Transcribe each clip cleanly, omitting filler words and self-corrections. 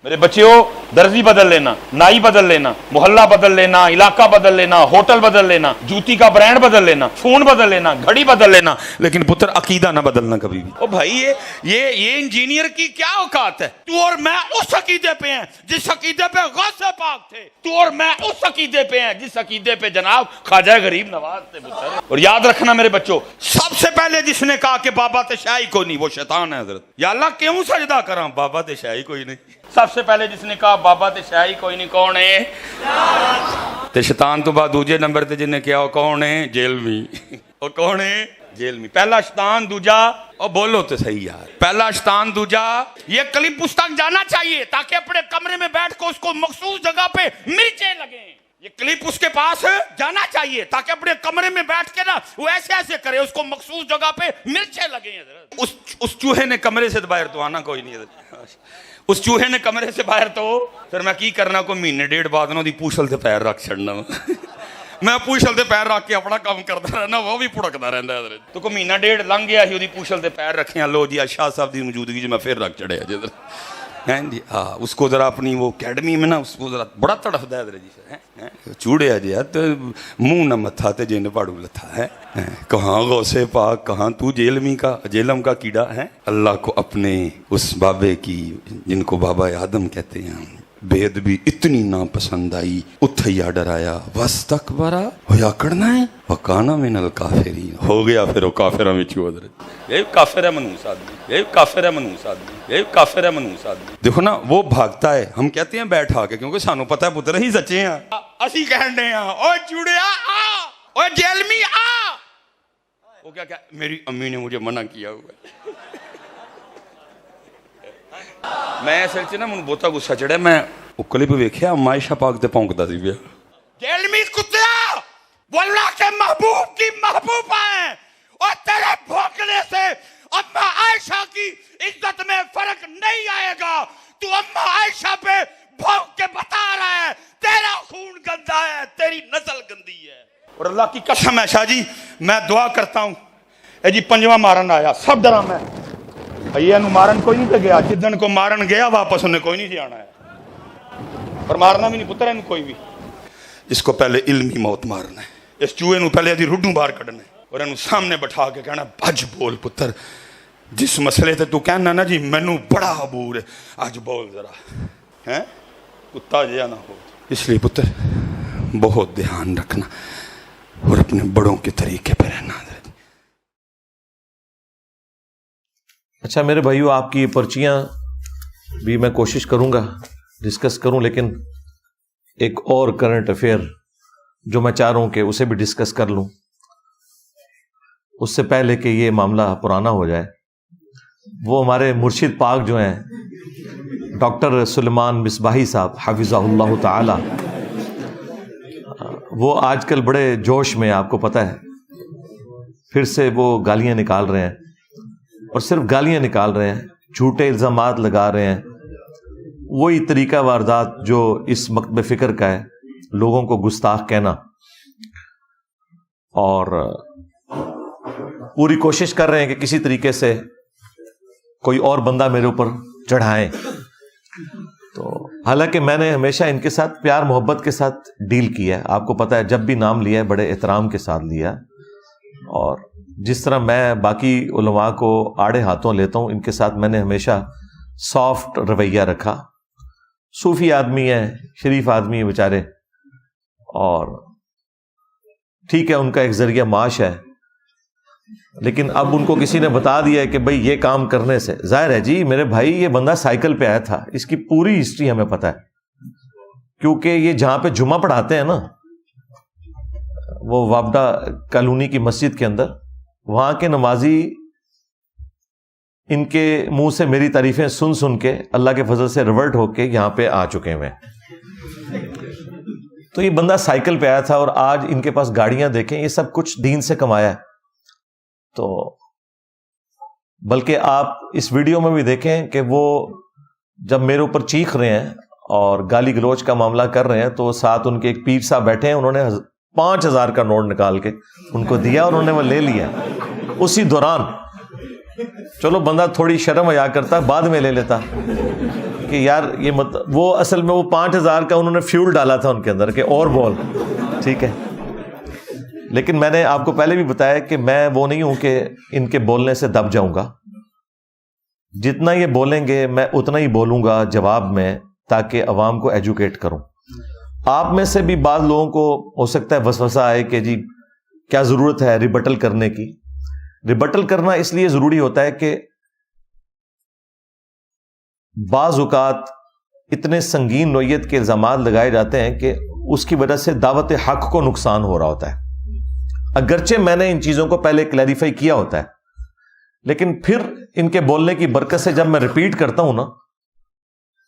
میرے بچیوں، درزی بدل لینا، نائی بدل لینا، محلہ بدل لینا، علاقہ بدل لینا، ہوٹل بدل لینا، جوتی کا برانڈ بدل لینا، فون بدل لینا، گھڑی بدل لینا، لیکن پتر عقیدہ نہ بدلنا کبھی بھی۔ او بھائی یہ انجینئر کی کیا اوقات ہے؟ تو اور میں اس عقیدے پہ ہیں جس عقیدے پہ غوث پاک تھے، تو اور میں اس عقیدے پہ ہیں جس عقیدے پہ جناب خواجہ غریب نواز تھے پتر۔ اور یاد رکھنا میرے بچوں، سب سے پہلے جس نے کہا کہ بابا تے شاہی کوئی نہیں، وہ شیطان ہے حضرت۔ یا اللہ کیوں سجدہ کراں، بابا تے شاہی کوئی نہیں۔ سب سے پہلے جس نے کہا بابا تے شاہی کوئی نہیں، کون ہے؟ تے شیطان تو بعد دوجے نمبر تے جن نے کیا، وہ کون ہے؟ جیلمی۔ وہ کون ہے؟ جیلمی۔ پہلا شیطان، دوجا اور بولو تو صحیح یار، پہلا شیطان، دوجا یہ کلپ اس تک جانا چاہیے تاکہ اپنے کمرے میں بیٹھ کے اس کو مخصوص جگہ پہ مرچیں لگیں۔ یہ کلپ اس کے پاس جانا چاہیے تاکہ اپنے کمرے میں بیٹھ کے نا وہ ایسے ایسے کرے، اس کو مخصوص جگہ پہ مرچیں لگیں۔ اس چوہے نے کمرے سے باہر تو آنا کوئی نہیں حضرت۔ اس چوہے نے کمرے سے باہر تو پھر میں کی کرنا، کوئی مہینے ڈیڑھ بعد نہ دی پوچھل تے پیر رکھ چھڑنا، میں پوچھل تے پیر رکھ کے اپنا کام کرتا رہنا، وہ بھی پھڑکتا رہتا ہے حضرت۔ تو کوئی مہینہ ڈیڑھ لنگ گیا ہی، وہ پوچھل تے پیر رکھے، لو جی شاہ صاحب دی موجودگی میں پھر رکھ چڑھے جی جی۔ ہاں اس کو ذرا اپنی وہ اکیڈمی میں نا اس کو ذرا بڑا تڑفدا ہے حضرت جی، چوڑیا جی تو منہ نہ متھا تے جن پاڑو لتھا ہے، کہاں غوث پاک، کہاں تو جیلمی کا جیلم کا کیڑا ہے۔ اللہ کو اپنے اس بابے کی جن کو بابا آدم کہتے ہیں بید بھی اتنی ناپسند آئی، اتھیا ڈرایا، واستکبرا ہویا کرنا ہے وکانا من الکافرین، ہو گیا پھر وہ کافرہ میں چھو حضرت۔ یہ کافر ہے منوس آدمی، یہ کافر ہے منوس آدمی، یہ کافر ہے منوس آدمی۔ دیکھو نا وہ بھاگتا ہے، ہم کہتے ہیں بیٹھا کے کیونکہ سانو پتہ ہے پتر ہی سچے ہیں، اسی کہن رہے ہیں اوے چوڑیا آ، اوے جیلمی آ۔ وہ کیا میری امی نے مجھے منع کیا ہوا ہے۔ میں اصل چ نا من بہتا غصہ چڑھا، میں وہ کلپ ویکھیا عائشہ پاک تے پونکدا سی پیا۔ جیلمی کتیا، وہ اللہ کے محبوب کی محبوبہ ہیں، اور تیرے بھونکنے سے اما عائشہ کی عزت میں فرق نہیں آئے گا۔ تو اما عائشہ پہ بھونک کے بتا رہا ہے تیرا خون گندا ہے، تیری نسل گندی ہے۔ اور اللہ کی قسم ہے شاہ جی، میں دعا کرتا ہوں، اے جی پنجواں مارن آیا، سب ڈرا میں یہ انو مارن کوئی نہیں پہ گیا، جدن کو مارن گیا واپس انہیں کوئی نہیں جانا ہے، اور مارنا بھی نہیں پتر انو کوئی بھی۔ اس کو پہلے علمی موت مارنا ہے، اس چوہے نو پہلے ادھی رڈوں باہر کھڑنا ہے، اور انو سامنے بٹھا کے کہنا بھج بول پتر، جس مسئلے تے تو کہنا نا جی مینو بڑا عبور ہے، آج بول ذرا، ہیں کتا جیا نہ ہو۔ اس لیے پتر بہت دھیان رکھنا اور اپنے بڑوں کے طریقے پہ رہنا۔ اچھا میرے بھائیو، آپ کی پرچیاں بھی میں کوشش کروں گا ڈسکس کروں، لیکن ایک اور کرنٹ افیئر جو میں چاہ رہا ہوں کہ اسے بھی ڈسکس کر لوں اس سے پہلے کہ یہ معاملہ پرانا ہو جائے، وہ ہمارے مرشد پاک جو ہیں ڈاکٹر سلیمان مصباحی صاحب حفظہ اللہ تعالی، وہ آج کل بڑے جوش میں، آپ کو پتہ ہے، پھر سے وہ گالیاں نکال رہے ہیں، اور صرف گالیاں نکال رہے ہیں، جھوٹے الزامات لگا رہے ہیں، وہی طریقہ واردات جو اس مکتب فکر کا ہے، لوگوں کو گستاخ کہنا، اور پوری کوشش کر رہے ہیں کہ کسی طریقے سے کوئی اور بندہ میرے اوپر چڑھائیں۔ تو حالانکہ میں نے ہمیشہ ان کے ساتھ پیار محبت کے ساتھ ڈیل کیا ہے، آپ کو پتہ ہے جب بھی نام لیا ہے بڑے احترام کے ساتھ لیا، اور جس طرح میں باقی علماء کو آڑے ہاتھوں لیتا ہوں، ان کے ساتھ میں نے ہمیشہ سافٹ رویہ رکھا۔ صوفی آدمی ہیں، شریف آدمی ہیں بیچارے، اور ٹھیک ہے ان کا ایک ذریعہ معاش ہے، لیکن اب ان کو کسی نے بتا دیا ہے کہ بھئی یہ کام کرنے سے، ظاہر ہے جی میرے بھائی یہ بندہ سائیکل پہ آیا تھا، اس کی پوری ہسٹری ہمیں پتہ ہے، کیونکہ یہ جہاں پہ جمعہ پڑھاتے ہیں نا، وہ وابڈا کالونی کی مسجد کے اندر، وہاں کے نمازی ان کے منہ سے میری تعریفیں سن سن کے اللہ کے فضل سے ریورٹ ہو کے یہاں پہ آ چکے ہیں۔ تو یہ بندہ سائیکل پہ آیا تھا، اور آج ان کے پاس گاڑیاں دیکھیں، یہ سب کچھ دین سے کمایا ہے۔ تو بلکہ آپ اس ویڈیو میں بھی دیکھیں کہ وہ جب میرے اوپر چیخ رہے ہیں اور گالی گلوچ کا معاملہ کر رہے ہیں، تو ساتھ ان کے ایک پیر صاحب بیٹھے ہیں، انہوں نے 5000 کا نوٹ نکال کے ان کو دیا، اور انہوں نے وہ لے لیا اسی دوران۔ چلو بندہ تھوڑی شرم حیا کرتا، بعد میں لے لیتا، کہ یار یہ وہ اصل میں وہ 5,000 کا انہوں نے فیول ڈالا تھا ان کے اندر کہ اور بول. ٹھیک ہے, لیکن میں نے آپ کو پہلے بھی بتایا کہ میں وہ نہیں ہوں کہ ان کے بولنے سے دب جاؤں گا. جتنا یہ بولیں گے میں اتنا ہی بولوں گا جواب میں, تاکہ عوام کو ایجوکیٹ کروں. آپ میں سے بھی بعض لوگوں کو ہو سکتا ہے وسوسہ آئے کہ جی کیا ضرورت ہے ریبٹل کرنے کی. ریبٹل کرنا اس لیے ضروری ہوتا ہے کہ بعض اوقات اتنے سنگین نوعیت کے الزامات لگائے جاتے ہیں کہ اس کی وجہ سے دعوت حق کو نقصان ہو رہا ہوتا ہے. اگرچہ میں نے ان چیزوں کو پہلے کلیریفائی کیا ہوتا ہے, لیکن پھر ان کے بولنے کی برکت سے جب میں ریپیٹ کرتا ہوں نا,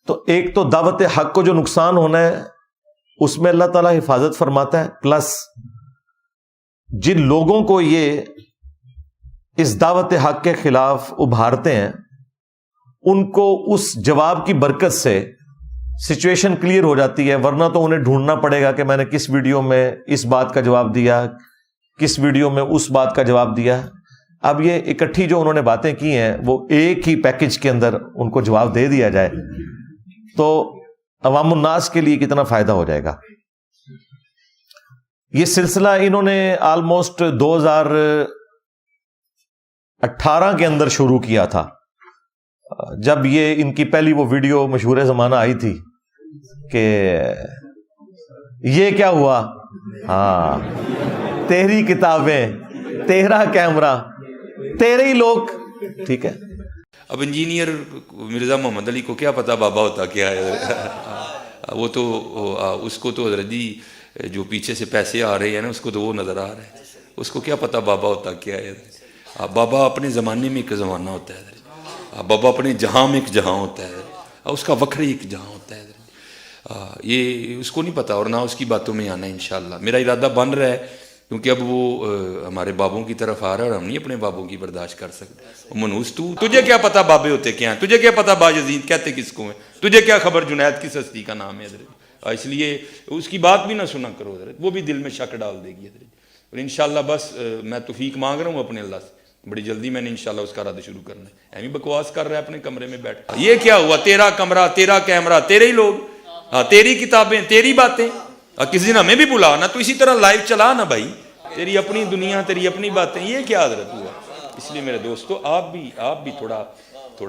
تو ایک تو دعوت حق کو جو نقصان ہونا ہے اس میں اللہ تعالیٰ حفاظت فرماتا ہے, پلس جن لوگوں کو یہ اس دعوت حق کے خلاف ابھارتے ہیں ان کو اس جواب کی برکت سے سچویشن کلیئر ہو جاتی ہے. ورنہ تو انہیں ڈھونڈنا پڑے گا کہ میں نے کس ویڈیو میں اس بات کا جواب دیا, کس ویڈیو میں اس بات کا جواب دیا. اب یہ اکٹھی جو انہوں نے باتیں کی ہیں وہ ایک ہی پیکج کے اندر ان کو جواب دے دیا جائے تو عوام الناس کے لیے کتنا فائدہ ہو جائے گا. یہ سلسلہ انہوں نے آلموسٹ 2018 کے اندر شروع کیا تھا, جب یہ ان کی پہلی وہ ویڈیو مشہور زمانہ آئی تھی کہ یہ کیا ہوا, ہاں تیری کتابیں, تیرا کیمرہ, تیرے ہی لوگ. ٹھیک ہے, اب انجینئر مرزا محمد علی کو کیا پتا بابا ہوتا کیا ہے, وہ تو اس کو تو حضرت جی جو پیچھے سے پیسے آ رہے ہیں نا اس کو تو وہ نظر آ رہا ہے, اس کو کیا پتا بابا ہوتا کیا ہے. بابا اپنے زمانے میں ایک زمانہ ہوتا ہے, بابا اپنے جہاں میں ایک جہاں ہوتا ہے, اس کا وکھری ایک جہاں ہوتا ہے. یہ اس کو نہیں پتا اور نہ اس کی باتوں میں آنا ہے. انشاءاللہ میرا ارادہ بن رہا ہے, کیونکہ اب وہ ہمارے بابوں کی طرف آ رہا ہے اور ہم نہیں اپنے بابوں کی برداشت کر سکتے. منوس تجھے کیا پتا بابے ہوتے کیا ہیں, تجھے کیا پتا باجزید کہتے کس کو ہیں, تجھے کیا خبر جنید کس ہستی کا نام ہے حضرت. اس لیے اس کی بات بھی نہ سنا کرو حضرت, وہ بھی دل میں شک ڈال دے گی حضرت. اور انشاءاللہ بس میں توفیق مانگ رہا ہوں اپنے اللہ سے, بڑی جلدی میں نے انشاءاللہ اس کا رد شروع کرنا ہے. ایمی بکواس کر رہا ہے اپنے کمرے میں بیٹھ, یہ کیا ہوا, تیرا کمرہ, تیرا کیمرہ, تیرے ہی لوگ, تیری کتابیں, تیری باتیں. کسی دن ہمیں بھی بلا نا, تو اسی طرح لائیو چلا نا بھائی, تیری اپنی دنیا, تیری اپنی باتیں. یہ کیا حضرت ہوا. اس لیے میرے دوستو آپ بھی تھوڑا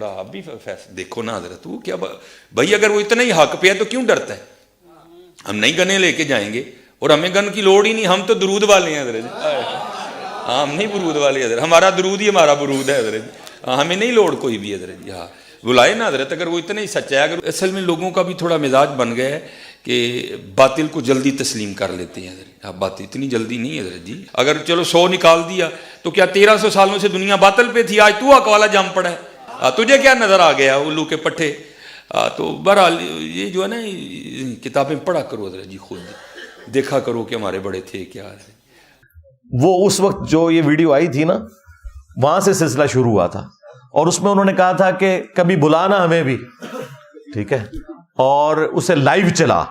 آپ بھی دیکھو نا حضرت, وہ کیا بھائی, اگر وہ اتنا ہی حق پہ ہے تو کیوں ڈرتا ہے. ہم نہیں گنے لے کے جائیں گے اور ہمیں گن کی لوڑ ہی نہیں, ہم تو درود والے ہیں حضرت. ہم نہیں برود والے حضرت, ہمارا درود ہی ہمارا برود ہے حضرت, ہمیں نہیں لوڑ کوئی بھی حضرت. ہاں بلائے نا حضرت, اگر وہ اتنا ہی سچا ہے. اگر اصل میں لوگوں کا بھی تھوڑا مزاج بن گیا ہے کہ باطل کو جلدی تسلیم کر لیتے ہیں حضرت. اب بات اتنی جلدی نہیں حضرت جی, اگر چلو 100 نکال دیا تو کیا 1300 سالوں سے دنیا باطل پہ تھی, آج تو حق والا جم پڑا ہے, تجھے کیا نظر آ گیا الو کے پٹھے. تو بہرحال یہ جو ہے نا کتابیں پڑھا کرو حضرت جی, خود دیکھا کرو کہ ہمارے بڑے تھے کیا ہے. وہ اس وقت جو یہ ویڈیو آئی تھی نا, وہاں سے سلسلہ شروع ہوا تھا, اور اس میں انہوں نے کہا تھا کہ کبھی بلانا ہمیں بھی. ٹھیک ہے, اور اسے لائیو چلا,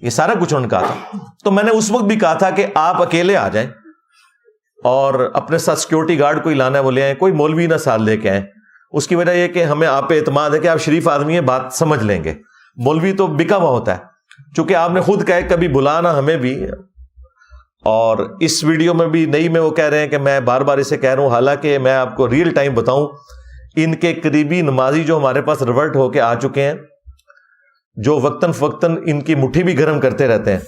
یہ سارا کچھ انہوں نے کہا تھا. تو میں نے اس وقت بھی کہا تھا کہ آپ اکیلے آ جائیں اور اپنے ساتھ سیکیورٹی گارڈ کوئی لانا ہے وہ لے آئیں, کوئی مولوی نہ ساتھ لے کے آئیں. اس کی وجہ یہ کہ ہمیں آپ پہ اعتماد ہے کہ آپ شریف آدمی ہیں, بات سمجھ لیں گے. مولوی تو بکا ہوا ہوتا ہے, چونکہ آپ نے خود کہا کبھی بلانا ہمیں بھی. اور اس ویڈیو میں بھی نئی میں وہ کہہ رہے ہیں کہ میں بار بار اسے کہہ رہا ہوں, حالانکہ میں آپ کو ریئل ٹائم بتاؤں, ان کے قریبی نمازی جو ہمارے پاس ریورٹ ہو کے آ چکے ہیں, جو وقتاً فوقتاً ان کی مٹھی بھی گرم کرتے رہتے ہیں,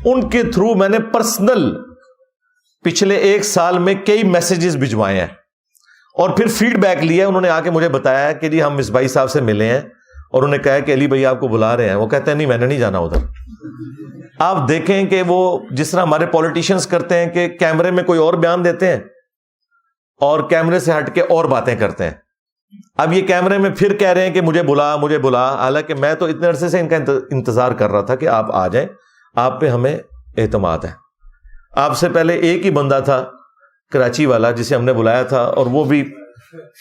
ان کے تھرو میں نے پرسنل پچھلے 1 سال میں کئی میسیجز بھجوائے ہیں اور پھر فیڈ بیک لیا. انہوں نے آ کے مجھے بتایا کہ جی ہم اس بھائی صاحب سے ملے ہیں اور انہوں نے کہا کہ علی بھائی آپ کو بلا رہے ہیں. وہ کہتے ہیں نہیں میں نے نہیں جانا ادھر. آپ دیکھیں کہ وہ جس طرح ہمارے پولیٹیشینز کرتے ہیں کہ کیمرے میں کوئی اور بیان دیتے ہیں اور کیمرے سے ہٹ کے اور باتیں کرتے ہیں. اب یہ کیمرے میں پھر کہہ رہے ہیں کہ مجھے بلا, حالانکہ میں تو اتنے عرصے سے ان کا انتظار کر رہا تھا کہ آپ آ جائیں, آپ پہ ہمیں اعتماد ہے. آپ سے پہلے ایک ہی بندہ تھا کراچی والا جسے ہم نے بلایا تھا, اور وہ بھی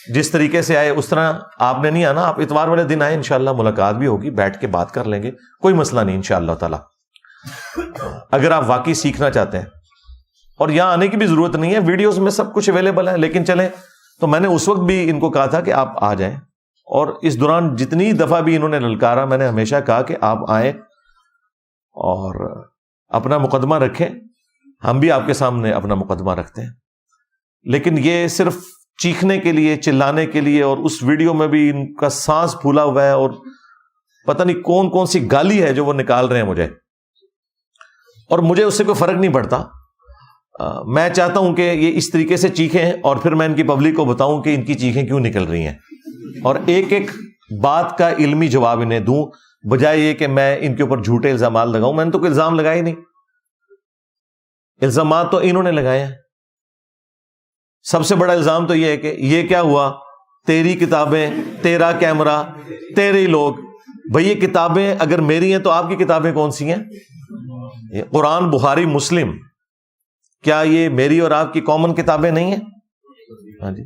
جس طریقے سے آئے اس طرح آپ نے نہیں آنا. آپ اتوار والے دن آئے, انشاءاللہ ملاقات بھی ہوگی, بیٹھ کے بات کر لیں گے, کوئی مسئلہ نہیں انشاءاللہ تعالی. اگر آپ واقعی سیکھنا چاہتے ہیں, اور یہاں آنے کی بھی ضرورت نہیں ہے, ویڈیوز میں سب کچھ اویلیبل ہے. لیکن چلیں, تو میں نے اس وقت بھی ان کو کہا تھا کہ آپ آ جائیں اور اس دوران جتنی دفعہ بھی انہوں نے للکارا، میں نے ہمیشہ کہا کہ آپ آئیں اور اپنا مقدمہ رکھیں، ہم بھی آپ کے سامنے اپنا مقدمہ رکھتے ہیں. لیکن یہ صرف چیخنے کے لیے، چلانے کے لیے، اور اس ویڈیو میں بھی ان کا سانس پھولا ہوا ہے اور پتہ نہیں کون کون سی گالی ہے جو وہ نکال رہے ہیں مجھے، اور مجھے اس سے کوئی فرق نہیں پڑتا. میں چاہتا ہوں کہ یہ اس طریقے سے چیخیں اور پھر میں ان کی پبلک کو بتاؤں کہ ان کی چیخیں کیوں نکل رہی ہیں، اور ایک ایک بات کا علمی جواب انہیں دوں، بجائے یہ کہ میں ان کے اوپر جھوٹے الزامات لگاؤں. میں نے تو کوئی الزام لگائے ہی نہیں، الزامات تو انہوں نے لگائے ہیں. سب سے بڑا الزام تو یہ ہے کہ یہ کیا ہوا، تیری کتابیں، تیرا کیمرہ، تیرے لوگ. بھئی یہ کتابیں اگر میری ہیں تو آپ کی کتابیں کون سی ہیں؟ یہ قرآن، بخاری، مسلم، کیا یہ میری اور آپ کی کامن کتابیں نہیں ہیں؟ ہاں جی.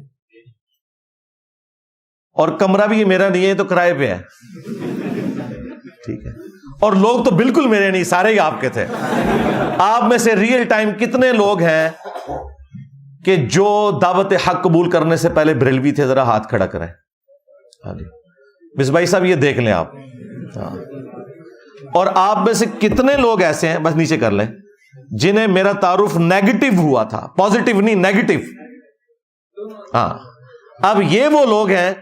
اور کمرہ بھی یہ میرا نہیں ہے، تو کرائے پہ ہے. ٹھیک ہے. اور لوگ تو بالکل میرے نہیں، سارے ہی آپ کے تھے. آپ میں سے ریئل ٹائم کتنے لوگ ہیں کہ جو دعوت حق قبول کرنے سے پہلے بریلوی تھے؟ ذرا ہاتھ کھڑا کریں. ہاں جی. مصباحی صاحب یہ دیکھ لیں آپ. ہاں. اور آپ میں سے کتنے لوگ ایسے ہیں، بس نیچے کر لیں، جنہیں میرا تعارف نیگیٹو ہوا تھا، پازیٹیو نہیں، نیگیٹو. ہاں. اب یہ وہ لوگ ہیں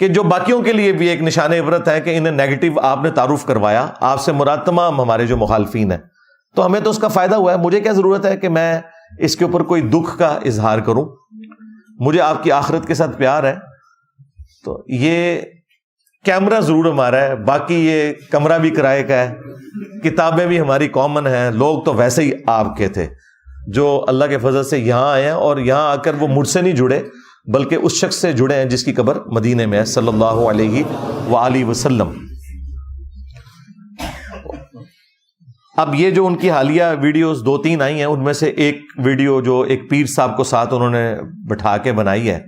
کہ جو باقیوں کے لیے بھی ایک نشان عبرت ہے کہ انہیں نیگیٹو آپ نے تعارف کروایا. آپ سے مراد تمام ہمارے جو مخالفین ہیں. تو ہمیں تو اس کا فائدہ ہوا ہے. مجھے کیا ضرورت ہے کہ میں اس کے اوپر کوئی دکھ کا اظہار کروں؟ مجھے آپ کی آخرت کے ساتھ پیار ہے. تو یہ کیمرہ ضرور ہمارا ہے، باقی یہ کمرہ بھی کرائے کا ہے، کتابیں بھی ہماری کامن ہیں. لوگ تو ویسے ہی آپ کے تھے جو اللہ کے فضل سے یہاں آئے ہیں، اور یہاں آ کر وہ مجھ سے نہیں جڑے بلکہ اس شخص سے جڑے ہیں جس کی قبر مدینے میں ہے، صلی اللہ علیہ وآلہ وسلم. اب یہ جو ان کی حالیہ ویڈیوز 2-3 آئی ہیں، ان میں سے ایک ویڈیو جو ایک پیر صاحب کو ساتھ انہوں نے بٹھا کے بنائی ہے،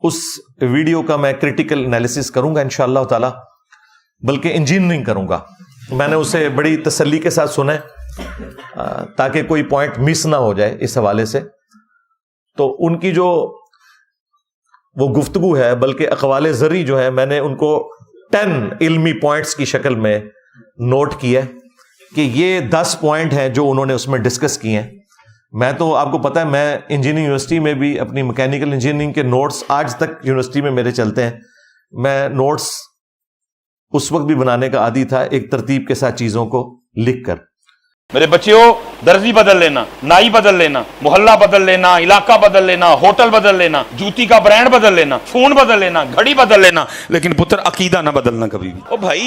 اس ویڈیو کا میں کریٹیکل انالیسس کروں گا انشاءاللہ تعالی، بلکہ انجینئرنگ کروں گا. میں نے اسے بڑی تسلی کے ساتھ سنا ہے تاکہ کوئی پوائنٹ مس نہ ہو جائے اس حوالے سے. تو ان کی جو وہ گفتگو ہے، بلکہ اقوال زرعی جو ہے، میں نے ان کو 10 علمی پوائنٹس کی شکل میں نوٹ کیا کہ یہ 10 پوائنٹ ہیں جو انہوں نے اس میں ڈسکس کیے ہیں. میں تو آپ کو پتا ہے، میں انجینئرنگ یونیورسٹی میں بھی اپنی میکینیکل انجینئرنگ کے نوٹس آج تک یونیورسٹی میں میرے چلتے ہیں. میں نوٹس اس وقت بھی بنانے کا عادی تھا، ایک ترتیب کے ساتھ چیزوں کو لکھ کر. میرے بچیوں، درزی بدل لینا، نائی بدل لینا، محلہ بدل لینا، علاقہ بدل لینا، ہوٹل بدل لینا، جوتی کا برانڈ بدل لینا، فون بدل لینا، گھڑی بدل لینا، لیکن پتر عقیدہ نہ بدلنا کبھی بھی. او بھائی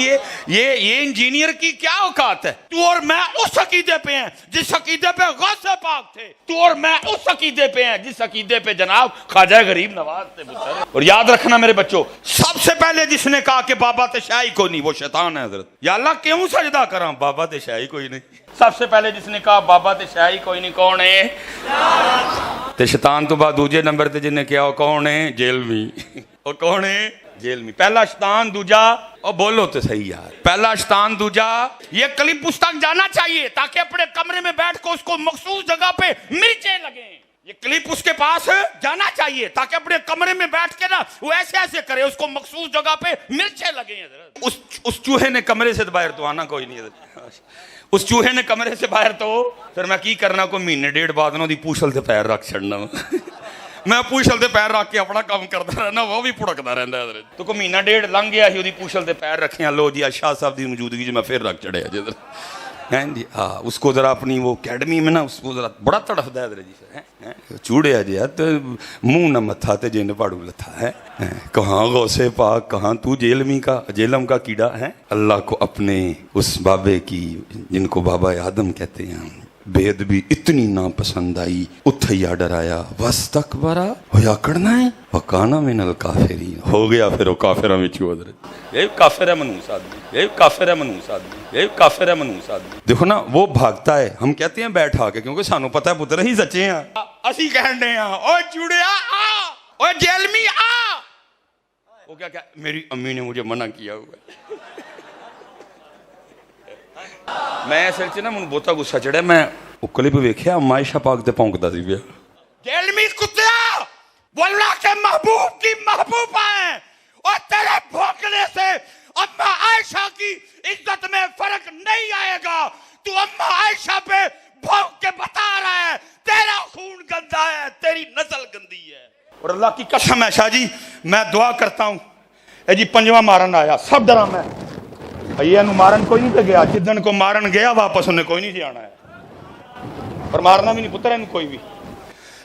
یہ انجینئر کی کیا اوقات ہے؟ تو اور میں اس عقیدے پہ ہیں جس عقیدے پہ غوث پاک تھے. تو اور میں اس عقیدے پہ ہیں جس عقیدے پہ جناب خواجہ غریب نواز تھے پتر. اور یاد رکھنا میرے بچوں، سب سے پہلے جس نے کہا کہ بابا تشائی کوئی نہیں، وہ شیطان ہے حضرت. یا اللہ کیوں سجدہ کراں، بابا تشائی کوئی نہیں. سب سے پہلے جس نے کہا بابا تے شاہی کوئی نہیں، کون ہے؟ تے شیطان تو بعد دوجے نمبر تے جن نے کیا، وہ کون ہے؟ جیلمی. وہ کون ہے؟ جیلمی. پہلا شیطان، دوجا، اور بولو تو صحیح یار، پہلا شیطان، دوجا. یہ کلپ اس تک جانا چاہیے تاکہ اپنے کمرے میں بیٹھ کے اس کو مخصوص جگہ پہ مرچیں لگیں. یہ کلپ اس کے پاس جانا چاہیے تاکہ اپنے کمرے میں بیٹھ کے نا وہ ایسے ایسے کرے، اس کو مخصوص جگہ پہ مرچیں لگیں. اس چوہے نے کمرے سے باہر تو آنا کوئی نہیں. اس چوہے نے کمرے سے باہر تو پھر میں کی کرنا، کو مہینے 1.5 بعد نہ دی پوچھل تے پیر رکھ چھڑنا. میں پوچھل تے پیر رکھ کے اپنا کام کرتا رہنا، وہ بھی پھڑکتا رہتا ہے. تو کو مہینہ 1.5 لنگ گیا ہی، پوچھل تے پیر رکھے. لو جی شاہ صاحب دی موجودگی میں پھر رکھ چڑھیا جی. ہاں اس کو ذرا اپنی وہ اکیڈمی میں نا اس کو ذرا بڑا تڑفدا ہے جی. چوڑیا جی منہ نہ متھا تے جن پاڑو لتھا ہے. کہاں غوث پاک، کہاں تو جیلمی کا جیلم کا کیڑا ہے. اللہ کو اپنے اس بابے کی جن کو بابا آدم کہتے ہیں بے ادبی اتنی ناپسند آئی، اتھیا ڈرایا، واستکبرا ہویا کرنا ہے وکانا من الکافرین. ہو گیا پھر وہ کافرہ میں چھو حضرت. یہ کافر ہے منوس آدمی، یہ کافر ہے منوس آدمی، یہ کافر ہے منوس آدمی. دیکھو نا وہ بھاگتا ہے، ہم کہتے ہیں بیٹھا کے کیونکہ سانو پتہ ہے پتر ہی سچے ہیں. اسی کہن دے ہیں اوے چوڑیا آ، اوے جیلمی آ. وہ کیا میری امی نے مجھے منع کیا ہوا ہے. میں اصل چ نا من بہتا غصہ چڑھیا. میں وہ کلپ ویکھیا عائشہ پاک تے پونکدا سی پیا. جیلمی کتیا وہ اللہ کے محبوب کی محبوبہ ہیں، اور تیرے بھونکنے سے اما عائشہ کی عزت میں فرق نہیں آئے گا. تو اما عائشہ پہ بھونک کے بتا رہا ہے تیرا خون گندا ہے، تیری نسل گندی ہے. اور اللہ کی قسم ہے شاہ جی، میں دعا کرتا ہوں، اے جی پنجواں مارن آیا، سب ڈرا میں یہ مارن کوئی نہیں پہ گیا، جدن کو مارن گیا واپس انہیں کوئی نہیں سی آنا ہے، اور مارنا بھی نہیں پتر ہے کوئی بھی.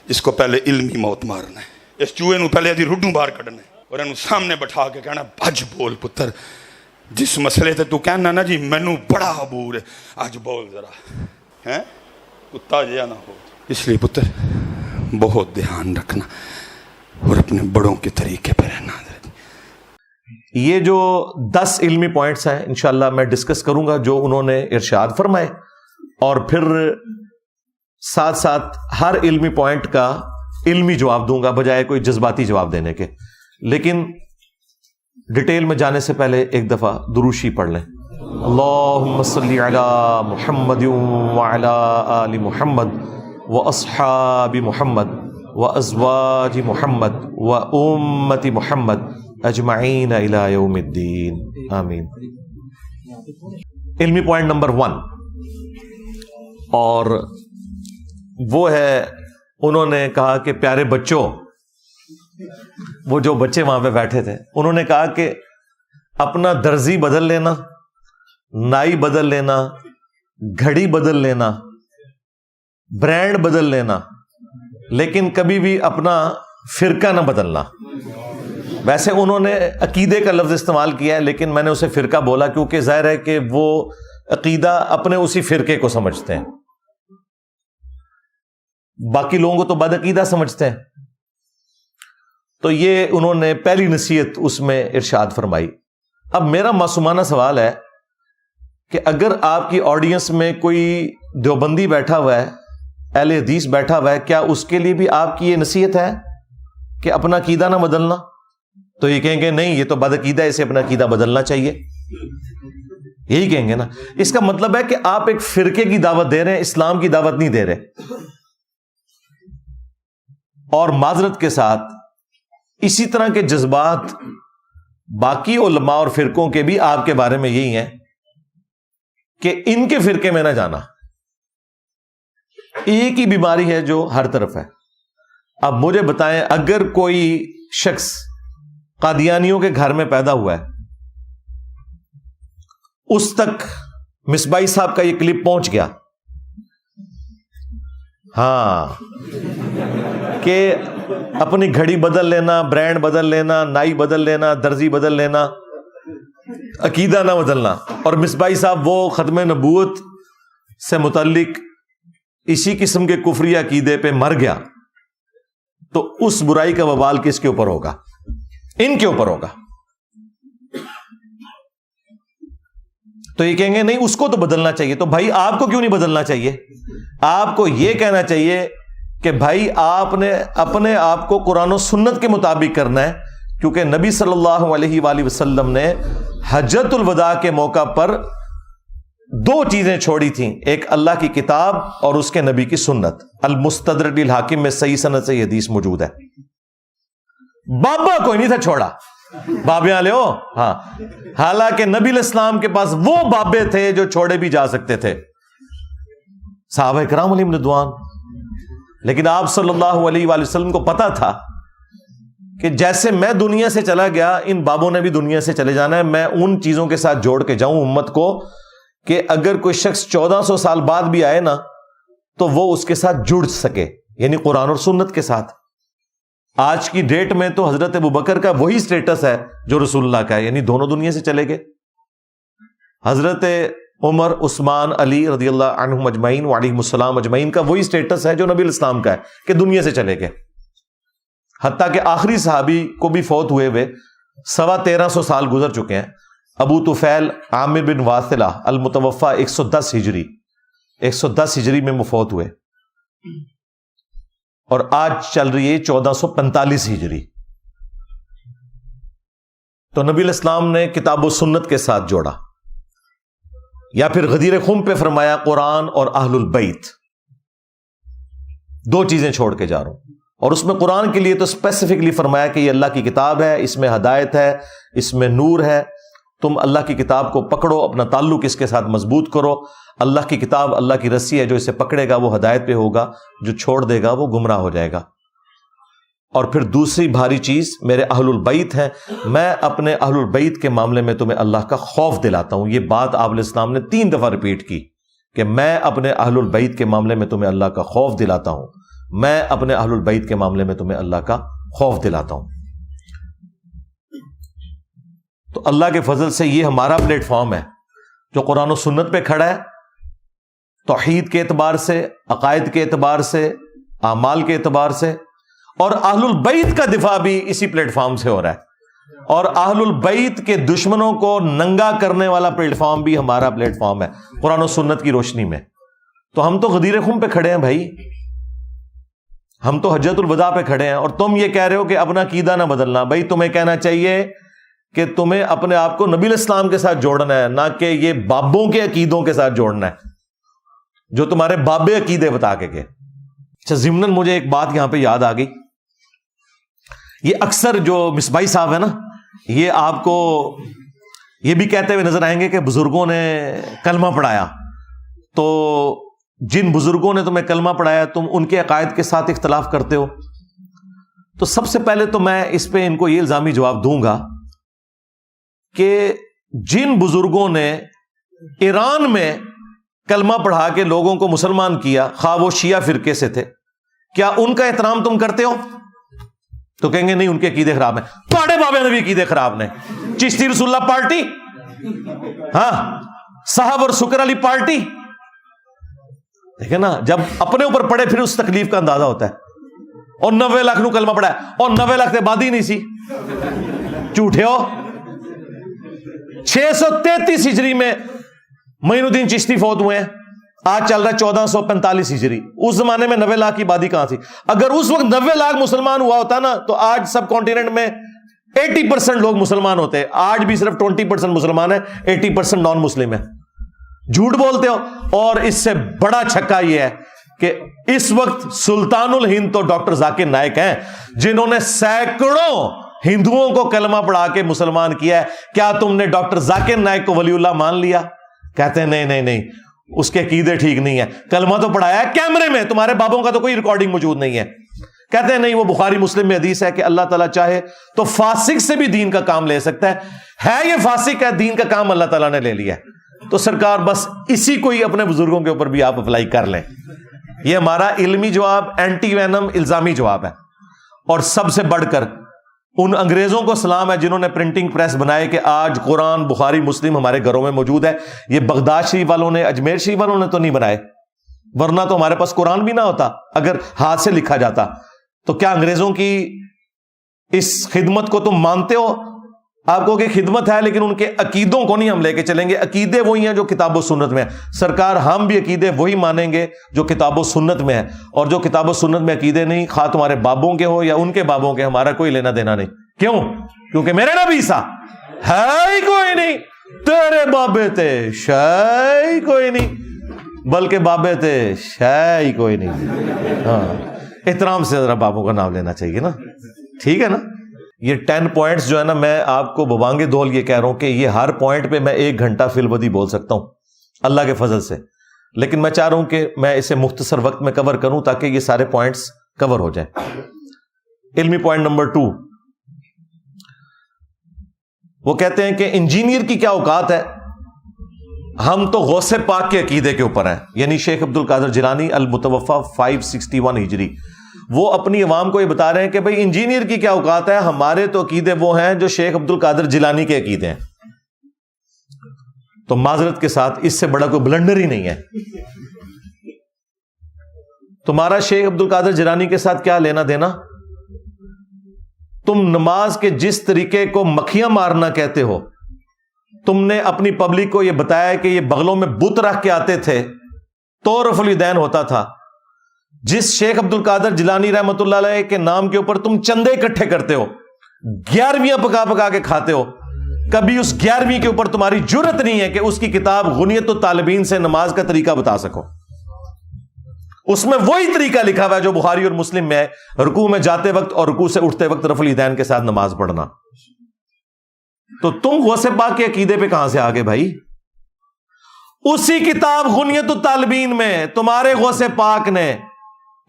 اس کو پہلے علمی موت مارنا ہے، اس چوہے نو پہلے ادھی روڈوں باہر کھڑنا ہے، اور انہوں سامنے بٹھا کے کہنا بھج بول پتر، جس مسئلے تے تو کہنا نا جی مینوں بڑا عبور ہے، آج بول ذرا، ہیں کتا جیا نہ ہو. اس لیے پتر بہت دھیان رکھنا اور اپنے بڑوں کے طریقے پہ رہنا. یہ جو 10 علمی پوائنٹس ہیں انشاءاللہ میں ڈسکس کروں گا جو انہوں نے ارشاد فرمائے، اور پھر ساتھ ساتھ ہر علمی پوائنٹ کا علمی جواب دوں گا بجائے کوئی جذباتی جواب دینے کے. لیکن ڈیٹیل میں جانے سے پہلے ایک دفعہ دروشی پڑھ لیں. اللہم صلی علی محمد وعلی آل محمد واصحاب محمد وازواج محمد وامت محمد اجمعین الی یوم الدین آمین. علمی پوائنٹ نمبر 1، اور وہ ہے انہوں نے کہا کہ پیارے بچوں، وہ جو بچے وہاں پہ بیٹھے تھے انہوں نے کہا کہ اپنا درزی بدل لینا، نائی بدل لینا، گھڑی بدل لینا، برانڈ بدل لینا، لیکن کبھی بھی اپنا فرقہ نہ بدلنا. ویسے انہوں نے عقیدے کا لفظ استعمال کیا ہے، لیکن میں نے اسے فرقہ بولا کیونکہ ظاہر ہے کہ وہ عقیدہ اپنے اسی فرقے کو سمجھتے ہیں، باقی لوگوں کو تو بد عقیدہ سمجھتے ہیں. تو یہ انہوں نے پہلی نصیحت اس میں ارشاد فرمائی. اب میرا معصومانہ سوال ہے کہ اگر آپ کی آڈینس میں کوئی دیوبندی بیٹھا ہوا ہے، اہل حدیث بیٹھا ہوا ہے، کیا اس کے لیے بھی آپ کی یہ نصیحت ہے کہ اپنا عقیدہ نہ بدلنا؟ تو یہ کہیں گے نہیں، یہ تو بد عقیدہ ہے، اسے اپنا عقیدہ بدلنا چاہیے. یہی کہیں گے نا. اس کا مطلب ہے کہ آپ ایک فرقے کی دعوت دے رہے ہیں، اسلام کی دعوت نہیں دے رہے. اور معذرت کے ساتھ اسی طرح کے جذبات باقی علماء اور فرقوں کے بھی آپ کے بارے میں یہی ہیں کہ ان کے فرقے میں نہ جانا. ایک ہی بیماری ہے جو ہر طرف ہے. اب مجھے بتائیں، اگر کوئی شخص قادیانیوں کے گھر میں پیدا ہوا ہے، اس تک مصباحی صاحب کا یہ کلپ پہنچ گیا، ہاں، کہ اپنی گھڑی بدل لینا، برانڈ بدل لینا، نائی بدل لینا، درزی بدل لینا، عقیدہ نہ بدلنا، اور مصباحی صاحب وہ ختم نبوت سے متعلق اسی قسم کے کفری عقیدے پہ مر گیا، تو اس برائی کا وبال کس کے اوپر ہوگا؟ ان کے اوپر ہوگا. تو یہ کہیں گے نہیں، اس کو تو بدلنا چاہیے. تو بھائی آپ کو کیوں نہیں بدلنا چاہیے؟ آپ کو یہ کہنا چاہیے کہ بھائی آپ نے اپنے آپ کو قرآن و سنت کے مطابق کرنا ہے، کیونکہ نبی صلی اللہ علیہ وآلہ وسلم نے حجۃ الوداع کے موقع پر 2 چیزیں چھوڑی تھیں، ایک اللہ کی کتاب اور اس کے نبی کی سنت. المستدرک للحاکم میں صحیح سند سے یہ حدیث موجود ہے. بابا کوئی نہیں تھا چھوڑا، بابے والے ہو، ہاں، حالانکہ نبی الاسلام کے پاس وہ بابے تھے جو چھوڑے بھی جا سکتے تھے، صحابہ کرام علیہم رضوان. لیکن آپ صلی اللہ علیہ وآلہ وسلم کو پتا تھا کہ جیسے میں دنیا سے چلا گیا، ان بابوں نے بھی دنیا سے چلے جانا ہے. میں ان چیزوں کے ساتھ جوڑ کے جاؤں امت کو کہ اگر کوئی شخص 1400 سال بعد بھی آئے نا تو وہ اس کے ساتھ جڑ سکے، یعنی قرآن اور سنت کے ساتھ. آج کی ڈیٹ میں تو حضرت ابوبکر کا وہی سٹیٹس ہے جو رسول اللہ کا ہے، یعنی دونوں دنیا سے چلے گئے. حضرت عمر، عثمان، علی رضی اللہ عنہم اجمعین وعلیہم السلام اجمعین کا وہی سٹیٹس ہے جو نبی الاسلام کا ہے کہ دنیا سے چلے گئے. حتیٰ کہ آخری صحابی کو بھی فوت ہوئے 1350 سال گزر چکے ہیں. ابو طفیل عامر بن واثلہ المتوفا 110 ہجری 110 ہجری میں فوت ہوئے، اور آج چل رہی ہے 1445 ہجری. تو نبی الاسلام نے کتاب و سنت کے ساتھ جوڑا. یا پھر غدیر خم پہ فرمایا قرآن اور اہل البیت، 2 چیزیں چھوڑ کے جا رہا ہوں. اور اس میں قرآن کے لیے تو اسپیسیفکلی فرمایا کہ یہ اللہ کی کتاب ہے، اس میں ہدایت ہے، اس میں نور ہے، تم اللہ کی کتاب کو پکڑو، اپنا تعلق اس کے ساتھ مضبوط کرو، اللہ کی کتاب اللہ کی رسی ہے، جو اسے پکڑے گا وہ ہدایت پہ ہوگا، جو چھوڑ دے گا وہ گمراہ ہو جائے گا۔ اور پھر دوسری بھاری چیز میرے اہل البیت ہیں، میں اپنے اہل البیت کے معاملے میں تمہیں اللہ کا خوف دلاتا ہوں۔ یہ بات آپ علیہ السلام نے 3 دفعہ ریپیٹ کی کہ میں اپنے اہل البیت کے معاملے میں تمہیں اللہ کا خوف دلاتا ہوں، میں اپنے اہل البیت کے معاملے میں تمہیں اللہ کا خوف دلاتا ہوں۔ تو اللہ کے فضل سے یہ ہمارا پلیٹ فارم ہے جو قرآن و سنت پہ کھڑا ہے، توحید کے اعتبار سے، عقائد کے اعتبار سے، اعمال کے اعتبار سے، اور اہل البیت کا دفاع بھی اسی پلیٹ فارم سے ہو رہا ہے، اور اہل البیت کے دشمنوں کو ننگا کرنے والا پلیٹ فارم بھی ہمارا پلیٹ فارم ہے قرآن و سنت کی روشنی میں۔ تو ہم تو غدیر خم پہ کھڑے ہیں بھائی، ہم تو حجت الوداع پہ کھڑے ہیں، اور تم یہ کہہ رہے ہو کہ اپنا عقیدہ نہ بدلنا۔ بھائی تمہیں کہنا چاہیے کہ تمہیں اپنے آپ کو نبی علیہ السلام کے ساتھ جوڑنا ہے، نہ کہ یہ بابوں کے عقیدوں کے ساتھ جوڑنا ہے جو تمہارے بابے عقیدے بتا کے گئے۔ اچھا، ضمناً مجھے ایک بات یہاں پہ یاد آ گئی، یہ اکثر جو مصباحی صاحب ہے نا، یہ آپ کو یہ بھی کہتے ہوئے نظر آئیں گے کہ بزرگوں نے کلمہ پڑھایا، تو جن بزرگوں نے تمہیں کلمہ پڑھایا تم ان کے عقائد کے ساتھ اختلاف کرتے ہو۔ تو سب سے پہلے تو میں اس پہ ان کو یہ الزامی جواب دوں گا کہ جن بزرگوں نے ایران میں کلمہ پڑھا کے لوگوں کو مسلمان کیا، خواہ وہ شیعہ فرقے سے تھے، کیا ان کا احترام تم کرتے ہو؟ تو کہیں گے نہیں، ان کے عقیدے خراب ہیں۔ پاڑے بابے نے بھی عقیدے خراب نے، چشتی رسول اللہ پارٹی، ہاں صاحب اور سکر علی پارٹی، دیکھیں نا، جب اپنے اوپر پڑے پھر اس تکلیف کا اندازہ ہوتا ہے۔ اور 90 لاکھ نو کلمہ پڑھا ہے، اور 90 لاکھ تے بادی نہیں سی، جھوٹے ہو۔ 633 ہجری میں معین الدین چشتی فوت ہوئے ہیں، آج چل رہا ہے 1445 ہجری۔ اس زمانے میں 90 لاکھ کی آبادی کہاں تھی؟ اگر اس وقت 90 لاکھ مسلمان ہوا ہوتا نا تو آج سب کانٹیننٹ میں 80% لوگ مسلمان ہوتے۔ آج بھی صرف 20% مسلمان ہیں، 80% نان مسلم ہیں۔ جھوٹ بولتے ہو۔ اور اس سے بڑا چھکا یہ ہے کہ اس وقت سلطان الہند تو ڈاکٹر ذاکر نائک ہیں، جنہوں نے سینکڑوں ہندوؤں کو کلمہ پڑھا کے مسلمان کیا ہے۔ کیا تم نے ڈاکٹر ذاکر نائک کو ولی اللہ مان لیا؟ کہتے ہیں نہیں، اس کے عقیدے ٹھیک نہیں ہے، کلمہ تو پڑھایا ہے کیمرے میں، تمہارے بابوں کا تو کوئی ریکارڈنگ موجود نہیں ہے۔ کہتے ہیں نہیں، وہ بخاری مسلم میں حدیث ہے کہ اللہ تعالیٰ چاہے تو فاسق سے بھی دین کا کام لے سکتا ہے یہ فاسق ہے، دین کا کام اللہ تعالیٰ نے لے لیا ہے۔ تو سرکار بس اسی کو ہی اپنے بزرگوں کے اوپر بھی آپ اپلائی کر لیں۔ یہ ہمارا علمی جواب، اینٹی وینم الزامی جواب ہے۔ اور سب سے بڑھ کر ان انگریزوں کو سلام ہے جنہوں نے پرنٹنگ پریس بنائے کہ آج قرآن، بخاری، مسلم ہمارے گھروں میں موجود ہے۔ یہ بغداد شریف والوں نے، اجمیر شریف والوں نے تو نہیں بنائے، ورنہ تو ہمارے پاس قرآن بھی نہ ہوتا اگر ہاتھ سے لکھا جاتا۔ تو کیا انگریزوں کی اس خدمت کو تم مانتے ہو؟ آپ کو کہ خدمت ہے، لیکن ان کے عقیدوں کو نہیں ہم لے کے چلیں گے۔ عقیدے وہی ہیں جو کتاب و سنت میں ہیں۔ سرکار ہم بھی عقیدے وہی مانیں گے جو کتاب و سنت میں ہے، اور جو کتاب و سنت میں عقیدے نہیں، خواہ تمہارے بابوں کے ہو یا ان کے بابوں کے، ہمارا کوئی لینا دینا نہیں۔ کیوں؟ کیونکہ میرے نبی سا ہے ہی کوئی نہیں، تیرے بابے تھے شے ہی کوئی نہیں، بلکہ بابے تھے شے ہی کوئی نہیں۔ ہاں، احترام سے ذرا بابوں کا نام لینا چاہیے نا، ٹھیک ہے نا۔ یہ 10 پوائنٹس جو ہے نا، میں آپ کو بوانگے دول یہ کہہ رہا ہوں کہ یہ ہر پوائنٹ پہ میں 1 گھنٹہ فی البدی بول سکتا ہوں اللہ کے فضل سے، لیکن میں چاہ رہا ہوں کہ میں اسے مختصر وقت میں کور کروں تاکہ یہ سارے پوائنٹس کور ہو جائیں۔ علمی پوائنٹ نمبر 2، وہ کہتے ہیں کہ انجینئر کی کیا اوقات ہے؟ ہم تو غوث پاک کے عقیدے کے اوپر ہیں، یعنی شیخ عبد القادر جیلانی المتوفی 561 ہجری، وہ اپنی عوام کو یہ بتا رہے ہیں کہ بھئی انجینئر کی کیا اوقات ہے؟ ہمارے تو عقیدے وہ ہیں جو شیخ عبد القادر جیلانی کے عقیدے ہیں۔ تو معذرت کے ساتھ اس سے بڑا کوئی بلنڈر ہی نہیں ہے۔ تمہارا شیخ عبد القادر جیلانی کے ساتھ کیا لینا دینا؟ تم نماز کے جس طریقے کو مکھیاں مارنا کہتے ہو، تم نے اپنی پبلک کو یہ بتایا کہ یہ بغلوں میں بت رکھ کے آتے تھے تو رفع الیدین ہوتا تھا۔ جس شیخ عبد القادر جیلانی رحمۃ اللہ علیہ کے نام کے اوپر تم چندے اکٹھے کرتے ہو، 11ویں پکا پکا کے کھاتے ہو، کبھی اس 11ویں کے اوپر تمہاری جرت نہیں ہے کہ اس کی کتاب غنیت الطالبین سے نماز کا طریقہ بتا سکو۔ اس میں وہی طریقہ لکھا ہوا ہے جو بخاری اور مسلم میں ہے, رکوع میں جاتے وقت اور رکوع سے اٹھتے وقت رفع الیدین کے ساتھ نماز پڑھنا. تو تم غوث پاک کے عقیدے پہ کہاں سے آگے بھائی؟ اسی کتاب غنیت الطالبین میں تمہارے غوث پاک نے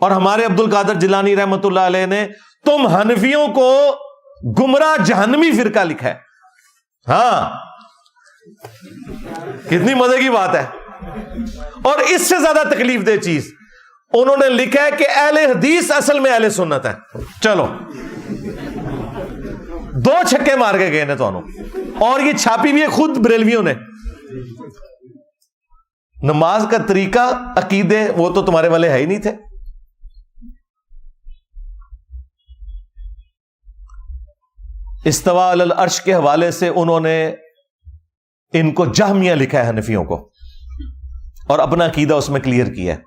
اور ہمارے عبد القادر جیلانی رحمت اللہ علیہ نے تم حنفیوں کو گمراہ جہنمی فرقہ لکھا ہے. ہاں, کتنی مزے کی بات ہے. اور اس سے زیادہ تکلیف دہ چیز انہوں نے لکھا ہے کہ اہل حدیث اصل میں اہل سنت ہے. چلو 2 چھکے مار کے گئے نے تو اور یہ چھاپی بھی ہے خود بریلویوں نے. نماز کا طریقہ, عقیدے وہ تو تمہارے والے ہے ہی نہیں تھے. استوا علی العرش کے حوالے سے انہوں نے ان کو جہمیہ لکھا ہے حنفیوں کو, اور اپنا عقیدہ اس میں کلیئر کیا ہے.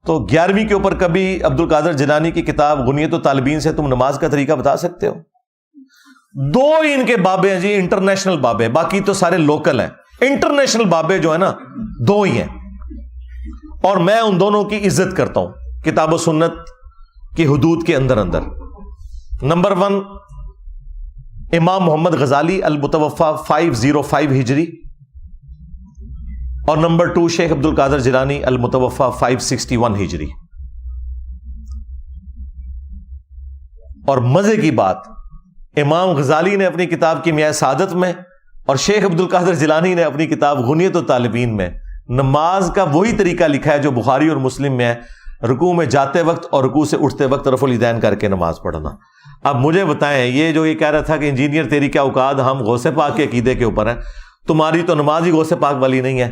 تو 11ویں کے اوپر کبھی عبد القادر جیلانی کی کتاب غنیت الطالبین سے تم نماز کا طریقہ بتا سکتے ہو؟ 2 ہی ان کے بابے ہیں جی, انٹرنیشنل بابے, باقی تو سارے لوکل ہیں. انٹرنیشنل بابے جو ہے نا 2 ہی ہیں, اور میں ان دونوں کی عزت کرتا ہوں کتاب و سنت کی حدود کے اندر. نمبر 1 امام محمد غزالی المتوفا 505 ہجری, اور نمبر 2 شیخ عبد القادر جیلانی المتوفا 561 ہجری. اور مزے کی بات, امام غزالی نے اپنی کتاب کیمیاء سعادت میں اور شیخ عبد القادر جیلانی نے اپنی کتاب غنیت الطالبین میں نماز کا وہی طریقہ لکھا ہے جو بخاری اور مسلم میں ہے, رکوع میں جاتے وقت اور رکوع سے اٹھتے وقت رفع الیدین کر کے نماز پڑھنا. اب مجھے بتائیں, یہ جو یہ کہہ رہا تھا کہ انجینئر تیری کیا اوقات, ہم غوث پاک کے عقیدے کے اوپر ہیں, تمہاری تو نماز ہی غوث پاک والی نہیں ہے.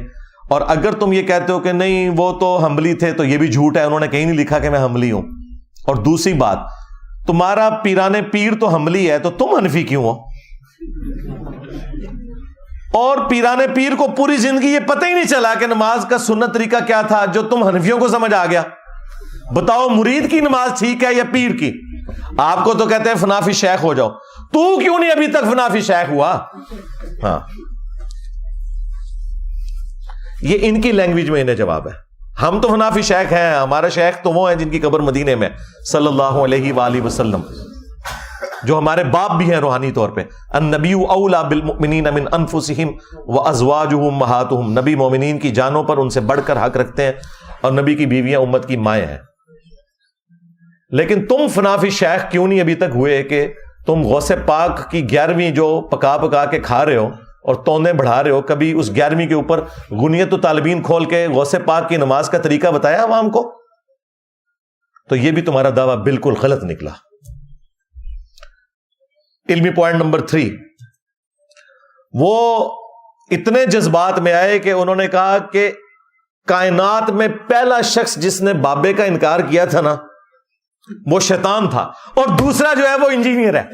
اور اگر تم یہ کہتے ہو کہ نہیں وہ تو حنبلی تھے, تو یہ بھی جھوٹ ہے, انہوں نے کہیں نہیں لکھا کہ میں حنبلی ہوں. اور دوسری بات, تمہارا پیران پیر تو حنبلی ہے, تو تم حنفی کیوں ہو؟ اور پیران پیر کو پوری زندگی یہ پتہ ہی نہیں چلا کہ نماز کا سنت طریقہ کیا تھا جو تم حنفیوں کو سمجھ آ گیا. بتاؤ مرید کی نماز ٹھیک ہے یا پیر کی؟ آپ کو تو کہتے ہیں فنافی شیخ ہو جاؤ, تو کیوں نہیں ابھی تک فنافی شیخ ہوا؟ ہاں, یہ ان کی لینگویج میں انہیں جواب ہے. ہم تو فنافی شیخ ہیں, ہمارا شیخ تو وہ ہیں جن کی قبر مدینے میں صلی اللہ علیہ وآلہ وسلم, جو ہمارے باپ بھی ہیں روحانی طور پہ. النبی اولا بالمؤمنین من انفسہم وازواجہ امہاتہم, نبی مومنین کی جانوں پر ان سے بڑھ کر حق رکھتے ہیں, اور نبی کی بیویاں امت کی مائیں ہیں. لیکن تم فنافی شیخ کیوں نہیں ابھی تک ہوئے کہ تم غوث پاک کی 11ویں جو پکا پکا کے کھا رہے ہو اور تونے بڑھا رہے ہو, کبھی اس 11ویں کے اوپر غنیت الطالبین کھول کے غوث پاک کی نماز کا طریقہ بتایا عوام کو؟ تو یہ بھی تمہارا دعویٰ بالکل غلط نکلا. علمی پوائنٹ نمبر 3, وہ اتنے جذبات میں آئے کہ انہوں نے کہا کہ کائنات میں پہلا شخص جس نے بابے کا انکار کیا تھا نا, وہ شیطان تھا, اور دوسرا جو ہے وہ انجینئر ہے.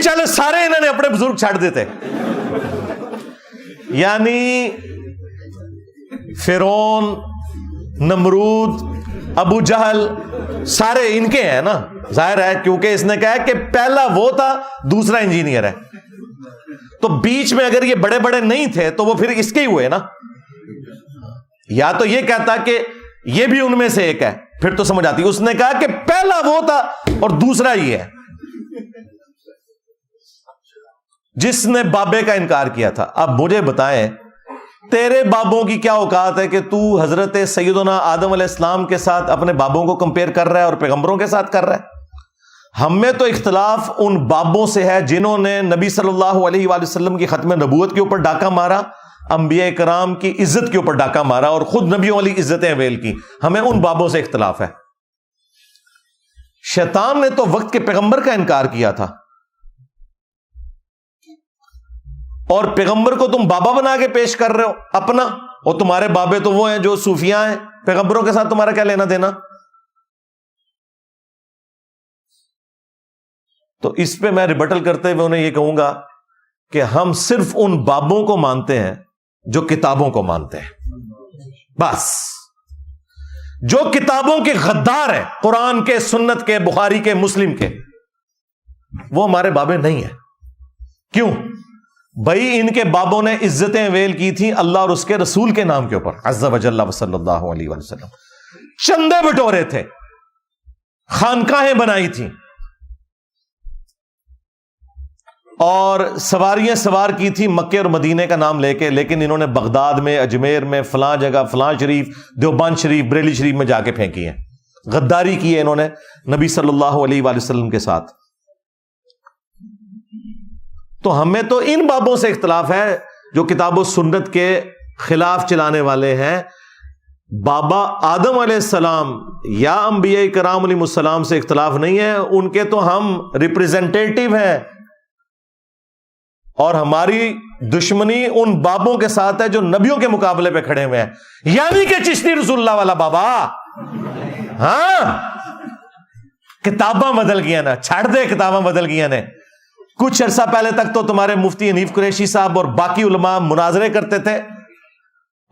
چلے سارے انہوں نے اپنے بزرگ چھاڑ دیتے. یعنی فرعون, نمرود, ابو جہل سارے ان کے ہیں نا, ظاہر ہے کیونکہ اس نے کہا کہ پہلا وہ تھا, دوسرا انجینئر ہے. تو بیچ میں اگر یہ بڑے بڑے نہیں تھے تو وہ پھر اس کے ہی ہوئے نا. یا تو یہ کہتا کہ یہ بھی ان میں سے ایک ہے, پھر تو سمجھ آتی. اس نے کہا کہ پہلا وہ تھا اور دوسرا یہ ہے جس نے بابے کا انکار کیا تھا. اب مجھے بتائیں, تیرے بابوں کی کیا اوقات ہے کہ تو حضرت سیدنا آدم علیہ السلام کے ساتھ اپنے بابوں کو کمپیئر کر رہا ہے اور پیغمبروں کے ساتھ کر رہا ہے؟ ہم میں تو اختلاف ان بابوں سے ہے جنہوں نے نبی صلی اللہ علیہ وآلہ وسلم کی ختم نبوت کے اوپر ڈاکہ مارا, انبیاء کرام کی عزت کے اوپر ڈاکہ مارا, اور خود نبیوں والی عزتیں اویل کی. ہمیں ان بابوں سے اختلاف ہے. شیطان نے تو وقت کے پیغمبر کا انکار کیا تھا, اور پیغمبر کو تم بابا بنا کے پیش کر رہے ہو اپنا, اور تمہارے بابے تو وہ ہیں جو صوفیاء ہیں. پیغمبروں کے ساتھ تمہارا کیا لینا دینا؟ تو اس پہ میں ریبٹل کرتے ہوئے انہیں یہ کہوں گا کہ ہم صرف ان بابوں کو مانتے ہیں جو کتابوں کو مانتے ہیں. بس جو کتابوں کے غدار ہیں, قرآن کے, سنت کے, بخاری کے, مسلم کے, وہ ہمارے بابے نہیں ہیں. کیوں؟ بھائی ان کے بابوں نے عزتیں ویل کی تھیں اللہ اور اس کے رسول کے نام کے اوپر عز وجل صلی اللہ علیہ وسلم، چندے بٹورے تھے، خانقاہیں بنائی تھیں اور سواریاں سوار کی تھی مکے اور مدینے کا نام لے کے، لیکن انہوں نے بغداد میں، اجمیر میں، فلاں جگہ، فلاں شریف، دیوبند شریف، بریلی شریف میں جا کے پھینکی ہیں، غداری کی ہے انہوں نے نبی صلی اللہ علیہ وآلہ وسلم کے ساتھ۔ تو ہمیں تو ان بابوں سے اختلاف ہے جو کتاب و سنت کے خلاف چلانے والے ہیں۔ بابا آدم علیہ السلام یا انبیاء کرام علیہ السلام سے اختلاف نہیں ہے، ان کے تو ہم ریپریزنٹیٹیو ہیں، اور ہماری دشمنی ان بابوں کے ساتھ ہے جو نبیوں کے مقابلے پہ کھڑے ہوئے ہیں، یعنی کہ چشتی رسول اللہ والا بابا۔ ہاں کتاباں بدل گیا نا، چھڑ دے کتاباں بدل گیا نے۔ کچھ عرصہ پہلے تک تو تمہارے مفتی حنیف قریشی صاحب اور باقی علماء مناظرے کرتے تھے،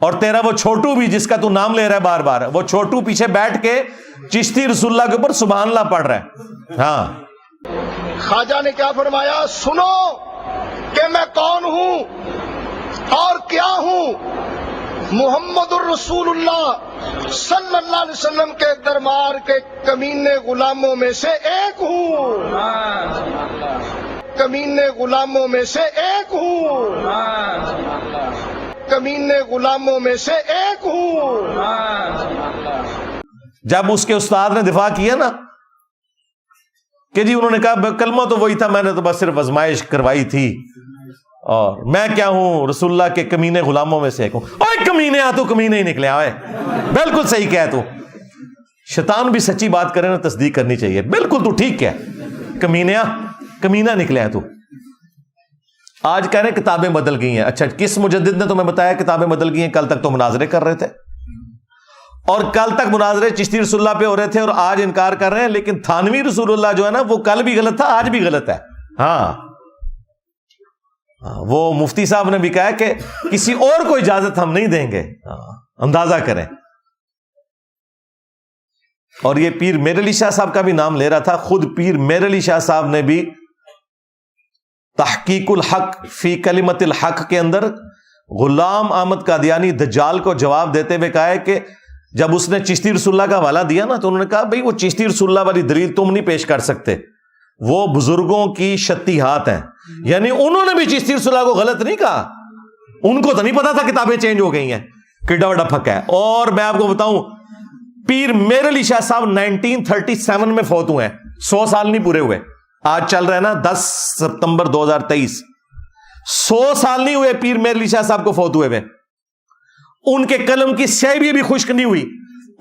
اور تیرا وہ چھوٹو بھی جس کا تو نام لے رہا ہے بار بار، وہ چھوٹو پیچھے بیٹھ کے چشتی رسول اللہ کے اوپر سبحان اللہ پڑھ رہا ہے۔ ہاں خواجہ نے کیا فرمایا؟ سنو کہ میں کون ہوں اور کیا ہوں، محمد الرسول اللہ صلی اللہ علیہ وسلم کے دربار کے کمینے غلاموں میں سے ایک ہوں، کمینے غلاموں میں سے ایک ہوں، کمینے غلاموں میں سے ایک ہوں۔ جب اس کے استاد نے دفاع کیا نا کہ جی انہوں نے کہا کلمہ تو وہی تھا، میں نے تو بس صرف آزمائش کروائی تھی، اور میں کیا ہوں رسول اللہ کے کمینے غلاموں میں سے ایک ہوں۔ اوے کمینے، آ تو کمینے ہی نکلے آئے، بالکل صحیح کہہ تو۔ شیطان بھی سچی بات کرے نا تصدیق کرنی چاہیے، بالکل تو ٹھیک ہے، کمینہ نکلے تو۔ آج کہہ رہے ہیں کتابیں بدل گئی ہیں۔ اچھا کس مجدد نے تمہیں بتایا کتابیں بدل گئی ہیں؟ کل تک تو مناظرے کر رہے تھے، اور کل تک مناظرے چشتی رسول اللہ پہ ہو رہے تھے، اور آج انکار کر رہے ہیں۔ لیکن تھانوی رسول اللہ جو ہے نا وہ کل بھی غلط تھا، آج بھی غلط ہے۔ ہاں وہ مفتی صاحب نے بھی کہا کہ کسی اور کو اجازت ہم نہیں دیں گے، اندازہ کریں۔ اور یہ پیر میر علی شاہ صاحب کا بھی نام لے رہا تھا، خود پیر میر علی شاہ صاحب نے بھی تحقیق الحق فی کلمت الحق کے اندر غلام احمد قادیانی دجال کو جواب دیتے ہوئے کہا ہے کہ جب اس نے چشتی رسول اللہ کا حوالہ دیا نا تو انہوں نے کہا بھئی وہ چشتی رسول اللہ والی دلیل تم نہیں پیش کر سکتے، وہ بزرگوں کی شتیہات ہیں۔ یعنی انہوں نے بھی چشتی رسول اللہ کو غلط نہیں کہا، ان کو تو نہیں پتا تھا کتابیں چینج ہو گئی ہیں، کڈا وڈا پھکا ہے۔ اور میں آپ کو بتاؤں پیر میر علی شاہ صاحب 1937 میں فوت ہوئے ہیں، 100 سال نہیں پورے ہوئے، آج چل رہے ہیں نا 10 ستمبر 2023، 100 سال نہیں ہوئے پیر میر علی شاہ صاحب کو فوت ہوئے ہوئے۔ ان کے قلم کی سیاہی بھی خشک نہیں ہوئی،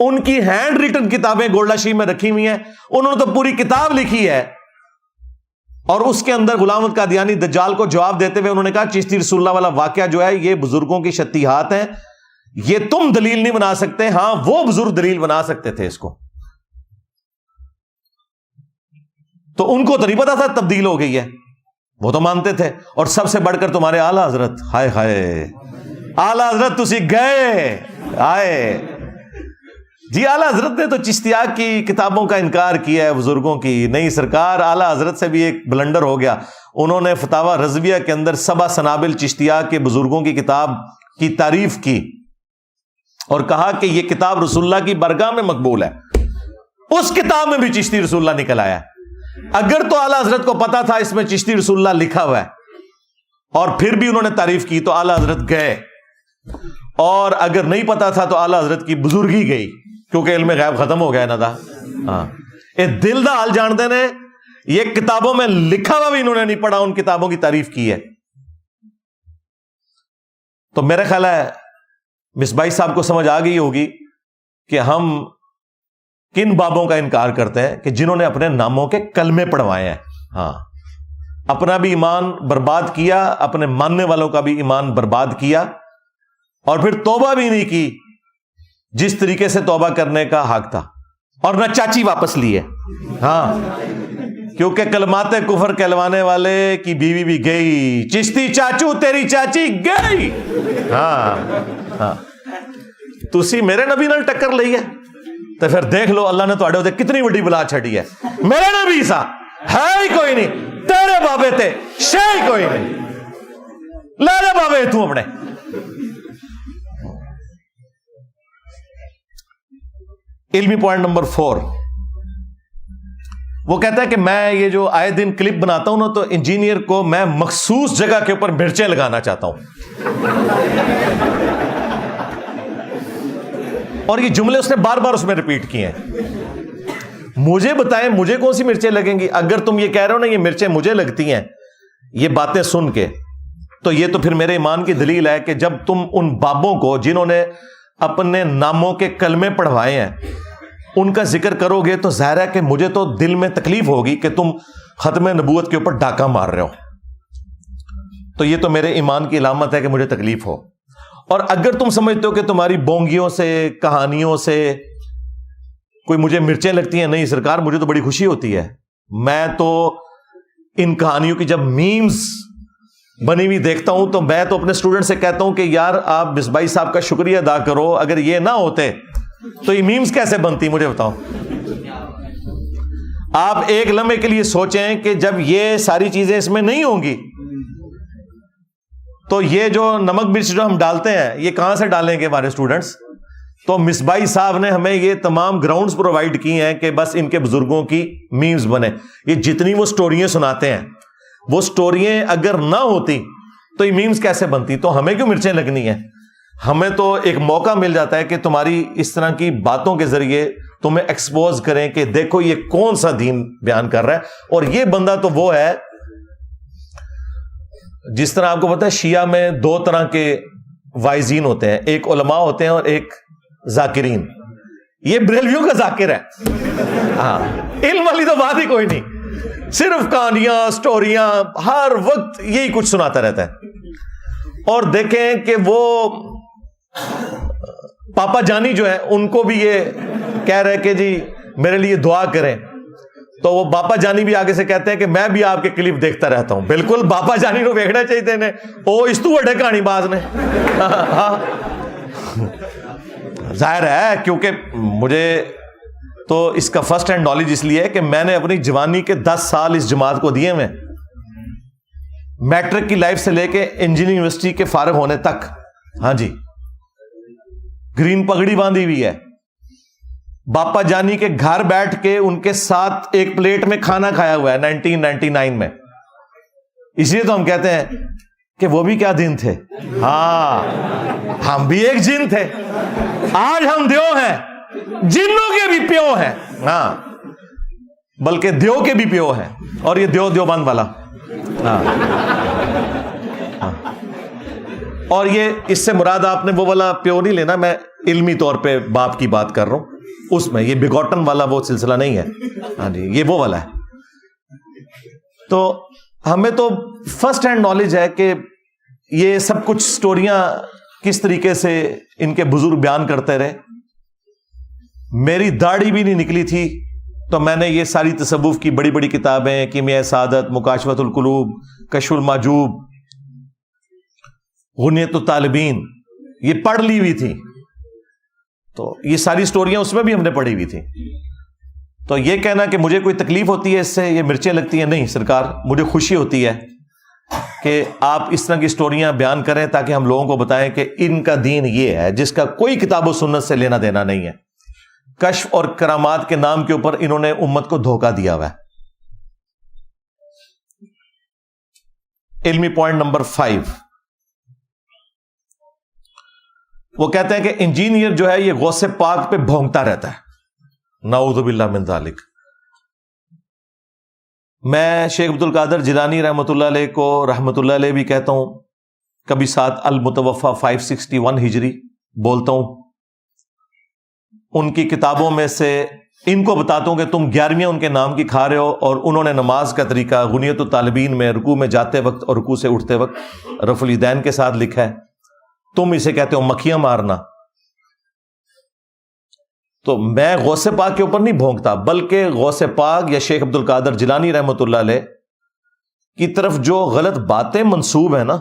ان کی ہینڈ ریٹن کتابیں گولڈا شریف میں رکھی ہوئی ہیں، انہوں نے تو پوری کتاب لکھی ہے، اور اس کے اندر غلام احمد قادیانی دجال کو جواب دیتے ہوئے انہوں نے کہا چشتی رسول اللہ والا واقعہ جو ہے یہ بزرگوں کی شتیہات ہیں، یہ تم دلیل نہیں بنا سکتے، ہاں وہ بزرگ دلیل بنا سکتے تھے اس کو۔ تو ان کو تو نہیں پتا تھا تبدیل ہو گئی ہے، وہ تو مانتے تھے۔ اور سب سے بڑھ کر تمہارے اعلیٰ حضرت، ہائے ہائے اعلیٰ حضرت تسی گئے آئے جی، اعلیٰ حضرت نے تو چشتیہ کی کتابوں کا انکار کیا ہے، بزرگوں کی نہیں۔ سرکار اعلیٰ حضرت سے بھی ایک بلنڈر ہو گیا، انہوں نے فتاوی رضویہ کے اندر سبع سنابل چشتیہ کے بزرگوں کی کتاب کی تعریف کی اور کہا کہ یہ کتاب رسول اللہ کی برگاہ میں مقبول ہے۔ اس کتاب میں بھی چشتی رسول اللہ نکل آیا۔ اگر تو اعلیٰ حضرت کو پتا تھا اس میں چشتی رسول اللہ لکھا ہوا ہے اور پھر بھی انہوں نے تعریف کی تو اعلیٰ حضرت گئے، اور اگر نہیں پتا تھا تو اعلیٰ حضرت کی بزرگی گئی، کیونکہ علم غیب ختم ہو گیا نا تھا۔ ہاں یہ دل دا حال جانتے نے، یہ کتابوں میں لکھا ہوا بھی انہوں نے نہیں پڑھا، ان کتابوں کی تعریف کی ہے۔ تو میرا خیال ہے مصباحی صاحب کو سمجھ آ گئی ہوگی کہ ہم کن بابوں کا انکار کرتے ہیں، کہ جنہوں نے اپنے ناموں کے کلمے پڑھوائے ہیں۔ ہاں اپنا بھی ایمان برباد کیا، اپنے ماننے والوں کا بھی ایمان برباد کیا، اور پھر توبہ بھی نہیں کی جس طریقے سے توبہ کرنے کا حق تھا، اور نہ چاچی واپس لی ہے۔ ہاں کیونکہ کلمات کفر کہلوانے والے کی بیوی بھی گئی، چشتی چاچو تیری چاچی گئی۔ ہاں ہاں تسی میرے نبی نال ٹکر لئی ہے تو پھر دیکھ لو اللہ نے تواڈے تے کتنی بڑی بلا چھڑی ہے۔ میرے نبی سا ہے ہی کوئی نہیں، تیرے بابے تے شے ہی کوئی نہیں۔ لے جا بابے تو اپنے. علمی پوائنٹ نمبر 4. وہ کہتا ہے کہ میں یہ جو آئے دن کلپ بناتا ہوں نا تو انجینئر کو میں مخصوص جگہ کے اوپر مرچیں لگانا چاہتا ہوں. اور یہ جملے اس نے بار بار اس میں ریپیٹ کیے ہیں. مجھے بتائیں مجھے کون سی مرچیں لگیں گی؟ اگر تم یہ کہہ رہے ہو نا یہ مرچیں مجھے لگتی ہیں یہ باتیں سن کے, تو یہ تو پھر میرے ایمان کی دلیل ہے کہ جب تم ان بابوں کو جنہوں نے اپنے ناموں کے کلمے پڑھوائے ہیں ان کا ذکر کرو گے تو ظاہر ہے کہ مجھے تو دل میں تکلیف ہوگی کہ تم ختم نبوت کے اوپر ڈاکہ مار رہے ہو. تو یہ تو میرے ایمان کی علامت ہے کہ مجھے تکلیف ہو. اور اگر تم سمجھتے ہو کہ تمہاری بونگیوں سے کہانیوں سے کوئی مجھے مرچیں لگتی ہیں, نہیں سرکار مجھے تو بڑی خوشی ہوتی ہے. میں تو ان کہانیوں کی جب میمز بنی ہوئی دیکھتا ہوں تو میں تو اپنے اسٹوڈنٹ سے کہتا ہوں کہ یار آپ مصباحی صاحب کا شکریہ ادا کرو, اگر یہ نہ ہوتے تو یہ میمز کیسے بنتی مجھے بتاؤ. آپ ایک لمحے کے لیے سوچیں کہ جب یہ ساری چیزیں اس میں نہیں ہوں گی تو یہ جو نمک مرچ جو ہم ڈالتے ہیں یہ کہاں سے ڈالیں گے ہمارے اسٹوڈنٹس؟ تو مصباحی صاحب نے ہمیں یہ تمام گراؤنڈز پرووائڈ کی ہیں کہ بس ان کے بزرگوں کی میمز بنے. یہ جتنی وہ سٹوریاں سناتے ہیں وہ سٹوریاں اگر نہ ہوتی تو یہ میمز کیسے بنتی؟ تو ہمیں کیوں مرچیں لگنی ہیں؟ ہمیں تو ایک موقع مل جاتا ہے کہ تمہاری اس طرح کی باتوں کے ذریعے تمہیں ایکسپوز کریں کہ دیکھو یہ کون سا دین بیان کر رہا ہے. اور یہ بندہ تو وہ ہے جس طرح آپ کو پتا ہے شیعہ میں 2 طرح کے وائزین ہوتے ہیں, ایک علماء ہوتے ہیں اور ایک ذاکرین. یہ بریلویوں کا ذاکر ہے. ہاں علم والی تو بات ہی کوئی نہیں, صرف کہانیاں سٹوریاں ہر وقت یہی کچھ سناتا رہتا ہے. اور دیکھیں کہ وہ پاپا جانی جو ہے ان کو بھی یہ کہہ رہے کہ جی میرے لیے دعا کریں, تو وہ باپا جانی بھی آگے سے کہتے ہیں کہ میں بھی آپ کے کلپ دیکھتا رہتا ہوں. بالکل باپا جانی کو دیکھنا چاہیے نے او اس تو بڑے کہانی باز نے. ظاہر ہے کیونکہ مجھے تو اس کا فرسٹ ہینڈ نالج اس لیے ہے کہ میں نے اپنی جوانی کے 10 سال اس جماعت کو دیے میں, میٹرک کی لائف سے لے کے انجینئرنگ یونیورسٹی کے فارغ ہونے تک. ہاں جی گرین پگڑی باندھی ہوئی ہے. باپا جانی کے گھر بیٹھ کے ان کے ساتھ ایک پلیٹ میں کھانا کھایا ہوا ہے 1999 میں. اس لیے تو ہم کہتے ہیں کہ وہ بھی کیا دن تھے. ہاں ہم بھی ایک جن تھے, آج ہم دیو ہیں, جنوں کے بھی پیو ہیں. ہاں بلکہ دیو کے بھی پیو ہیں, اور یہ دیوبند والا. ہاں اور یہ اس سے مراد آپ نے وہ والا پیو نہیں لینا, میں علمی طور پہ باپ کی بات کر رہا ہوں, اس میں یہ بگوٹن والا وہ سلسلہ نہیں ہے. ہاں جی یہ وہ والا ہے. تو ہمیں تو فرسٹ ہینڈ نالج ہے کہ یہ سب کچھ سٹوریاں کس طریقے سے ان کے بزرگ بیان کرتے رہے. میری داڑھی بھی نہیں نکلی تھی تو میں نے یہ ساری تصوف کی بڑی بڑی کتابیں, کیمیائے سعادت, مکاشفت القلوب, کشف المحجوب, غنیت الطالبین, یہ پڑھ لی ہوئی تھی. تو یہ ساری سٹوریاں اس میں بھی ہم نے پڑھی ہوئی تھی. تو یہ کہنا کہ مجھے کوئی تکلیف ہوتی ہے اس سے, یہ مرچیں لگتی ہیں, نہیں سرکار مجھے خوشی ہوتی ہے کہ آپ اس طرح کی سٹوریاں بیان کریں تاکہ ہم لوگوں کو بتائیں کہ ان کا دین یہ ہے جس کا کوئی کتاب و سنت سے لینا دینا نہیں ہے. کشف اور کرامات کے نام کے اوپر انہوں نے امت کو دھوکہ دیا ہوا ہے. علمی پوائنٹ نمبر 5, وہ کہتے ہیں کہ انجینئر جو ہے یہ غوث پاک پہ بھونکتا رہتا ہے. نعوذ باللہ من ذالک. میں شیخ عبد القادر جیلانی رحمۃ اللہ علیہ کو رحمۃ اللہ علیہ بھی کہتا ہوں, کبھی ساتھ المتوفا 561 ہجری بولتا ہوں. ان کی کتابوں میں سے ان کو بتاتا ہوں کہ تم 11ویں ان کے نام کی کھا رہے ہو, اور انہوں نے نماز کا طریقہ غنیت الطالبین میں رکوع میں جاتے وقت اور رکوع سے اٹھتے وقت رفع الیدین کے ساتھ لکھا ہے. تم اسے کہتے ہو مکھیاں مارنا. تو میں غوث پاک کے اوپر نہیں بھونکتا, بلکہ غوث پاک یا شیخ عبد القادر جیلانی رحمۃ اللہ علیہ کی طرف جو غلط باتیں منسوب ہیں نا,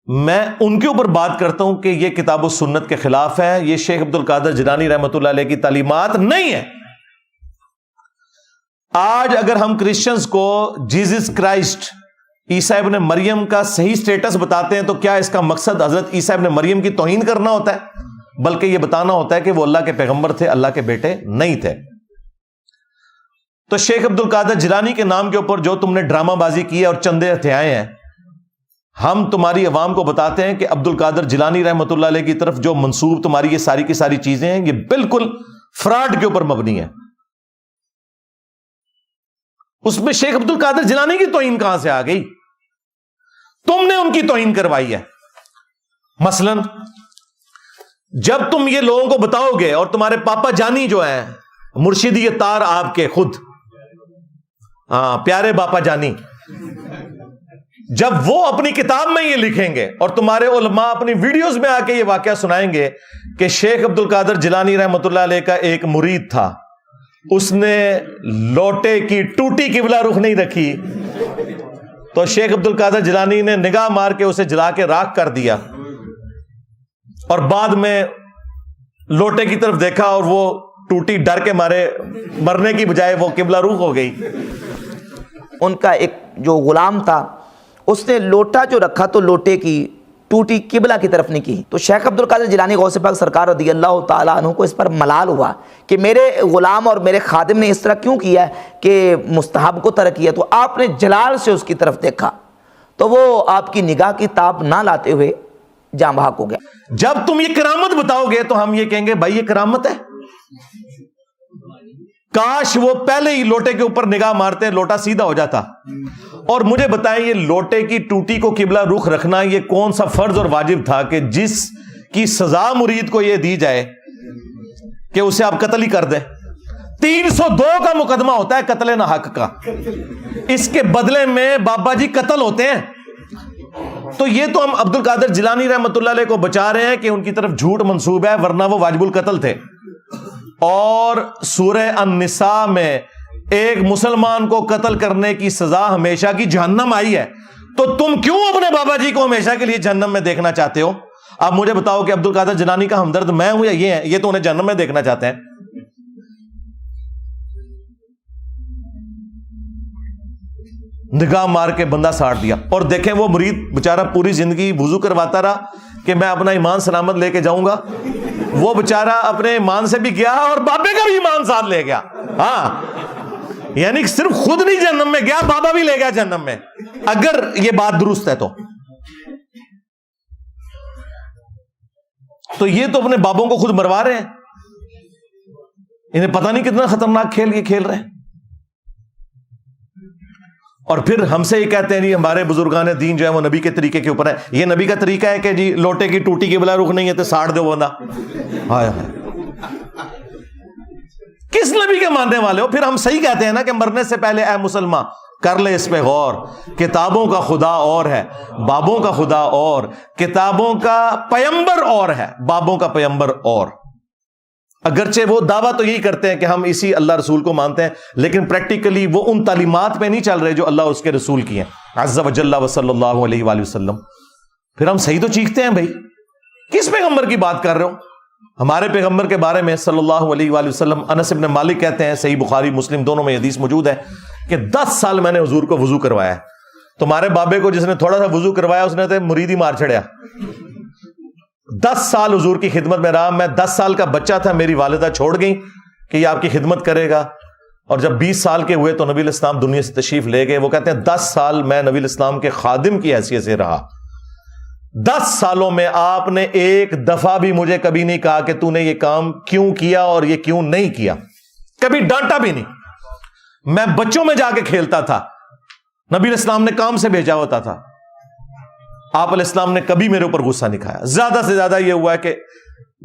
میں ان کے اوپر بات کرتا ہوں کہ یہ کتاب و سنت کے خلاف ہے, یہ شیخ عبد القادر جیلانی رحمۃ اللہ علیہ کی تعلیمات نہیں ہے. آج اگر ہم کرسچنز کو جیزس کرائسٹ عیسیٰ ابن مریم کا صحیح سٹیٹس بتاتے ہیں تو کیا اس کا مقصد حضرت عیسیٰ ابن مریم کی توہین کرنا ہوتا ہے؟ بلکہ یہ بتانا ہوتا ہے کہ وہ اللہ کے پیغمبر تھے، اللہ کے بیٹے نہیں تھے۔ تو شیخ عبد القادر جیلانی کے نام کے اوپر جو تم نے ڈرامہ بازی کی ہے اور چندے ہتھیائے ہیں، ہم تمہاری عوام کو بتاتے ہیں کہ عبد القادر جیلانی رحمۃ اللہ علیہ کی طرف جو منسوب تمہاری یہ ساری کی ساری چیزیں ہیں، یہ بالکل فراڈ کے اوپر مبنی ہے۔ اس میں شیخ عبد القادر جیلانی کی توہین کہاں سے آ گئی؟ تم نے ان کی توہین کروائی ہے۔ مثلا جب تم یہ لوگوں کو بتاؤ گے، اور تمہارے پاپا جانی جو ہیں مرشدی تار آپ کے خود، پیارے باپا جانی، جب وہ اپنی کتاب میں یہ لکھیں گے اور تمہارے علماء اپنی ویڈیوز میں آ کے یہ واقعہ سنائیں گے کہ شیخ عبد القادر جیلانی رحمۃ اللہ علیہ کا ایک مرید تھا، اس نے لوٹے کی ٹوٹی قبلہ رخ نہیں رکھی، تو شیخ عبد القادر جیلانی نے نگاہ مار کے اسے جلا کے راکھ کر دیا، اور بعد میں لوٹے کی طرف دیکھا اور وہ ٹوٹی ڈر کے مارے مرنے کی بجائے وہ قبلہ رخ ہو گئی۔ ان کا ایک جو غلام تھا، اس نے لوٹا جو رکھا تو لوٹے کی ٹوٹی قبلہ کی طرف نہیں کی، تو شیخ عبد القادر جیلانی غوث پاک سرکار رضی اللہ تعالیٰ عنہ کو اس پر ملال ہوا کہ میرے غلام اور میرے خادم نے اس طرح کیوں کیا کہ مستحب کو ترک کیا، تو آپ نے جلال سے اس کی طرف دیکھا تو وہ آپ کی نگاہ کی تاب نہ لاتے ہوئے جاں بحق ہو گیا۔ جب تم یہ کرامت بتاؤ گے تو ہم یہ کہیں گے بھائی یہ کرامت ہے، کاش وہ پہلے ہی لوٹے کے اوپر نگاہ مارتے لوٹا سیدھا ہو جاتا۔ اور مجھے بتائیں یہ لوٹے کی ٹوٹی کو قبلہ رخ رکھنا یہ کون سا فرض اور واجب تھا کہ جس کی سزا مرید کو یہ دی جائے کہ اسے آپ قتل ہی کر دیں؟ 302 کا مقدمہ ہوتا ہے قتل نہ حق کا، اس کے بدلے میں بابا جی قتل ہوتے ہیں۔ تو یہ تو ہم عبد القادر جیلانی رحمۃ اللہ علیہ کو بچا رہے ہیں کہ ان کی طرف جھوٹ منسوب ہے، ورنہ وہ واجب القتل تھے۔ اور سورہ النساء میں ایک مسلمان کو قتل کرنے کی سزا ہمیشہ کی جہنم آئی ہے، تو تم کیوں اپنے بابا جی کو ہمیشہ کے لیے جہنم میں دیکھنا چاہتے ہو؟ اب مجھے بتاؤ کہ عبد القادر جیلانی کا ہمدرد میں ہوں یا یہ ہے؟ یہ تو انہیں جہنم میں دیکھنا چاہتے ہیں۔ نگاہ مار کے بندہ ساڑ دیا، اور دیکھیں وہ مرید بےچارہ پوری زندگی وضو کرواتا رہا کہ میں اپنا ایمان سلامت لے کے جاؤں گا، وہ بےچارہ اپنے ایمان سے بھی گیا اور بابے کا بھی ایمان ساتھ لے گیا۔ ہاں، یعنی صرف خود نہیں جہنم میں گیا، بابا بھی لے گیا جہنم میں، اگر یہ بات درست ہے تو یہ تو اپنے بابوں کو خود مروا رہے ہیں، انہیں پتہ نہیں کتنا خطرناک کھیل یہ کھیل رہے ہیں۔ اور پھر ہم سے یہ کہتے ہیں جی ہمارے بزرگان دین جو ہے وہ نبی کے طریقے کے اوپر ہے۔ یہ نبی کا طریقہ ہے کہ جی لوٹے کی ٹوٹی کی بلا رخ نہیں ہے تو ساڑ دو بندہ؟ ہائے ہائے، کس نبی کے ماننے والے ہو؟ پھر ہم صحیح کہتے ہیں نا کہ مرنے سے پہلے اے مسلمان کر لے اس پہ غور، کتابوں کا خدا اور ہے، بابوں کا خدا اور، کتابوں کا پیمبر اور ہے، بابوں کا پیمبر اور۔ اگرچہ وہ دعویٰ تو یہی کرتے ہیں کہ ہم اسی اللہ رسول کو مانتے ہیں، لیکن پریکٹیکلی وہ ان تعلیمات پہ نہیں چل رہے جو اللہ اور اس کے رسول کی ہیں عز و جل و صلی اللہ علیہ وآلہ وسلم۔ پھر ہم صحیح تو چیختے ہیں بھائی، کس پیغمبر کی بات کر رہے ہو؟ ہمارے پیغمبر کے بارے میں صلی اللہ علیہ وآلہ وسلم انس بن مالک کہتے ہیں، صحیح بخاری مسلم دونوں میں حدیث موجود ہے کہ 10 سال میں نے حضور کو وضو کروایا ہے۔ تمہارے بابے کو جس نے تھوڑا سا وضو کروایا اس نے تو مرید ہی مار چھڑیا۔ 10 سال حضور کی خدمت میں رہا، میں 10 سال کا بچہ تھا، میری والدہ چھوڑ گئی کہ یہ آپ کی خدمت کرے گا، اور جب 20 سال کے ہوئے تو نبی الاسلام دنیا سے تشریف لے گئے۔ وہ کہتے ہیں 10 سال میں نبی الاسلام کے خادم کی حیثیت سے رہا، 10 سالوں میں آپ نے ایک دفعہ بھی مجھے کبھی نہیں کہا کہ تو نے یہ کام کیوں کیا اور یہ کیوں نہیں کیا، کبھی ڈانٹا بھی نہیں۔ میں بچوں میں جا کے کھیلتا تھا، نبی الاسلام نے کام سے بھیجا ہوتا تھا، آپ علیہ السلام نے کبھی میرے اوپر غصہ نہیں کھایا۔ زیادہ سے زیادہ یہ ہوا ہے کہ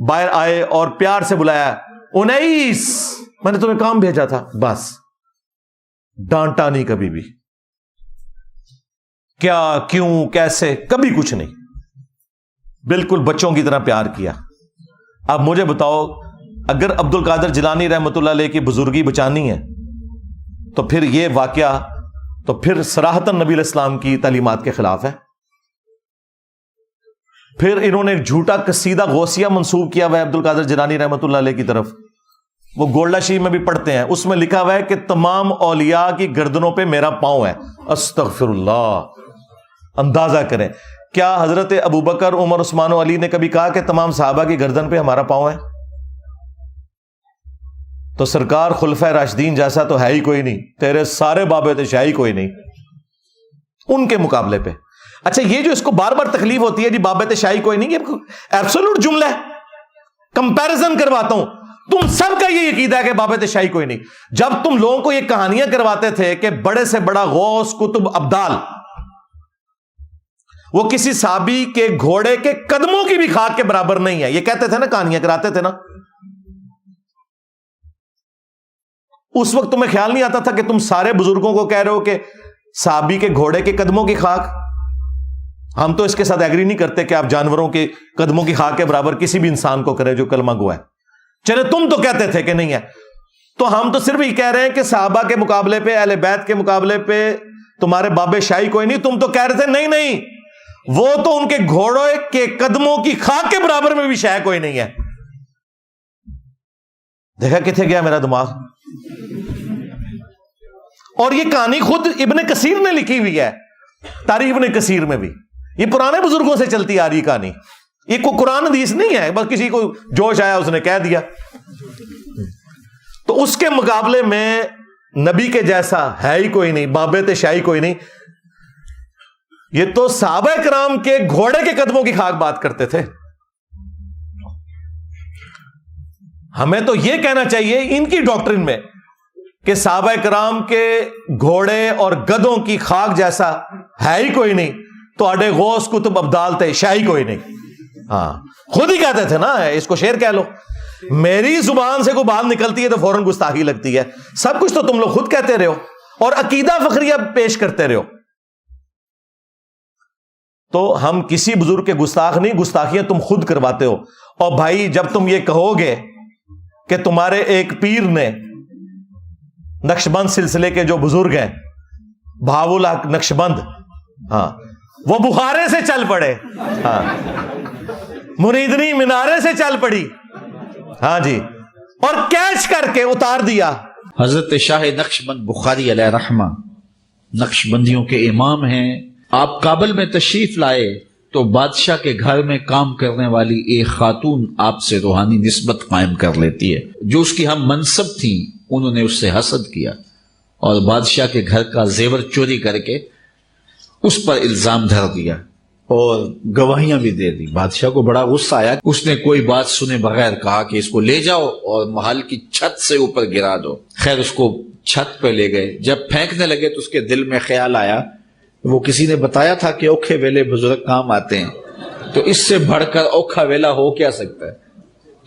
باہر آئے اور پیار سے بلایا، 19 میں نے تمہیں کام بھیجا تھا، بس، ڈانٹا نہیں کبھی بھی، کیا کیوں کیسے کبھی کچھ نہیں، بالکل بچوں کی طرح پیار کیا۔ اب مجھے بتاؤ اگر عبد القادر جیلانی رحمۃ اللہ علیہ کی بزرگی بچانی ہے تو پھر یہ واقعہ تو پھر صراحتاً نبی علیہ السلام کی تعلیمات کے خلاف ہے۔ پھر انہوں نے ایک جھوٹا قصیدہ غوثیہ منسوب کیا ہوا ہے عبد القادر جیلانی رحمۃ اللہ علیہ کی طرف، وہ گولڈا شریف میں بھی پڑھتے ہیں، اس میں لکھا ہوا ہے کہ تمام اولیاء کی گردنوں پہ میرا پاؤں ہے۔ استغفر اللہ، اندازہ کریں, کیا حضرت ابوبکر, عمر, عثمان و علی نے کبھی کہا کہ تمام صحابہ کی گردن پہ ہمارا پاؤں ہے؟ تو سرکار خلفۂ راشدین جیسا تو ہے ہی کوئی نہیں, تیرے سارے بابے تشاہی کوئی نہیں ان کے مقابلے پہ. اچھا, یہ جو اس کو بار بار تکلیف ہوتی ہے جی بابے تشاہی کوئی نہیں, یہ ایبسولوٹ جملہ ہے. کمپیرزن کرواتا ہوں, تم سب کا یہ عقیدہ ہے کہ بابے تشاہی کوئی نہیں. جب تم لوگوں کو یہ کہانیاں کرواتے تھے کہ بڑے سے بڑا غوث, قطب, ابدال, وہ کسی صحابی کے گھوڑے کے قدموں کی بھی خاک کے برابر نہیں ہے, یہ کہتے تھے نا, کہانیاں کراتے تھے نا, اس وقت تمہیں خیال نہیں آتا تھا کہ تم سارے بزرگوں کو کہہ رہے ہو کہ صحابی کے گھوڑے کے قدموں کی خاک؟ ہم تو اس کے ساتھ ایگری نہیں کرتے کہ آپ جانوروں کے قدموں کی خاک کے برابر کسی بھی انسان کو کریں جو کلمہ گو ہے. چلے تم تو کہتے تھے کہ نہیں ہے, تو ہم تو صرف یہ کہہ رہے ہیں کہ صحابہ کے مقابلے پہ, اہل بیت کے مقابلے پہ تمہارے بابے شاہی کوئی نہیں. تم تو کہہ رہے تھے نہیں, وہ تو ان کے گھوڑے کے قدموں کی خاک کے برابر میں بھی شاہ کوئی نہیں ہے. دیکھا کتنے گیا میرا دماغ. اور یہ کہانی خود ابن کثیر نے لکھی ہوئی ہے, تاریخ ابن کثیر میں بھی. یہ پرانے بزرگوں سے چلتی آ رہی کہانی, یہ کوئی قرآن حدیث نہیں ہے, بس کسی کو جوش آیا اس نے کہہ دیا. تو اس کے مقابلے میں نبی کے جیسا ہے ہی کوئی نہیں, بابے تشاہی کوئی نہیں. یہ تو صحابہ کرام کے گھوڑے کے قدموں کی خاک بات کرتے تھے. ہمیں تو یہ کہنا چاہیے ان کی ڈاکٹرن میں کہ صحابہ کرام کے گھوڑے اور گدوں کی خاک جیسا ہے ہی کوئی نہیں, تو اڈے غوث, قطب, ابدال تھے, شاہی کوئی نہیں. ہاں, خود ہی کہتے تھے نا, اس کو شعر کہہ لو. میری زبان سے کوئی بات نکلتی ہے تو فوراً گستاخی لگتی ہے. سب کچھ تو تم لوگ خود کہتے رہے ہو اور عقیدہ فخریہ پیش کرتے رہے ہو. تو ہم کسی بزرگ کے گستاخ نہیں, گستاخیاں تم خود کرواتے ہو. اور بھائی جب تم یہ کہو گے کہ تمہارے ایک پیر نے, نقشبند سلسلے کے جو بزرگ ہیں, بہاول حق نقشبند, ہاں, وہ بخارے سے چل پڑے, ہاں, مریدنی مینارے سے چل پڑی, ہاں جی, اور کیچ کر کے اتار دیا. حضرت شاہ نقشبند بخاری علیہ رحمہ نقشبندیوں کے امام ہیں. آپ کابل میں تشریف لائے تو بادشاہ کے گھر میں کام کرنے والی ایک خاتون آپ سے روحانی نسبت قائم کر لیتی ہے. جو اس کی ہم منصب تھیں انہوں نے اس سے حسد کیا اور بادشاہ کے گھر کا زیور چوری کر کے اس پر الزام دھر دیا اور گواہیاں بھی دے دی. بادشاہ کو بڑا غصہ آیا. اس نے کوئی بات سنے بغیر کہا کہ اس کو لے جاؤ اور محل کی چھت سے اوپر گرا دو. خیر اس کو چھت پہ لے گئے. جب پھینکنے لگے تو اس کے دل میں خیال آیا, وہ کسی نے بتایا تھا کہ اوکھے ویلے بزرگ کام آتے ہیں, تو اس سے بڑھ کر اوکھا ویلا ہو کیا سکتا ہے.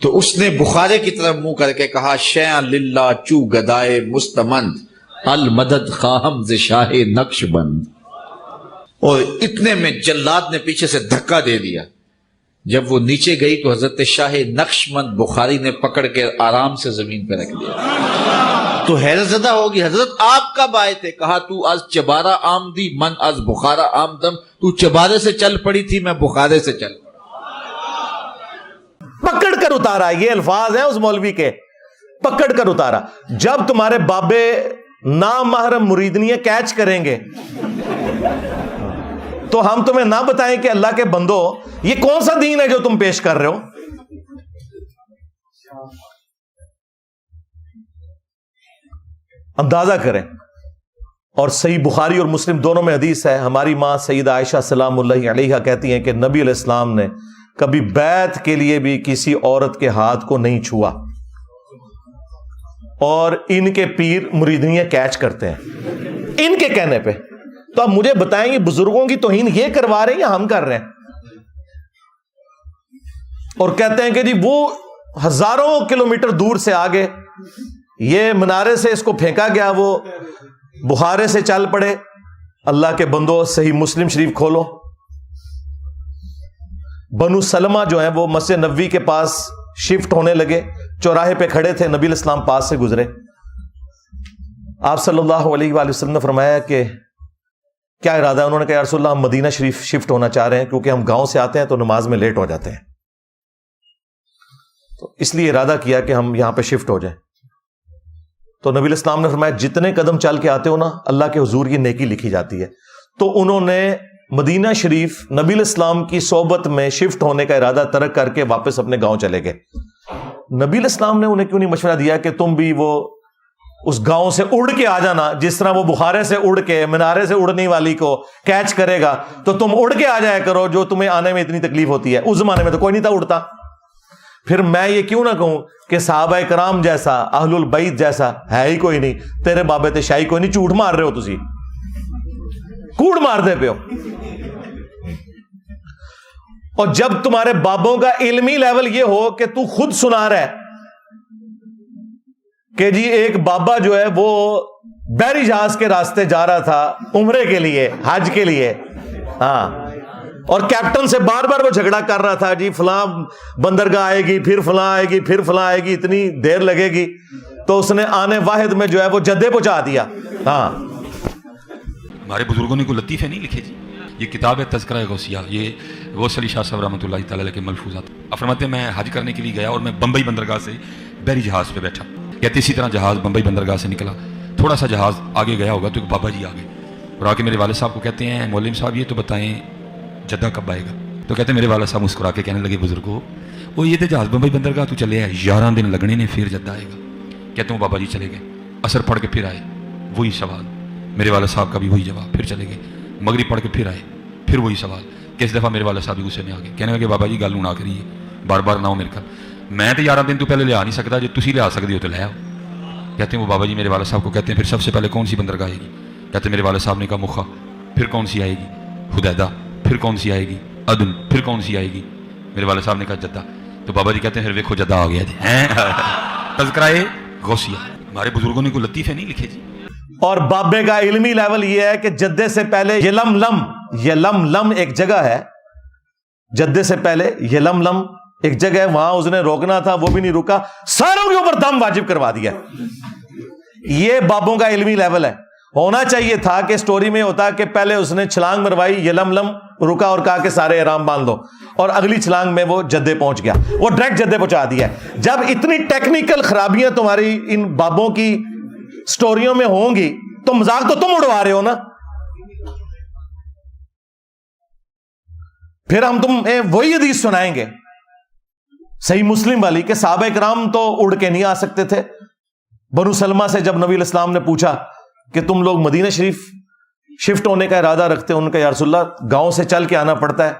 تو اس نے بخارے کی طرف منہ کر کے کہا, شیعہ للہ چو گدائے مستمند المدد خواہم ز شاہ نقش بند. اور اتنے میں جلاد نے پیچھے سے دھکا دے دیا. جب وہ نیچے گئی تو حضرت شاہ نقشبند بخاری نے پکڑ کے آرام سے زمین پہ رکھ دیا. تو حیرت زدہ ہوگی, حضرت آپ کب آئے تھے؟ کہا تو از چبارہ آمدی من از بخارا آمدم. تو چبارے سے چل پڑی تھی, میں بخارے سے چل پڑا. پکڑ کر اتارا. یہ الفاظ ہیں اس مولوی کے, پکڑ کر اتارا. جب تمہارے بابے نامحرم مریدنیاں کیچ کریں گے تو ہم تمہیں نہ بتائیں کہ اللہ کے بندو یہ کون سا دین ہے جو تم پیش کر رہے ہو. اندازہ کریں. اور صحیح بخاری اور مسلم دونوں میں حدیث ہے, ہماری ماں سیدہ عائشہ سلام اللہ علیہا کہتی ہیں کہ نبی علیہ السلام نے کبھی بیعت کے لیے بھی کسی عورت کے ہاتھ کو نہیں چھوا, اور ان کے پیر مریدنیاں کیچ کرتے ہیں ان کے کہنے پہ. تو اب مجھے بتائیں یہ بزرگوں کی توہین یہ کروا رہے ہیں یا ہم کر رہے ہیں؟ اور کہتے ہیں کہ جی وہ ہزاروں کلومیٹر دور سے آگے, یہ منارے سے اس کو پھینکا گیا, وہ بخارے سے چل پڑے. اللہ کے بندو صحیح مسلم شریف کھولو. بنو سلمہ جو ہیں وہ مسجد نبوی کے پاس شفٹ ہونے لگے, چوراہے پہ کھڑے تھے, نبی علیہ السلام پاس سے گزرے. آپ صلی اللہ علیہ وآلہ وسلم نے فرمایا کہ کیا ارادہ ہے؟ انہوں نے کہا یا رسول اللہ ہم مدینہ شریف شفٹ ہونا چاہ رہے ہیں کیونکہ ہم گاؤں سے آتے ہیں تو نماز میں لیٹ ہو جاتے ہیں, تو اس لیے ارادہ کیا کہ ہم یہاں پہ شفٹ ہو جائیں. تو نبی علیہ السلام نے فرمایا جتنے قدم چل کے آتے ہو نا اللہ کے حضور کی نیکی لکھی جاتی ہے. تو انہوں نے مدینہ شریف نبی علیہ السلام کی صحبت میں شفٹ ہونے کا ارادہ ترک کر کے واپس اپنے گاؤں چلے گئے. نبی علیہ السلام نے انہیں کیوں نہیں مشورہ دیا کہ تم بھی وہ اس گاؤں سے اڑ کے آ جانا, جس طرح وہ بخارے سے اڑ کے مینارے سے اڑنے والی کو کیچ کرے گا تو تم اڑ کے آ جایا کرو, جو تمہیں آنے میں اتنی تکلیف ہوتی ہے. اس زمانے میں تو کوئی نہیں تھا اڑتا. پھر میں یہ کیوں نہ کہوں کہ صحابہ کرام جیسا, اہل البیت جیسا ہے ہی کوئی نہیں. تیرے بابے تے شاہی کوئی نہیں, جھوٹ مار رہے ہو تسی, کوڑ مار دے پہ ہو. اور جب تمہارے بابوں کا علمی لیول یہ ہو کہ تو خود سنا رہا ہے کہ جی ایک بابا جو ہے وہ بحری جہاز کے راستے جا رہا تھا عمرے کے لیے, حج کے لیے, ہاں, اور کیپٹن سے بار بار وہ جھگڑا کر رہا تھا, جی فلاں بندرگاہ آئے گی, پھر فلاں آئے گی, پھر فلاں آئے گی, اتنی دیر لگے گی, تو اس نے آنے واحد میں جو ہے وہ جدے پہنچا دیا. ہاں, ہمارے بزرگوں نے کوئی لطیفے نہیں لکھے جی. یہ کتاب ہے تذکرہ غوثیہ, یہ غوث علی شاہ صاحب رحمۃ اللہ تعالی علیہ کے ملفوظات. فرماتے ہیں میں حج کرنے کے لیے گیا اور میں بمبئی بندرگاہ سے بحری جہاز پہ بیٹھا. کہتے اسی طرح جہاز بمبئی بندرگاہ سے نکلا, تھوڑا سا جہاز آگے گیا ہوگا تو ایک بابا جی آ گئے اور آ کے میرے والد صاحب کو کہتے ہیں مولوی صاحب یہ تو بتائیں جدہ کب آئے گا. تو کہتے ہیں میرے والد صاحب مسکرا کے کہنے لگے بزرگو وہ یہ تو جہاز بمبئی بندرگاہ تو چلے ہے 11 دن لگنے نے پھر جدہ آئے گا. کہتے ہیں وہ بابا جی چلے گئے, عصر پڑھ کے پھر آئے, وہی سوال. میرے والد صاحب کا بھی وہی جواب, پھر چلے گئے, مغرب پڑھ کے پھر آئے, پھر وہی سوال. کس دفعہ میرے والد صاحب بھی غصے میں آ گئے, کہنے لگے بابا جی گل نہ کریے, بار بار نہ ہو میرے گھر, میں تو 11 دن تو پہلے لیا نہیں سکتا, جو تسی لیا سکتے ہو تو لے آؤ. کہتے ہیں وہ بابا جی میرے والد صاحب کو کہتے ہیں پھر سب سے پہلے کون سی بندرگاہ آئے گی. کہتے ہیں میرے والد صاحب نے کہا مخا, پھر کون سی آئے گی حدیدہ, پھر کون سی آئے گی عدن, پھر کون سی آئے گی. میرے والد صاحب نے کہا جدہ. تو بابا جی کہتے ہیں پھر ویکھو جدہ آ گیا جی. تذکرہ غوثیہ, ہمارے بزرگوں نے کوئی لطیفے نہیں لکھے جی. اور بابے کا علمی لیول یہ ہے کہ جدے سے پہلے یلملم ایک جگہ ہے, جدے سے پہلے یلملم ایک جگہ ہے, وہاں اس نے روکنا تھا, وہ بھی نہیں رکا, ساروں کے اوپر دم واجب کروا دیا. یہ بابوں کا علمی لیول ہے. ہونا چاہیے تھا کہ سٹوری میں ہوتا کہ پہلے اس نے چھلانگ مروائی, یلملم رکا اور کہا کہ سارے احرام باندھ دو, اور اگلی چھلانگ میں وہ جدے پہنچ گیا, وہ ڈائریکٹ جدے پہنچا دیا. جب اتنی ٹیکنیکل خرابیاں تمہاری ان بابوں کی سٹوریوں میں ہوں گی تو مذاق تو تم اڑوا رہے ہو نا. پھر ہم تمہیں وہی حدیث سنائیں گے صحیح مسلم والی کہ صحابہ کرام تو اڑ کے نہیں آ سکتے تھے. بنو سلمہ سے جب نبی علیہ السلام نے پوچھا کہ تم لوگ مدینہ شریف شفٹ ہونے کا ارادہ رکھتے ہو, ان کا یا رسول اللہ گاؤں سے چل کے آنا پڑتا ہے,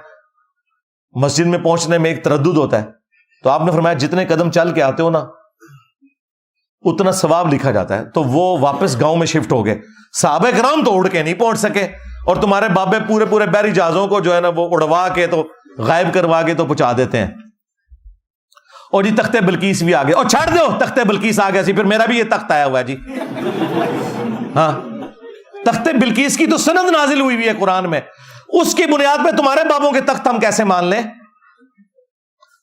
مسجد میں پہنچنے میں ایک تردد ہوتا ہے. تو آپ نے فرمایا جتنے قدم چل کے آتے ہو نا اتنا ثواب لکھا جاتا ہے. تو وہ واپس گاؤں میں شفٹ ہو گئے. صحابہ کرام تو اڑ کے نہیں پہنچ سکے, اور تمہارے بابے پورے بحری جہازوں کو جو ہے نا وہ اڑوا کے تو غائب کروا کے تو پہنچا دیتے ہیں. اور جی تخت بلقیس بھی آ گئے, اور چھاڑ دو تخت بلقیس آ گیا سی, پھر میرا بھی یہ تخت آیا ہوا ہے جی. ہاں, تخت بلقیس کی تو سند نازل ہوئی ہے قرآن میں, اس کی بنیاد پہ تمہارے بابوں کے تخت ہم کیسے مان لیں؟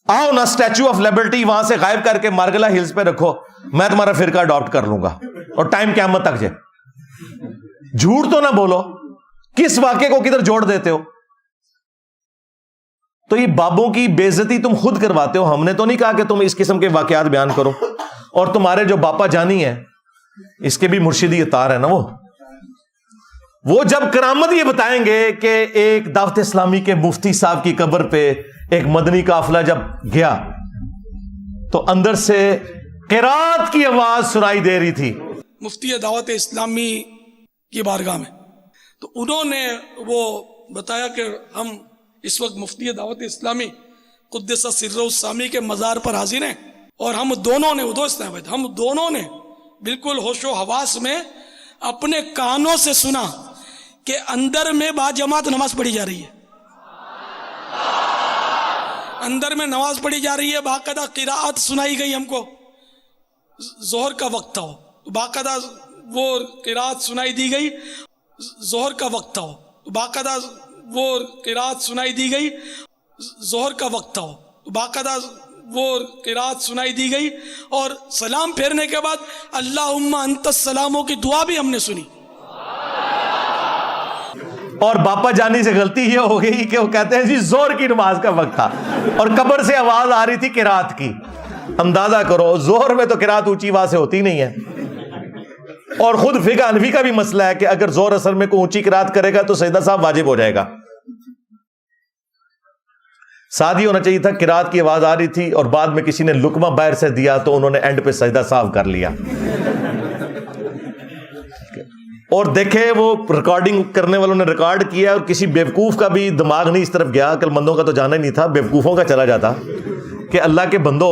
آؤ نا اسٹیچو آف لبرٹی وہاں سے غائب کر کے مارگلا ہلز پہ رکھو, میں تمہارا فرقہ اڈاپٹ کر لوں گا, اور ٹائم قیامت تک جائے. جھوٹ تو نہ بولو, کس واقعے کو کدھر جوڑ دیتے ہو؟ تو یہ بابوں کی بے عزتی تم خود کرواتے ہو. ہم نے تو نہیں کہا کہ تم اس قسم کے واقعات بیان کرو. اور تمہارے جو باپا جانی ہے اس کے بھی مرشدی اطار ہے نا, وہ جب کرامت یہ بتائیں گے کہ ایک دعوت اسلامی کے مفتی صاحب کی قبر پہ ایک مدنی قافلہ جب گیا تو اندر سے قرات کی آواز سنائی دے رہی تھی مفتی دعوت اسلامی کی بارگاہ میں. تو انہوں نے وہ بتایا کہ ہم اس وقت مفتی دعوت اسلامی قدس سر السامی کے مزار پر حاضر ہیں, اور ہم دونوں نے ہم دونوں نے بالکل ہوش و حواس میں اپنے کانوں سے سنا کہ اندر میں با جماعت نماز پڑھی جا رہی ہے, اندر میں نماز پڑھی جا رہی ہے, باقاعدہ قراءت سنائی گئی ہم کو. ظہر کا وقت تھا, باقاعدہ وہ قراءت سنائی دی گئی. ظہر کا وقت تھا, باقاعدہ وہ قراءت سنائی دی گئی. ظہر کا وقت تھا, باقاعدہ وہ قراءت سنائی دی گئی, اور سلام پھیرنے کے بعد اللہم انت السلاموں کی دعا بھی ہم نے سنی. اور باپا جانی سے غلطی یہ ہو گئی کہ وہ کہتے ہیں جی زہر کی نماز کا وقت تھا اور قبر سے آواز آ رہی تھی قرات کی. اندازہ کرو زہر میں تو قرات اونچی آواز سے ہوتی نہیں ہے, اور خود فقہ حنفی کا بھی مسئلہ ہے کہ اگر زہر اثر میں کوئی اونچی قرات کرے گا تو سجدہ صاحب واجب ہو جائے گا. ساتھ ہی ہونا چاہیے تھا قرات کی آواز آ رہی تھی اور بعد میں کسی نے لقمہ باہر سے دیا تو انہوں نے اینڈ پہ سجدہ صاف کر لیا. اور دیکھے وہ ریکارڈنگ کرنے والوں نے ریکارڈ کیا اور کسی بیوقوف کا بھی دماغ نہیں اس طرف گیا, عقل مندوں کا تو جانا ہی نہیں تھا, بیوقوفوں کا چلا جاتا کہ اللہ کے بندو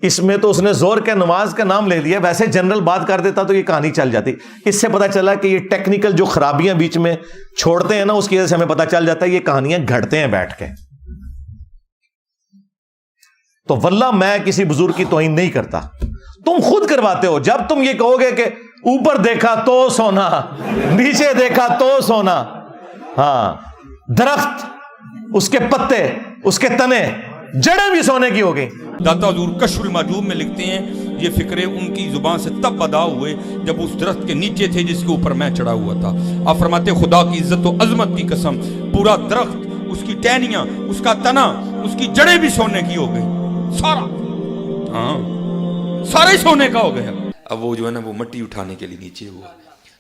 اس میں تو اس نے زور کے نماز کا نام لے لیا, ویسے جنرل بات کر دیتا تو یہ کہانی چل جاتی. اس سے پتہ چلا کہ یہ ٹیکنیکل جو خرابیاں بیچ میں چھوڑتے ہیں نا, اس کی وجہ سے ہمیں پتہ چل جاتا ہے یہ کہانیاں گھڑتے ہیں بیٹھ کے. تو واللہ میں کسی بزرگ کی توہین نہیں کرتا, تم خود کرواتے ہو. جب تم یہ کہو گے کہ اوپر دیکھا تو سونا, نیچے دیکھا تو سونا, ہاں درخت, اس کے پتے, اس کے تنے, جڑیں بھی سونے کی ہو گئی. داتا حضور کشف المحجوب میں لکھتے ہیں یہ فکرے ان کی زبان سے تب ادا ہوئے جب اس درخت کے نیچے تھے جس کے اوپر میں چڑھا ہوا تھا. آپ فرماتے خدا کی عزت و عظمت کی قسم, پورا درخت, اس کی ٹہنیاں, اس کا تنا, اس کی جڑیں بھی سونے کی ہو گئی, سارا, ہاں سارے سونے کا ہو گیا. اب وہ جو ہے نا وہ مٹی اٹھانے کے لیے نیچے ہوا,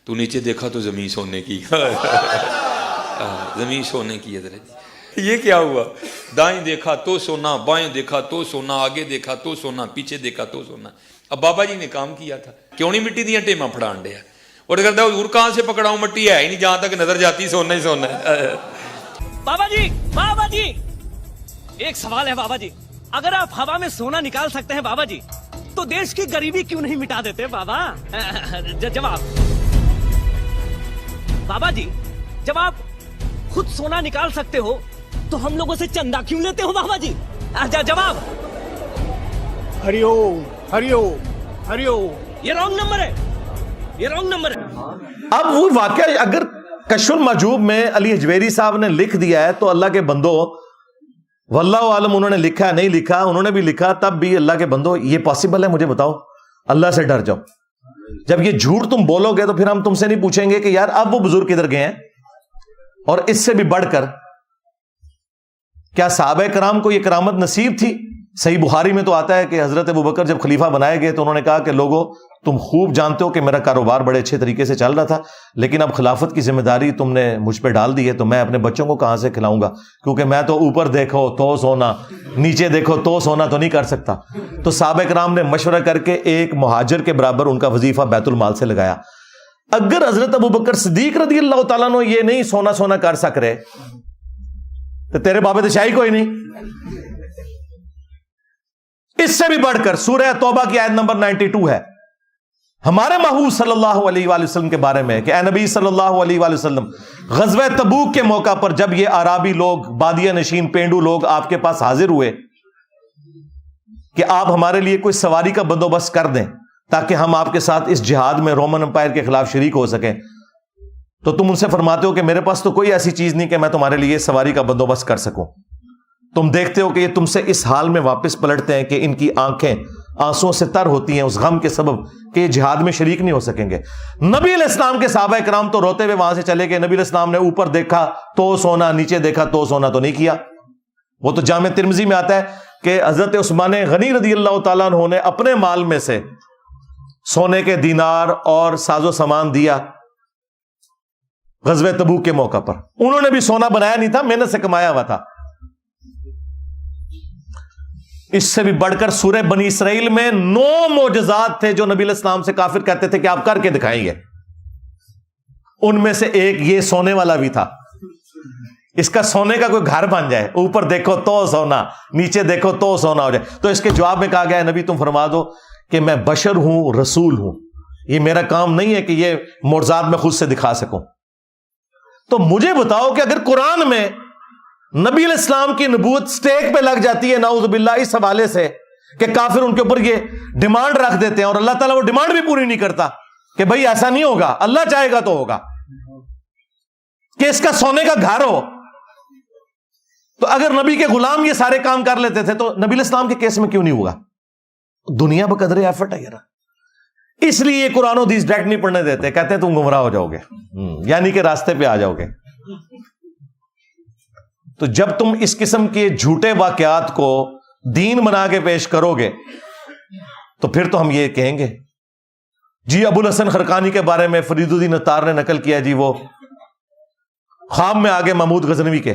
تو نیچے دیکھا تو زمین سونے کی, زمین سونے کی. حضرت یہ کیا ہوا, دائیں دیکھا تو سونا, بائیں دیکھا تو سونا, آگے دیکھا تو سونا, پیچھے دیکھا تو سونا. اب بابا جی نے کام کیا تھا, کیوں نہیں مٹی دیا ٹیماں پھڑان دیا, اور کرتا حضور کہاں سے پکڑاؤں, مٹی ہے ہی نہیں, جہاں تک نظر جاتی سونا ہی سونا ہے. بابا جی ایک سوال ہے بابا جی, اگر آپ ہوا میں سونا نکال سکتے ہیں بابا جی تو دیش کی غریبی کیوں نہیں مٹا دیتے بابا؟ جواب بابا جی, جب آپ خود سونا نکال سکتے ہو تو ہم لوگوں سے چندہ کیوں لیتے ہو بابا جی؟ جواب ہری اوم, ہری اوم, ہری اوم. یہ رانگ نمبر ہے, یہ رانگ نمبر ہے. اب وہ واقعہ اگر کشف المحجوب میں علی حجویری صاحب نے لکھ دیا ہے تو اللہ کے بندو, واللہ عالم انہوں نے لکھا نہیں لکھا, انہوں نے بھی لکھا, تب بھی اللہ کے بندو یہ پاسبل ہے؟ مجھے بتاؤ, اللہ سے ڈر جاؤ. جب یہ جھوٹ تم بولو گے تو پھر ہم تم سے نہیں پوچھیں گے کہ یار اب وہ بزرگ کدھر گئے ہیں. اور اس سے بھی بڑھ کر کیا صحابہ کرام کو یہ کرامت نصیب تھی؟ صحیح بخاری میں تو آتا ہے کہ حضرت ابوبکر جب خلیفہ بنائے گئے تو انہوں نے کہا کہ لوگوں تم خوب جانتے ہو کہ میرا کاروبار بڑے اچھے طریقے سے چل رہا تھا, لیکن اب خلافت کی ذمہ داری تم نے مجھ پہ ڈال دی ہے, تو میں اپنے بچوں کو کہاں سے کھلاؤں گا, کیونکہ میں تو اوپر دیکھو تو سونا, نیچے دیکھو تو سونا تو نہیں کر سکتا. تو صحابہ کرام نے مشورہ کر کے ایک مہاجر کے برابر ان کا وظیفہ بیت المال سے لگایا. اگر حضرت ابوبکر صدیق رضی اللہ تعالیٰ عنہ یہ نہیں سونا کر سک رہے تو تیرے بابے دشاہی کوئی نہیں. اس سے بھی بڑھ کر سورہ توبہ کی آیت نمبر 92 ہے ہمارے محبوب صلی اللہ علیہ وآلہ وسلم کے بارے میں کہ اے نبی صلی اللہ علیہ وآلہ وسلم, غزوہ تبوک کے موقع پر جب یہ عرابی لوگ, بادیہ نشین پینڈو لوگ آپ کے پاس حاضر ہوئے کہ آپ ہمارے لیے کوئی سواری کا بندوبست کر دیں تاکہ ہم آپ کے ساتھ اس جہاد میں رومن امپائر کے خلاف شریک ہو سکیں, تو تم ان سے فرماتے ہو کہ میرے پاس تو کوئی ایسی چیز نہیں کہ میں تمہارے لیے سواری کا بندوبست کر سکوں. تم دیکھتے ہو کہ یہ تم سے اس حال میں واپس پلٹتے ہیں کہ ان کی آنکھیں آنسوں سے تر ہوتی ہیں اس غم کے سبب کہ یہ جہاد میں شریک نہیں ہو سکیں گے. نبی علیہ السلام کے صحابہ کرام تو روتے ہوئے وہاں سے چلے گئے. نبی علیہ السلام نے اوپر دیکھا تو سونا, نیچے دیکھا تو سونا تو نہیں کیا. وہ تو جامع ترمذی میں آتا ہے کہ حضرت عثمان غنی رضی اللہ تعالیٰ عنہ نے اپنے مال میں سے سونے کے دینار اور ساز و سامان دیا غزوہ تبوک کے موقع پر. انہوں نے بھی سونا بنایا نہیں تھا, محنت سے کمایا ہوا تھا. اس سے بھی بڑھ کر سورہ بنی اسرائیل میں 9 معجزات تھے جو نبی علیہ السلام سے کافر کہتے تھے کہ آپ کر کے دکھائیں گے. ان میں سے ایک یہ سونے والا بھی تھا. اس کا سونے کا کوئی گھر بن جائے, اوپر دیکھو تو سونا, نیچے دیکھو تو سونا ہو جائے. تو اس کے جواب میں کہا گیا ہے نبی تم فرما دو کہ میں بشر ہوں, رسول ہوں, یہ میرا کام نہیں ہے کہ یہ معجزات میں خود سے دکھا سکوں. تو مجھے بتاؤ کہ اگر قرآن میں نبی علیہ السلام کی نبوت سٹیک پہ لگ جاتی ہے نعوذ باللہ اس حوالے سے کہ کافر ان کے اوپر یہ ڈیمانڈ رکھ دیتے ہیں اور اللہ تعالیٰ وہ ڈیمانڈ بھی پوری نہیں کرتا کہ بھئی ایسا نہیں ہوگا, اللہ چاہے گا تو ہوگا, کہ اس کا سونے کا گھر ہو, تو اگر نبی کے غلام یہ سارے کام کر لیتے تھے تو نبی علیہ السلام کے کیس میں کیوں نہیں ہوگا؟ دنیا بقدر ایفرٹ ہے یار. اس لیے یہ قرآن و حدیث ڈائریکٹ نہیں پڑھنے دیتے, کہتے ہیں تم گمراہ ہو جاؤ گے, یعنی کہ راستے پہ آ جاؤ گے. تو جب تم اس قسم کے جھوٹے واقعات کو دین بنا کے پیش کرو گے تو پھر تو ہم یہ کہیں گے جی ابو الحسن خرقانی کے بارے میں فرید الدین عطار نے نقل کیا, جی وہ خواب میں آگے محمود غزنوی کے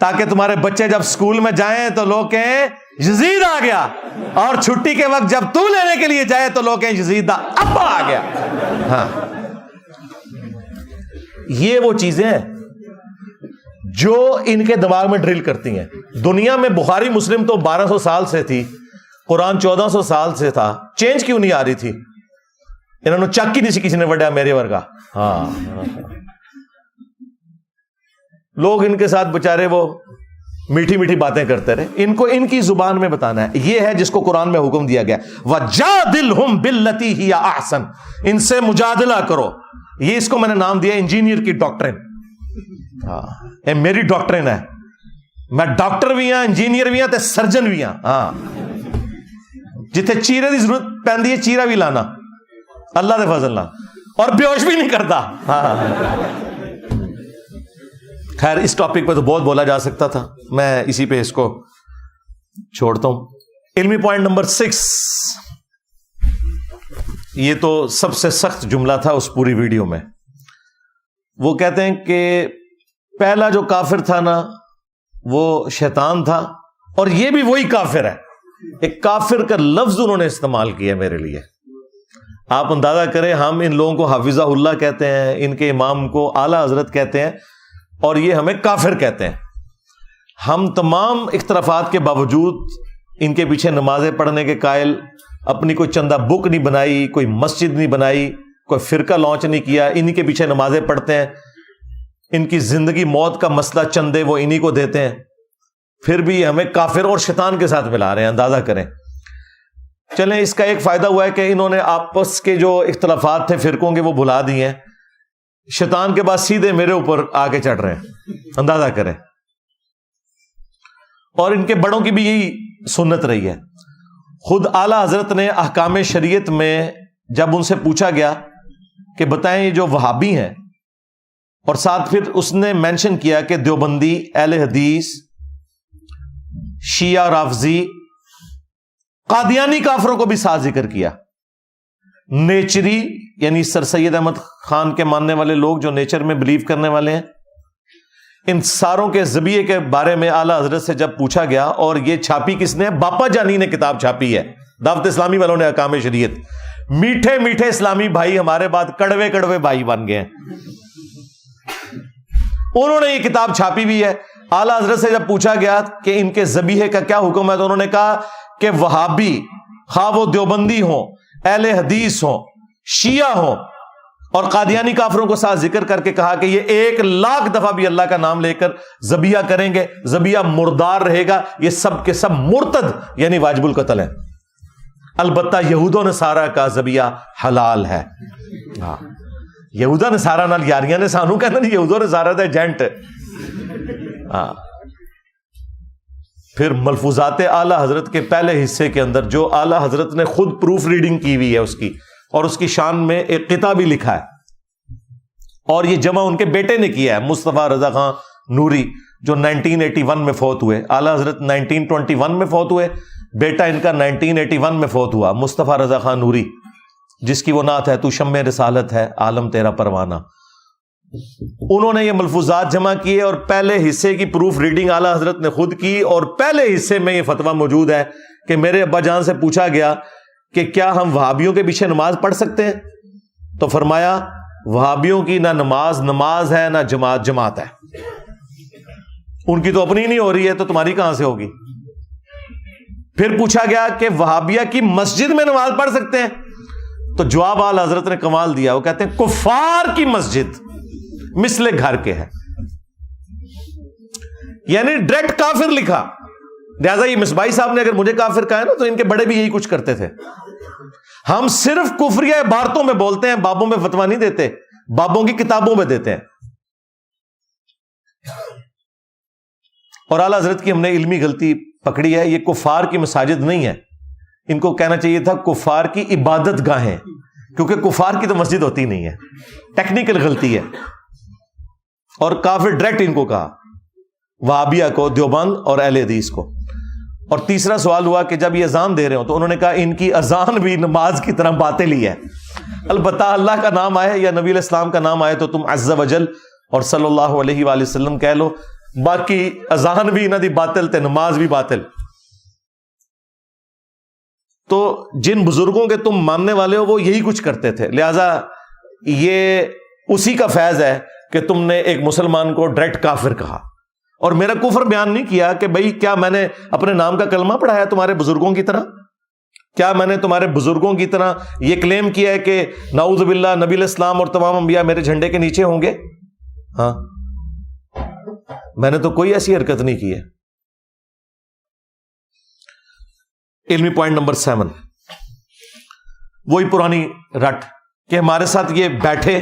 تاکہ تمہارے بچے جب اسکول میں جائیں تو لوگ کہیں یزید آ گیا، اور چھٹی کے وقت جب تو لینے کے لیے جائے تو لوگ کہیں یزید دا ابا آ گیا. ہاں، یہ وہ چیزیں ہیں جو ان کے دماغ میں ڈرل کرتی ہیں. دنیا میں بخاری مسلم تو 1200 سال سے تھی، قرآن 1400 سال سے تھا، چینج کیوں نہیں آ رہی تھی؟ انہوں نے چک ہی نہیں سی کسی نے وڈیا میرے ورگا. ہاں، لوگ ان کے ساتھ بےچارے وہ میٹھی میٹھی باتیں کرتے رہے. ان کو ان کی زبان میں بتانا ہے. یہ ہے جس کو قرآن میں حکم دیا گیا وَجَادِلْهُمْ بِالَّتِي هِيَ أَحْسَنُ، ان سے مجادلہ کرو. یہ اس کو میں نے نام دیا انجینئر کی ڈاکٹرن. ہاں، یہ میری ڈاکٹرن ہے. میں ڈاکٹر بھی ہاں، انجینئر بھی ہاں تے سرجن بھی ہاں. ہاں، جتھے چیرے دی ضرورت پیندی ہے چیرا بھی لانا اللہ دے فضل نال، اور بیہوش بھی نہیں کرتا. ہاں، خیر اس ٹاپک پہ تو بہت بولا جا سکتا تھا، میں اسی پہ اس کو چھوڑتا ہوں. علمی پوائنٹ نمبر 6، یہ تو سب سے سخت جملہ تھا اس پوری ویڈیو میں. وہ کہتے ہیں کہ پہلا جو کافر تھا نا وہ شیطان تھا، اور یہ بھی وہی کافر ہے. ایک کافر کا لفظ انہوں نے استعمال کیا میرے لیے. آپ اندازہ کریں، ہم ان لوگوں کو حافظہ اللہ کہتے ہیں، ان کے امام کو اعلیٰ حضرت کہتے ہیں، اور یہ ہمیں کافر کہتے ہیں. ہم تمام اختلافات کے باوجود ان کے پیچھے نمازیں پڑھنے کے قائل، اپنی کوئی چندہ بک نہیں بنائی، کوئی مسجد نہیں بنائی، کوئی فرقہ لانچ نہیں کیا، انہی کے پیچھے نمازیں پڑھتے ہیں. ان کی زندگی موت کا مسئلہ چندے وہ انہی کو دیتے ہیں، پھر بھی ہمیں کافر اور شیطان کے ساتھ ملا رہے ہیں. اندازہ کریں. چلیں، اس کا ایک فائدہ ہوا ہے کہ انہوں نے آپس کے جو اختلافات تھے فرقوں کے وہ بھلا دیے ہیں. شیطان کے بعد سیدھے میرے اوپر آگے چڑھ رہے ہیں. اندازہ کریں. اور ان کے بڑوں کی بھی یہی سنت رہی ہے. خود اعلیٰ حضرت نے احکام شریعت میں جب ان سے پوچھا گیا کہ بتائیں یہ جو وہابی ہیں، اور ساتھ پھر اس نے مینشن کیا کہ دیوبندی، اہل حدیث، شیعہ، رافضی، قادیانی کافروں کو بھی ساتھ ذکر کیا. نیچری یعنی سر سید احمد خان کے ماننے والے لوگ جو نیچر میں بلیو کرنے والے ہیں، ان ساروں کے ذبیحے کے بارے میں اعلیٰ حضرت سے جب پوچھا گیا، اور یہ چھاپی کس نے؟ باپا جانی نے کتاب چھاپی ہے، دعوت اسلامی والوں نے احکام شریعت. میٹھے میٹھے اسلامی بھائی ہمارے بعد کڑوے کڑوے بھائی بن گئے ہیں. انہوں نے یہ کتاب چھاپی بھی ہے. اعلیٰ حضرت سے جب پوچھا گیا کہ ان کے ذبیحے کا کیا حکم ہے، تو انہوں نے کہا کہ وہابی، خواہ وہ دیوبندی ہوں، اہل حدیث ہوں، شیعہ ہوں، اور قادیانی کافروں کو ساتھ ذکر کر کے کہا کہ یہ 1,00,000 دفعہ بھی اللہ کا نام لے کر ذبیحہ کریں گے، ذبیحہ مردار رہے گا، یہ سب کے سب مرتد یعنی واجب القتل ہیں. البتہ یہود و نصارہ کا ذبیحہ حلال ہے. ہاں، یہود و نصارہ نال یاریاں نے سانو کہنا نہیں، یہود و نصارہ دا ایجنٹ. ہاں، پھر ملفوظات اعلیٰ حضرت کے پہلے حصے کے اندر جو اعلیٰ حضرت نے خود پروف ریڈنگ کی ہوئی ہے اس کی، اور اس کی شان میں ایک قطعہ بھی لکھا ہے، اور یہ جمع ان کے بیٹے نے کیا ہے، مصطفیٰ رضا خان نوری، جو 1981 میں فوت ہوئے. اعلیٰ حضرت 1921 میں فوت ہوئے، بیٹا ان کا 1981 میں فوت ہوا، مصطفیٰ رضا خان نوری، جس کی وہ نعت ہے تو شمع رسالت ہے عالم تیرا پروانہ. انہوں نے یہ ملفوظات جمع کیے، اور پہلے حصے کی پروف ریڈنگ اعلیٰ حضرت نے خود کی، اور پہلے حصے میں یہ فتویٰ موجود ہے کہ میرے ابا جان سے پوچھا گیا کہ کیا ہم وہابیوں کے پیچھے نماز پڑھ سکتے ہیں، تو فرمایا وہابیوں کی نہ نماز ہے، نہ جماعت ہے. ان کی تو اپنی نہیں ہو رہی ہے تو تمہاری کہاں سے ہوگی. پھر پوچھا گیا کہ وہابیہ کی مسجد میں نماز پڑھ سکتے ہیں، تو جواب اعلیٰ حضرت نے کمال دیا. وہ کہتے ہیں کفار کی مسجد مثل گھر کے ہے، یعنی ڈائریکٹ کافر لکھا. لہذا یہ مصباحی صاحب نے اگر مجھے کافر کہا ہے نا، تو ان کے بڑے بھی یہی کچھ کرتے تھے. ہم صرف کفریہ عبارتوں میں بولتے ہیں، بابوں میں فتویٰ نہیں دیتے، بابوں کی کتابوں میں دیتے ہیں. اور اعلیٰ حضرت کی ہم نے علمی غلطی پکڑی ہے. یہ کفار کی مساجد نہیں ہے، ان کو کہنا چاہیے تھا کفار کی عبادت گاہیں، کیونکہ کفار کی تو مسجد ہوتی نہیں ہے. ٹیکنیکل غلطی ہے. اور کافر ڈائریکٹ ان کو کہا، وہابیہ کو، دیوبند اور اہل حدیث کو. اور تیسرا سوال ہوا کہ جب یہ اذان دے رہے ہو، تو انہوں نے کہا ان کی اذان بھی نماز کی طرح باطل ہے. البتہ اللہ کا نام آئے یا نبی علیہ السلام کا نام آئے تو تم عز وجل اور صلی اللہ علیہ وآلہ وسلم کہہ لو. باقی اذان بھی انہاں دی باطل تے نماز بھی باطل. تو جن بزرگوں کے تم ماننے والے ہو وہ یہی کچھ کرتے تھے, لہذا یہ اسی کا فیض ہے کہ تم نے ایک مسلمان کو ڈائریکٹ کافر کہا. اور میرا کفر بیان نہیں کیا کہ بھئی کیا میں نے اپنے نام کا کلمہ پڑھایا تمہارے بزرگوں کی طرح؟ کیا میں نے تمہارے بزرگوں کی طرح یہ کلیم کیا ہے کہ نعوذ باللہ نبی الاسلام اور تمام انبیاء میرے جھنڈے کے نیچے ہوں گے؟ ہاں, میں نے تو کوئی ایسی حرکت نہیں کی ہے. علمی پوائنٹ نمبر 7, وہی پرانی رٹ کہ ہمارے ساتھ یہ بیٹھے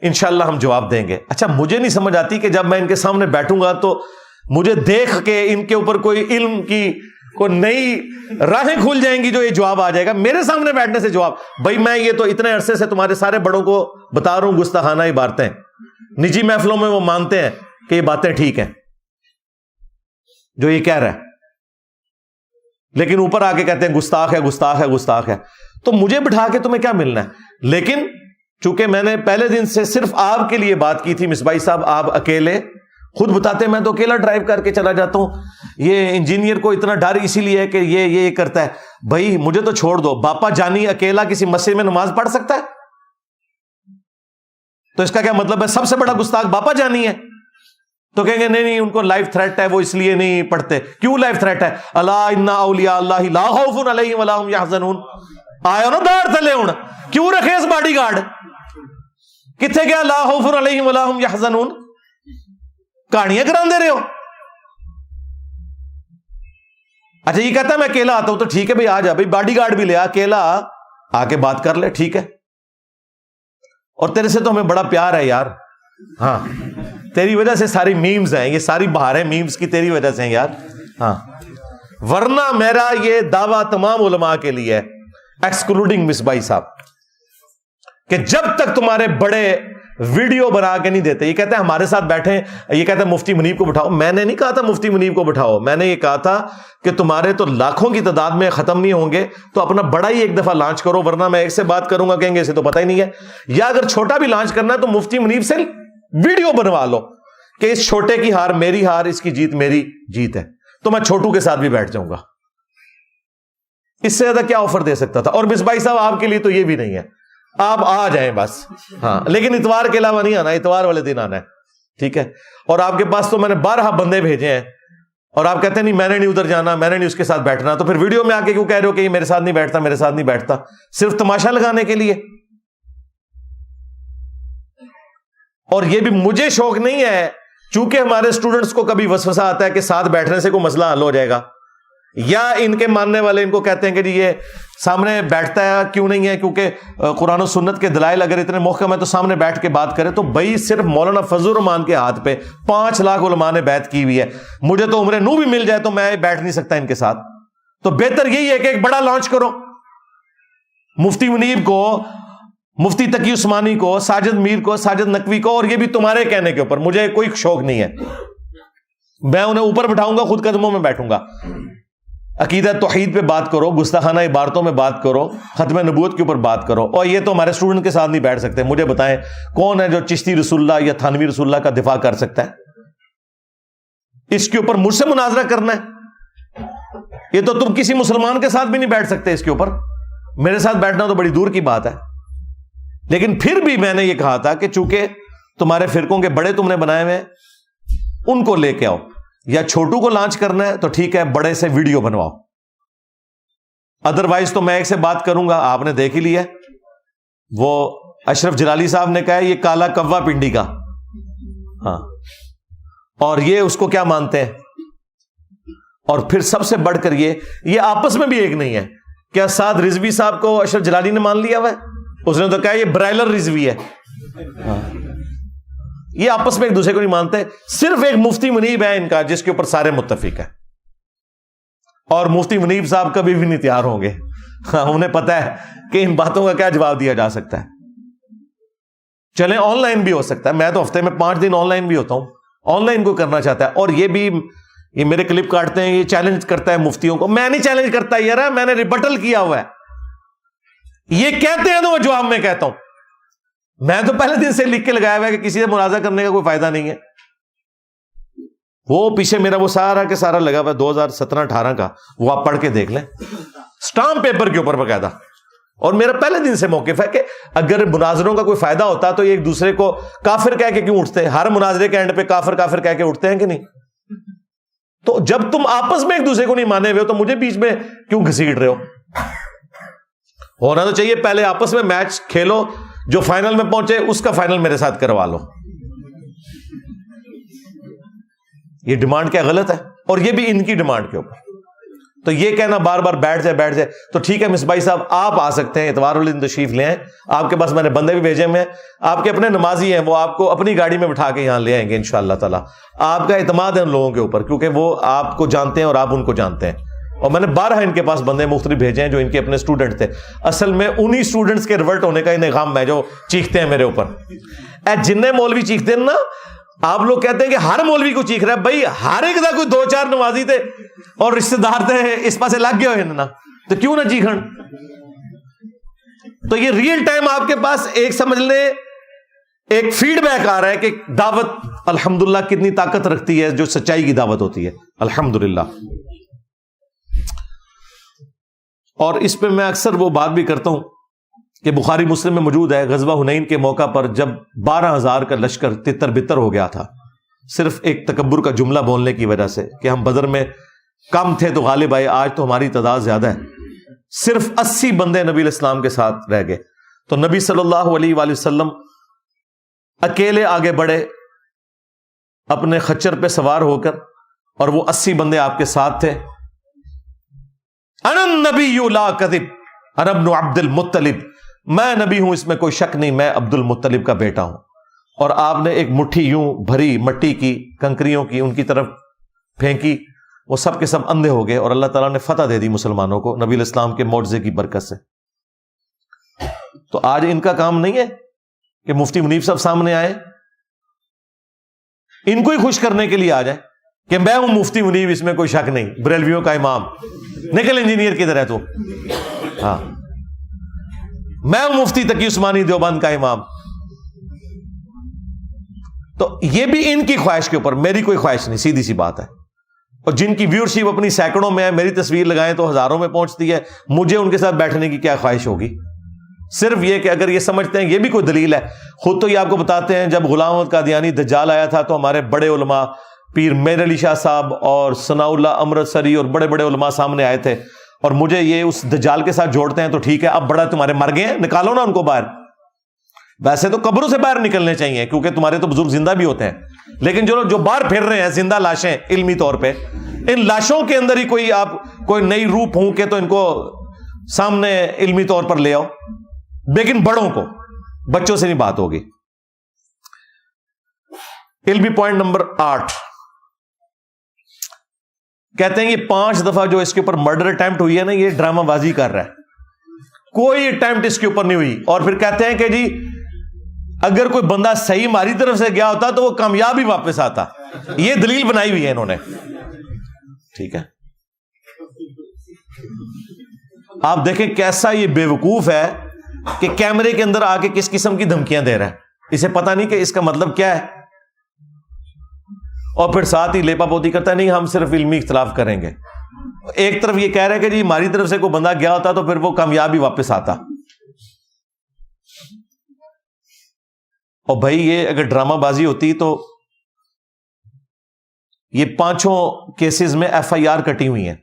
انشاءاللہ ہم جواب دیں گے. اچھا مجھے نہیں سمجھ آتی کہ جب میں ان کے سامنے بیٹھوں گا تو مجھے دیکھ کے ان کے اوپر کوئی علم کی کوئی نئی راہیں کھل جائیں گی جو یہ جواب آ جائے گا میرے سامنے بیٹھنے سے جواب. بھائی میں یہ تو اتنے عرصے سے تمہارے سارے بڑوں کو بتا رہا ہوں گستاخانہ عبارتیں, نجی محفلوں میں وہ مانتے ہیں کہ یہ باتیں ٹھیک ہیں جو یہ کہہ رہا ہے, لیکن اوپر آ کے کہتے ہیں گستاخ ہے گستاخ ہے گستاخ ہے. تو مجھے بٹھا کے تمہیں کیا ملنا ہے؟ لیکن چونکہ میں نے پہلے دن سے صرف آپ کے لیے بات کی تھی مصباحی صاحب, آپ اکیلے خود بتاتے ہیں میں تو اکیلا ڈرائیو کر کے چلا جاتا ہوں, یہ انجینئر کو اتنا ڈر اسی لیے ہے کہ یہ کرتا ہے. بھائی مجھے تو چھوڑ دو, باپا جانی اکیلا کسی مسجد میں نماز پڑھ سکتا ہے؟ تو اس کا کیا مطلب ہے سب سے بڑا گستاخ باپا جانی ہے؟ تو کہیں گے نہیں ان کو لائف تھریٹ ہے وہ اس لیے نہیں پڑھتے. کیوں لائف تھریٹ ہے؟ الا ان اولیاء اللہ لا خوف علیہم ولا هم یحزنون. آیا نا دار تلے ہن کیوں رکھے اس باڈی گارڈ؟ کتنے گیا لا خوف علیہم ولا هم یحزنون؟ کہانیاں کراندے رہے ہو. اچھا یہ کہتا ہے میں اکیلا آتا ہوں تو ٹھیک ہے بھائی آ جا, بھائی باڈی گارڈ بھی لے اکیلا آ کے بات کر لے, ٹھیک ہے. اور تیرے سے تو ہمیں بڑا پیار ہے یار, ہاں تیری وجہ سے ساری میمز ہیں, یہ ساری بہاریں میمز کی تیری وجہ سے ہیں یار. ہاں ورنہ میرا یہ دعویٰ تمام علماء کے لیے ہے ایکسکلوڈنگ مصباحی صاحب کہ جب تک تمہارے بڑے ویڈیو بنا کے نہیں دیتے, یہ کہتے ہیں ہمارے ساتھ بیٹھے, یہ کہتے ہیں مفتی منیب کو بٹھاؤ. میں نے نہیں کہا تھا مفتی منیب کو بٹھاؤ, میں نے یہ کہا تھا کہ تمہارے تو لاکھوں کی تعداد میں ختم نہیں ہوں گے تو اپنا بڑا ہی ایک دفعہ لانچ کرو, ورنہ میں ایک سے بات کروں گا کہیں گے اسے تو پتہ ہی نہیں ہے. یا اگر چھوٹا بھی لانچ کرنا ہے تو مفتی منیب سے ویڈیو بنوا لو کہ اس چھوٹے کی ہار میری ہار, اس کی جیت میری جیت ہے, تو میں چھوٹو کے ساتھ بھی بیٹھ جاؤں گا. اس سے زیادہ کیا آفر دے سکتا تھا؟ اور مصباحی صاحب آپ کے لیے تو یہ بھی نہیں ہے, آپ آ جائیں بس, ہاں لیکن اتوار کے علاوہ نہیں آنا, اتوار والے دن آنا ہے, ٹھیک ہے. اور آپ کے پاس تو میں نے 12 بندے بھیجے ہیں اور آپ کہتے ہیں نہیں میں نے نہیں ادھر جانا, میں نے نہیں اس کے ساتھ بیٹھنا, تو پھر ویڈیو میں آ کے کیوں کہہ رہے ہو کہ یہ میرے ساتھ نہیں بیٹھتا, میرے ساتھ نہیں بیٹھتا, صرف تماشا لگانے کے لیے. اور یہ بھی مجھے شوق نہیں ہے چونکہ ہمارے اسٹوڈنٹس کو کبھی وسوسہ آتا ہے کہ ساتھ بیٹھنے سے کوئی مسئلہ حل ہو جائے گا, یا ان کے ماننے والے ان کو کہتے ہیں کہ جی یہ سامنے بیٹھتا ہے کیوں نہیں ہے, کیونکہ قرآن و سنت کے دلائل اگر اتنے محکم ہے تو سامنے بیٹھ کے بات کرے. تو بھائی صرف مولانا فضل الرحمان کے ہاتھ پہ 5 لاکھ علماء نے بیعت کی ہوئی ہے, مجھے تو عمر نو بھی مل جائے تو میں بیٹھ نہیں سکتا ان کے ساتھ. تو بہتر یہی ہے کہ ایک بڑا لانچ کرو, مفتی منیب کو, مفتی تقی عثمانی کو, ساجد میر کو, ساجد نقوی کو, اور یہ بھی تمہارے کہنے کے اوپر, مجھے کوئی شوق نہیں ہے. میں انہیں اوپر بٹھاؤں گا, خود قدموں میں بیٹھوں گا. عقیدہ توحید پہ بات کرو, گستاخانہ عبارتوں میں بات کرو, ختم نبوت کے اوپر بات کرو. اور یہ تو ہمارے اسٹوڈنٹ کے ساتھ نہیں بیٹھ سکتے. مجھے بتائیں کون ہے جو چشتی رسول اللہ یا تھانوی رسول اللہ کا دفاع کر سکتا ہے؟ اس کے اوپر مجھ سے مناظرہ کرنا ہے؟ یہ تو تم کسی مسلمان کے ساتھ بھی نہیں بیٹھ سکتے اس کے اوپر, میرے ساتھ بیٹھنا تو بڑی دور کی بات ہے. لیکن پھر بھی میں نے یہ کہا تھا کہ چونکہ تمہارے فرقوں کے بڑے تم نے بنائے ہوئے ان کو لے کے آؤ, یا چھوٹو کو لانچ کرنا ہے تو ٹھیک ہے بڑے سے ویڈیو بنواؤ, ادروائز تو میں ایک سے بات کروں گا. آپ نے دیکھ ہی لیا, وہ اشرف جلالی صاحب نے کہا ہے یہ کالا کوا پنڈی کا, ہاں, اور یہ اس کو کیا مانتے ہیں. اور پھر سب سے بڑھ کر یہ آپس میں بھی ایک نہیں ہے. کیا سعد رضوی صاحب کو اشرف جلالی نے مان لیا ہوا ہے؟ اس نے تو کہا یہ برائلر رضوی ہے. یہ آپس میں ایک دوسرے کو نہیں مانتے. صرف ایک مفتی منیب ہے ان کا جس کے اوپر سارے متفق ہیں, اور مفتی منیب صاحب کبھی بھی نہیں تیار ہوں گے. انہیں پتا ہے کہ ان باتوں کا کیا جواب دیا جا سکتا ہے. چلیں آن لائن بھی ہو سکتا ہے, میں تو ہفتے میں 5 دن آن لائن بھی ہوتا ہوں. آن لائن کو کرنا چاہتا ہے. اور یہ میرے کلپ کاٹتے ہیں, یہ چیلنج کرتا ہے مفتیوں کو. میں نہیں چیلنج کرتا یار, میں نے ریبٹل کیا ہوا ہے. یہ کہتے ہیں تو وہ جواب میں کہتا ہوں. میں تو پہلے دن سے لکھ کے لگایا ہوا ہے کہ کسی سے منازعہ کرنے کا کوئی فائدہ نہیں ہے. وہ پیچھے میرا وہ سارا کے سارا لگا ہوا 2017-18 کا، وہ آپ پڑھ کے دیکھ لیں، سٹامپ پیپر کے اوپر باقاعدہ. اور میرا پہلے دن سے موقف ہے کہ اگر مناظروں کا کوئی فائدہ ہوتا تو یہ ایک دوسرے کو کافر کہہ کے کیوں اٹھتے؟ ہر مناظرے کے اینڈ پہ کافر کافر کہہ کے اٹھتے ہیں کہ نہیں؟ تو جب تم آپس میں ایک دوسرے کو نہیں مانے ہوئے ہو تو مجھے بیچ میں کیوں گھسیٹ رہے ہو؟ ہونا تو چاہیے پہلے آپس میں میچ کھیلو، جو فائنل میں پہنچے اس کا فائنل میرے ساتھ کروا لو. یہ ڈیمانڈ کیا غلط ہے؟ اور یہ بھی ان کی ڈیمانڈ کے اوپر. تو یہ کہنا بار بار بیٹھ جائے تو ٹھیک ہے مصباحی صاحب آپ آ سکتے ہیں، اتوار والے دن تشریف لے آئیں، آپ کے پاس میں نے بندے بھی بھیجے ہوئے ہیں، آپ کے اپنے نمازی ہیں، وہ آپ کو اپنی گاڑی میں بٹھا کے یہاں لے آئیں گے انشاءاللہ تعالی. آپ کا اعتماد ہے ان لوگوں کے اوپر کیونکہ وہ آپ کو جانتے ہیں اور آپ ان کو جانتے ہیں. اور میں نے 12 ان کے پاس بندے مختلف بھیجے ہیں جو ان کے اپنے اسٹوڈنٹ تھے. اصل میں انہی اسٹوڈنٹس کے ریورٹ ہونے کا انہیں غم ہے جو چیختے ہیں میرے اوپر. جنہیں مولوی چیختے ہیں نا، آپ لوگ کہتے ہیں کہ ہر مولوی کو چیخ رہا ہے، بھائی ہر ایک دا کوئی 2-4 نمازی تھے اور رشتہ دار تھے اس پاسے لگ گئے ہوئے نا، تو کیوں نہ چیخن؟ تو یہ ریئل ٹائم آپ کے پاس ایک سمجھ لیں ایک فیڈ بیک آ رہا ہے کہ دعوت الحمدللہ کتنی طاقت رکھتی ہے جو سچائی کی دعوت ہوتی ہے الحمدللہ. اور اس پہ میں اکثر وہ بات بھی کرتا ہوں کہ بخاری مسلم میں موجود ہے، غزوہ حنین کے موقع پر جب 12,000 کا لشکر تتر بتر ہو گیا تھا صرف ایک تکبر کا جملہ بولنے کی وجہ سے کہ ہم بدر میں کم تھے تو غالب آئے، آج تو ہماری تعداد زیادہ ہے. صرف 80 بندے نبی علیہ السلام کے ساتھ رہ گئے تو نبی صلی اللہ علیہ وآلہ وسلم اکیلے آگے بڑھے اپنے خچر پہ سوار ہو کر، اور وہ 80 بندے آپ کے ساتھ تھے. انا النبی لا کذب انا ابن عبد المطلب، میں نبی ہوں اس میں کوئی شک نہیں، میں عبد المطلب کا بیٹا ہوں. اور آپ نے ایک مٹھی یوں بھری مٹی کی کنکریوں کی ان کی طرف پھینکی، وہ سب کے سب اندھے ہو گئے اور اللہ تعالیٰ نے فتح دے دی مسلمانوں کو نبی علیہ السلام کے معجزے کی برکت سے. تو آج ان کا کام نہیں ہے کہ مفتی منیب صاحب سامنے آئے ان کو ہی خوش کرنے کے لیے آ جائے کہ میں ہوں مفتی منیب اس میں کوئی شک نہیں، بریلویوں کا امام، نکل انجینئر کدھر ہے تو، ہاں میں ہوں مفتی تقی عثمانی دیوبند کا امام. تو یہ بھی ان کی خواہش کے اوپر، میری کوئی خواہش نہیں، سیدھی سی بات ہے. اور جن کی ویورشپ اپنی سینکڑوں میں ہے، میری تصویر لگائیں تو ہزاروں میں پہنچتی ہے، مجھے ان کے ساتھ بیٹھنے کی کیا خواہش ہوگی؟ صرف یہ کہ اگر یہ سمجھتے ہیں، یہ بھی کوئی دلیل ہے، خود تو یہ آپ کو بتاتے ہیں جب غلام احمد قادیانی دجال آیا تھا تو ہمارے بڑے علماء پیر میر علی شاہ صاحب اور ثناء اللہ امرتسری اور بڑے بڑے علماء سامنے آئے تھے، اور مجھے یہ اس دجال کے ساتھ جوڑتے ہیں تو ٹھیک ہے، اب بڑا تمہارے مر گئے ہیں، نکالو نا ان کو باہر. ویسے تو قبروں سے باہر نکلنے چاہیے کیونکہ تمہارے تو بزرگ زندہ بھی ہوتے ہیں، لیکن جو باہر پھر رہے ہیں زندہ لاشیں علمی طور پہ، ان لاشوں کے اندر ہی کوئی آپ کوئی نئی روح پھونکے تو ان کو سامنے علمی طور پر لے آؤ، لیکن بڑوں کو، بچوں سے نہیں بات ہوگی. علمی پوائنٹ نمبر 8 کہتے ہیں یہ 5 دفعہ جو اس کے اوپر مرڈر اٹیمپٹ ہوئی ہے نا، یہ ڈرامہ بازی کر رہا ہے، کوئی اٹیمپٹ اس کے اوپر نہیں ہوئی. اور پھر کہتے ہیں کہ جی اگر کوئی بندہ صحیح ہماری طرف سے گیا ہوتا تو وہ کامیاب ہی واپس آتا. یہ دلیل بنائی ہوئی ہے انہوں نے. ٹھیک ہے، آپ دیکھیں کیسا یہ بیوقوف ہے کہ کیمرے کے اندر آ کے کس قسم کی دھمکیاں دے رہا ہے، اسے پتہ نہیں کہ اس کا مطلب کیا ہے، اور پھر ساتھ ہی لیپا پوتی کرتا ہے نہیں ہم صرف علمی اختلاف کریں گے. ایک طرف یہ کہہ رہے کہ جی ہماری طرف سے کوئی بندہ گیا ہوتا تو پھر وہ کامیاب ہی واپس آتا. اور بھائی یہ اگر ڈرامہ بازی ہوتی تو یہ 5 کیسز میں FIR کٹی ہوئی ہیں،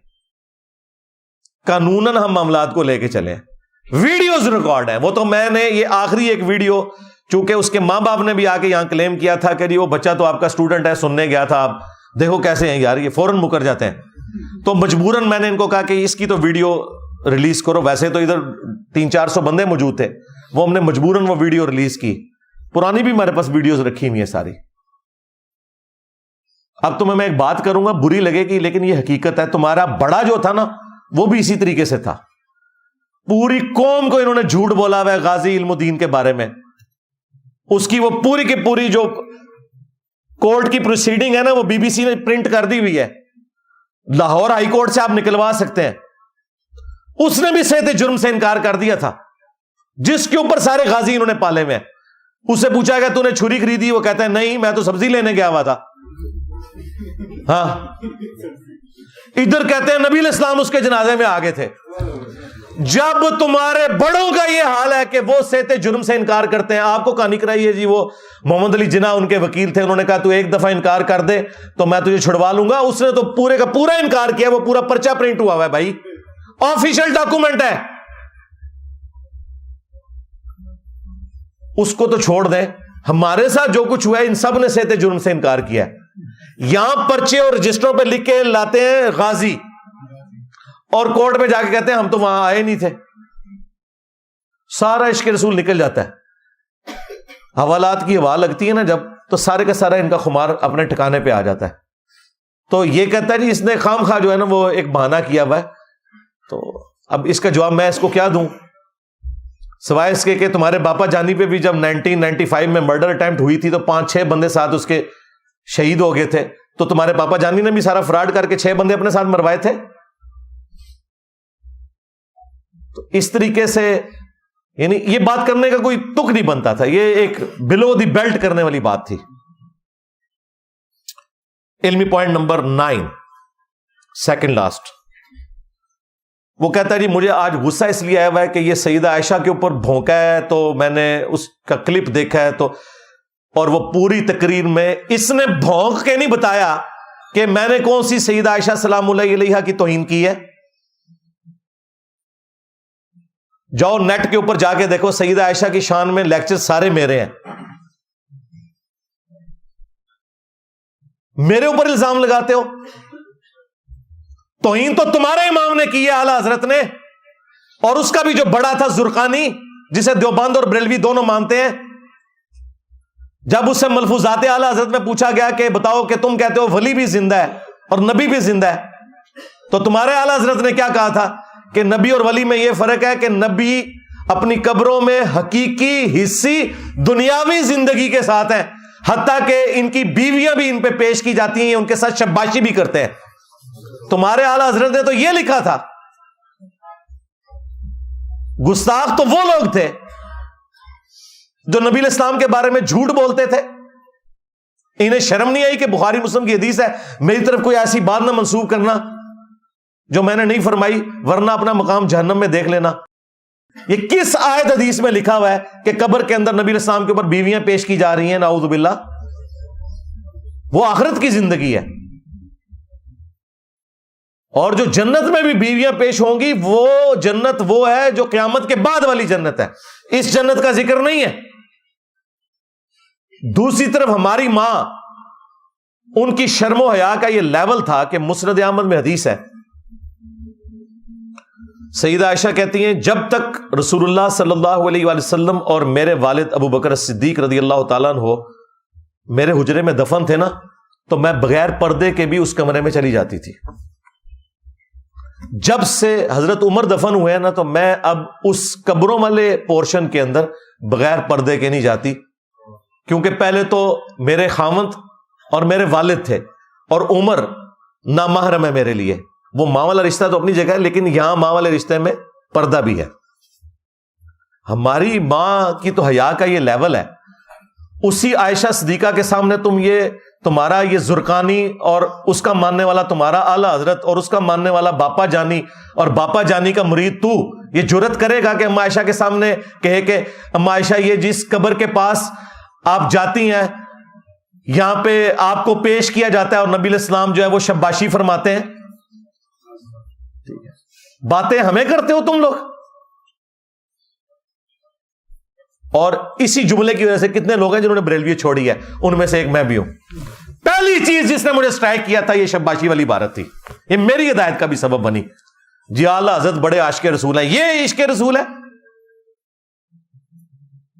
قانوناً ہم معاملات کو لے کے چلے ہیں، ویڈیوز ریکارڈ ہیں. وہ تو میں نے یہ آخری ایک ویڈیو، چونکہ اس کے ماں باپ نے بھی آ کے یہاں کلیم کیا تھا کہ جی وہ بچہ تو آپ کا اسٹوڈنٹ ہے، سننے گیا تھا، آپ دیکھو کیسے ہیں یار، یہ فوراً مکر جاتے ہیں. تو مجبوراً میں نے ان کو کہا کہ اس کی تو ویڈیو ریلیز کرو. ویسے تو ادھر 300-400 بندے موجود تھے، وہ ہم نے مجبوراً وہ ویڈیو ریلیز کی. پرانی بھی ہمارے پاس ویڈیوز رکھی ہوئی ہیں ساری. اب تمہیں میں ایک بات کروں گا بری لگے گی لیکن یہ حقیقت ہے، تمہارا بڑا جو تھا نا وہ بھی اسی طریقے سے تھا. پوری قوم کو انہوں نے جھوٹ بولا ہوا ہے غازی علم الدین کے بارے میں. اس کی وہ پوری کی پوری جو کورٹ کی پروسیڈنگ ہے نا وہ BBC نے پرنٹ کر دی ہوئی ہے، لاہور ہائی کورٹ سے آپ نکلوا سکتے ہیں. اس نے بھی صحت جرم سے انکار کر دیا تھا جس کے اوپر سارے غازی انہوں نے پالے ہوئے ہیں. اس سے پوچھا گیا تو نے چھری خریدی، وہ کہتا ہے نہیں میں تو سبزی لینے گیا ہوا تھا. ہاں ادھر کہتے ہیں نبی علیہ السلام اس کے جنازے میں آگے تھے. جب تمہارے بڑوں کا یہ حال ہے کہ وہ صحت جرم سے انکار کرتے ہیں. آپ کو کہانی کرائی ہے جی, وہ محمد علی جناح ان کے وکیل تھے, انہوں نے کہا تو ایک دفعہ انکار کر دے تو میں تجھے چھڑوا لوں گا. اس نے تو پورے کا پورا انکار کیا, وہ پورا پرچہ پرنٹ ہوا ہے بھائی, آفیشیل ڈاکومنٹ ہے. اس کو تو چھوڑ دیں, ہمارے ساتھ جو کچھ ہوا ہے ان سب نے صحت جرم سے انکار کیا ہے. یہاں پرچے اور رجسٹروں پہ لکھ کے لاتے ہیں غازی, اور کورٹ میں جا کے کہتے ہیں ہم تو وہاں آئے نہیں تھے. سارا عشق رسول نکل جاتا ہے. حوالات کی ہوا لگتی ہے نا جب, تو سارے کا سارا ان کا خمار اپنے ٹھکانے پہ آ جاتا ہے. تو یہ کہتا ہے جی اس نے خام خواہ جو ہے نا وہ ایک بہانہ کیا ہوا ہے. تو اب اس کا جواب میں اس کو کیا دوں, سوائے اس کے کہ تمہارے باپا جانی پہ بھی جب 1995 میں مرڈر اٹیمپٹ ہوئی تھی تو 5-6 بندے ساتھ اس کے شہید ہو گئے تھے. تو تمہارے پاپا جانی نے بھی سارا فراڈ کر کے 6 بندے اپنے ساتھ مروائے تھے. تو اس طریقے سے یعنی یہ بات کرنے کا کوئی تک نہیں بنتا تھا, یہ ایک بلو دی بیلٹ کرنے والی بات تھی. علمی پوائنٹ نمبر 9, سیکنڈ لاسٹ. وہ کہتا ہے جی مجھے آج غصہ اس لیے آیا ہوا ہے کہ یہ سیدہ عائشہ کے اوپر بھونکا ہے, تو میں نے اس کا کلپ دیکھا ہے, تو اور وہ پوری تقریر میں اس نے بھونک کے نہیں بتایا کہ میں نے کون سی سیدہ عائشہ سلام اللہ علیہا کی توہین کی ہے. جاؤ نیٹ کے اوپر جا کے دیکھو, سیدہ عائشہ کی شان میں لیکچر سارے میرے ہیں. میرے اوپر الزام لگاتے ہو. توہین تو تمہارے امام نے کی ہے اعلی حضرت نے, اور اس کا بھی جو بڑا تھا زرقانی, جسے دیوبند اور بریلوی دونوں مانتے ہیں. جب اس سے ملفوظات اعلی حضرت میں پوچھا گیا کہ بتاؤ کہ تم کہتے ہو ولی بھی زندہ ہے اور نبی بھی زندہ ہے, تو تمہارے اعلی حضرت نے کیا کہا تھا کہ نبی اور ولی میں یہ فرق ہے کہ نبی اپنی قبروں میں حقیقی حصی دنیاوی زندگی کے ساتھ ہیں, حتیٰ کہ ان کی بیویاں بھی ان پہ پیش کی جاتی ہیں, ان کے ساتھ شباشی بھی کرتے ہیں. تمہارے اعلی حضرت نے تو یہ لکھا تھا. گستاخ تو وہ لوگ تھے جو نبی علیہ السلام کے بارے میں جھوٹ بولتے تھے. انہیں شرم نہیں آئی کہ بخاری مسلم کی حدیث ہے, میری طرف کوئی ایسی بات نہ منسوب کرنا جو میں نے نہیں فرمائی, ورنہ اپنا مقام جہنم میں دیکھ لینا. یہ کس آیت حدیث میں لکھا ہوا ہے کہ قبر کے اندر نبی علیہ السلام کے اوپر بیویاں پیش کی جا رہی ہیں؟ نعوذ باللہ. وہ آخرت کی زندگی ہے. اور جو جنت میں بھی بیویاں پیش ہوں گی, وہ جنت وہ ہے جو قیامت کے بعد والی جنت ہے, اس جنت کا ذکر نہیں ہے. دوسری طرف ہماری ماں, ان کی شرم و حیا کا یہ لیول تھا کہ مسند احمد میں حدیث ہے, سیدہ عائشہ کہتی ہیں جب تک رسول اللہ صلی اللہ علیہ وآلہ وسلم اور میرے والد ابو بکر صدیق رضی اللہ تعالیٰ عنہ میرے حجرے میں دفن تھے نا, تو میں بغیر پردے کے بھی اس کمرے میں چلی جاتی تھی. جب سے حضرت عمر دفن ہوئے ہیں نا, تو میں اب اس قبروں والے پورشن کے اندر بغیر پردے کے نہیں جاتی, کیونکہ پہلے تو میرے خاوند اور میرے والد تھے, اور عمر نامحرم ہے میرے لیے. وہ ماں والا رشتہ تو اپنی جگہ ہے, لیکن یہاں ماں والے رشتے میں پردہ بھی ہے. ہماری ماں کی تو حیا کا یہ لیول ہے. اسی عائشہ صدیقہ کے سامنے تم یہ تمہارا یہ زرقانی اور اس کا ماننے والا تمہارا اعلی حضرت اور اس کا ماننے والا باپا جانی اور باپا جانی کا مرید تو یہ جرت کرے گا کہ اما عائشہ کے سامنے کہے کہ اما عائشہ یہ جس قبر کے پاس آپ جاتی ہیں یہاں پہ آپ کو پیش کیا جاتا ہے اور نبی علیہ السلام جو ہے وہ شباشی فرماتے ہیں. باتیں ہمیں کرتے ہو تم لوگ. اور اسی جملے کی وجہ سے کتنے لوگ ہیں جنہوں نے بریلوی چھوڑی ہے, ان میں سے ایک میں بھی ہوں. پہلی چیز جس نے مجھے سٹرائک کیا تھا یہ شباشی والی عبارت تھی, یہ میری ہدایت کا بھی سبب بنی. جی اعلیٰ حضرت بڑے عاشق رسول ہیں, یہ عشق رسول ہے.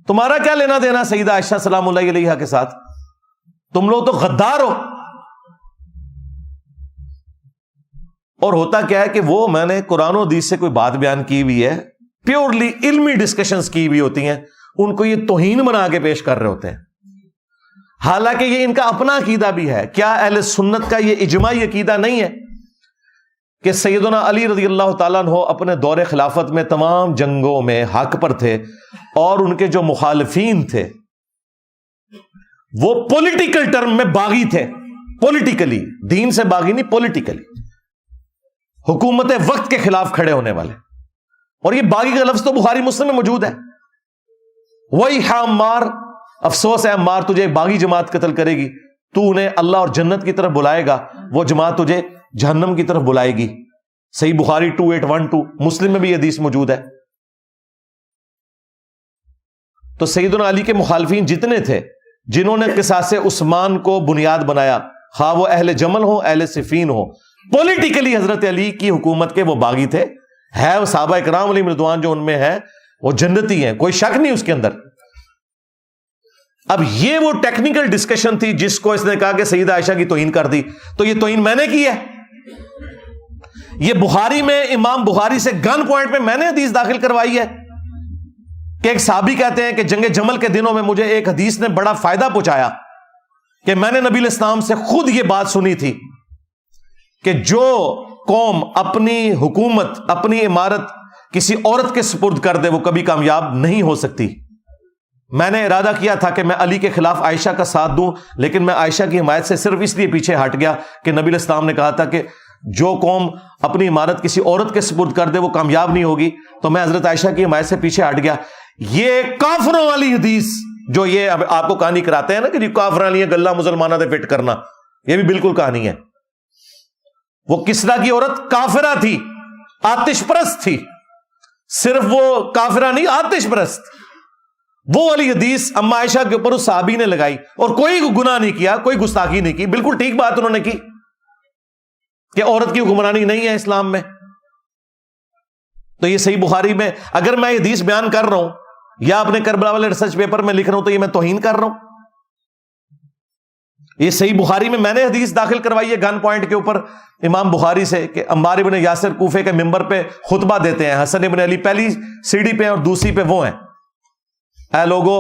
تمہارا کیا لینا دینا سیدہ عائشہ سلام اللہ علیہا کے ساتھ؟ تم لوگ تو غدار ہو. اور ہوتا کیا ہے کہ وہ میں نے قرآن و حدیث سے کوئی بات بیان کی ہوئی ہے, پیورلی علمی ڈسکشنز کی ہوئی ہوتی ہیں, ان کو یہ توہین بنا کے پیش کر رہے ہوتے ہیں, حالانکہ یہ ان کا اپنا عقیدہ بھی ہے. کیا اہل سنت کا یہ اجماعی عقیدہ نہیں ہے کہ سیدنا علی رضی اللہ تعالیٰ عنہ اپنے دور خلافت میں تمام جنگوں میں حق پر تھے, اور ان کے جو مخالفین تھے وہ پولیٹیکل ٹرم میں باغی تھے, پولیٹیکلی، دین سے باغی نہیں، پولیٹیکلی حکومت وقت کے خلاف کھڑے ہونے والے. اور یہ باغی کا لفظ تو بخاری مسلم میں موجود ہے. وہی عمار، افسوس ہے عمار، تجھے ایک باغی جماعت قتل کرے گی، تو انہیں اللہ اور جنت کی طرف بلائے گا، وہ جماعت تجھے جہنم کی طرف بلائے گی. صحیح بخاری 2812، مسلم میں بھی یہ حدیث موجود ہے. تو سیدنا علی کے مخالفین جتنے تھے جنہوں نے قصاص عثمان کو بنیاد بنایا، خواہ وہ اہل جمل ہو اہل صفین ہو، پولیٹیکلی حضرت علی کی حکومت کے وہ باغی تھے. ہے وہ صحابہ اکرام علیہم رضوان جو ان میں ہے وہ جنتی ہیں، کوئی شک نہیں اس کے اندر. اب یہ وہ ٹیکنیکل ڈسکشن تھی جس کو اس نے کہا کہ سیدہ عائشہ کی توہین کر دی، تو یہ توہین میں نے کی ہے. یہ بخاری میں امام بخاری سے گن پوائنٹ پہ میں نے حدیث داخل کروائی ہے کہ ایک صحابی کہتے ہیں کہ جنگ جمل کے دنوں میں مجھے ایک حدیث نے بڑا فائدہ پہنچایا کہ میں نے نبی الاسلام سے خود یہ بات سنی تھی کہ جو قوم اپنی حکومت، اپنی عمارت کسی عورت کے سپرد کر دے وہ کبھی کامیاب نہیں ہو سکتی. میں نے ارادہ کیا تھا کہ میں علی کے خلاف عائشہ کا ساتھ دوں، لیکن میں عائشہ کی حمایت سے صرف اس لیے پیچھے ہٹ گیا کہ نبی الاسلام نے کہا تھا کہ جو قوم اپنی عمارت کسی عورت کے سپرد کر دے وہ کامیاب نہیں ہوگی، تو میں حضرت عائشہ کی حمایت سے پیچھے ہٹ گیا. یہ کافروں والی حدیث جو یہ آپ کو کہانی کراتے ہیں نا کہ کافر والی گلہ مسلمانہ دے فٹ کرنا، یہ بھی بالکل کہانی ہے. وہ کسرا کی عورت کافرہ تھی، آتش پرست تھی، صرف وہ کافرہ نہیں آتش پرست. وہ والی حدیث اما عائشہ کے اوپر اس صحابی نے لگائی اور کوئی گناہ نہیں کیا، کوئی گستاخی نہیں کی، بالکل ٹھیک بات انہوں نے کی کہ عورت کی حکمرانی نہیں ہے اسلام میں. تو یہ صحیح بخاری میں اگر میں یہ حدیث بیان کر رہا ہوں یا اپنے کربلا والے ریسرچ پیپر میں لکھ رہا ہوں تو یہ میں توہین کر رہا ہوں. یہ صحیح بخاری میں نے حدیث داخل کروائی ہے گن پوائنٹ کے اوپر امام بخاری سے کہ عمار ابن یاسر کوفے کے ممبر پہ خطبہ دیتے ہیں، حسن ابن علی پہلی سیڑھی پہ اور دوسری پہ وہ ہیں، اے لوگو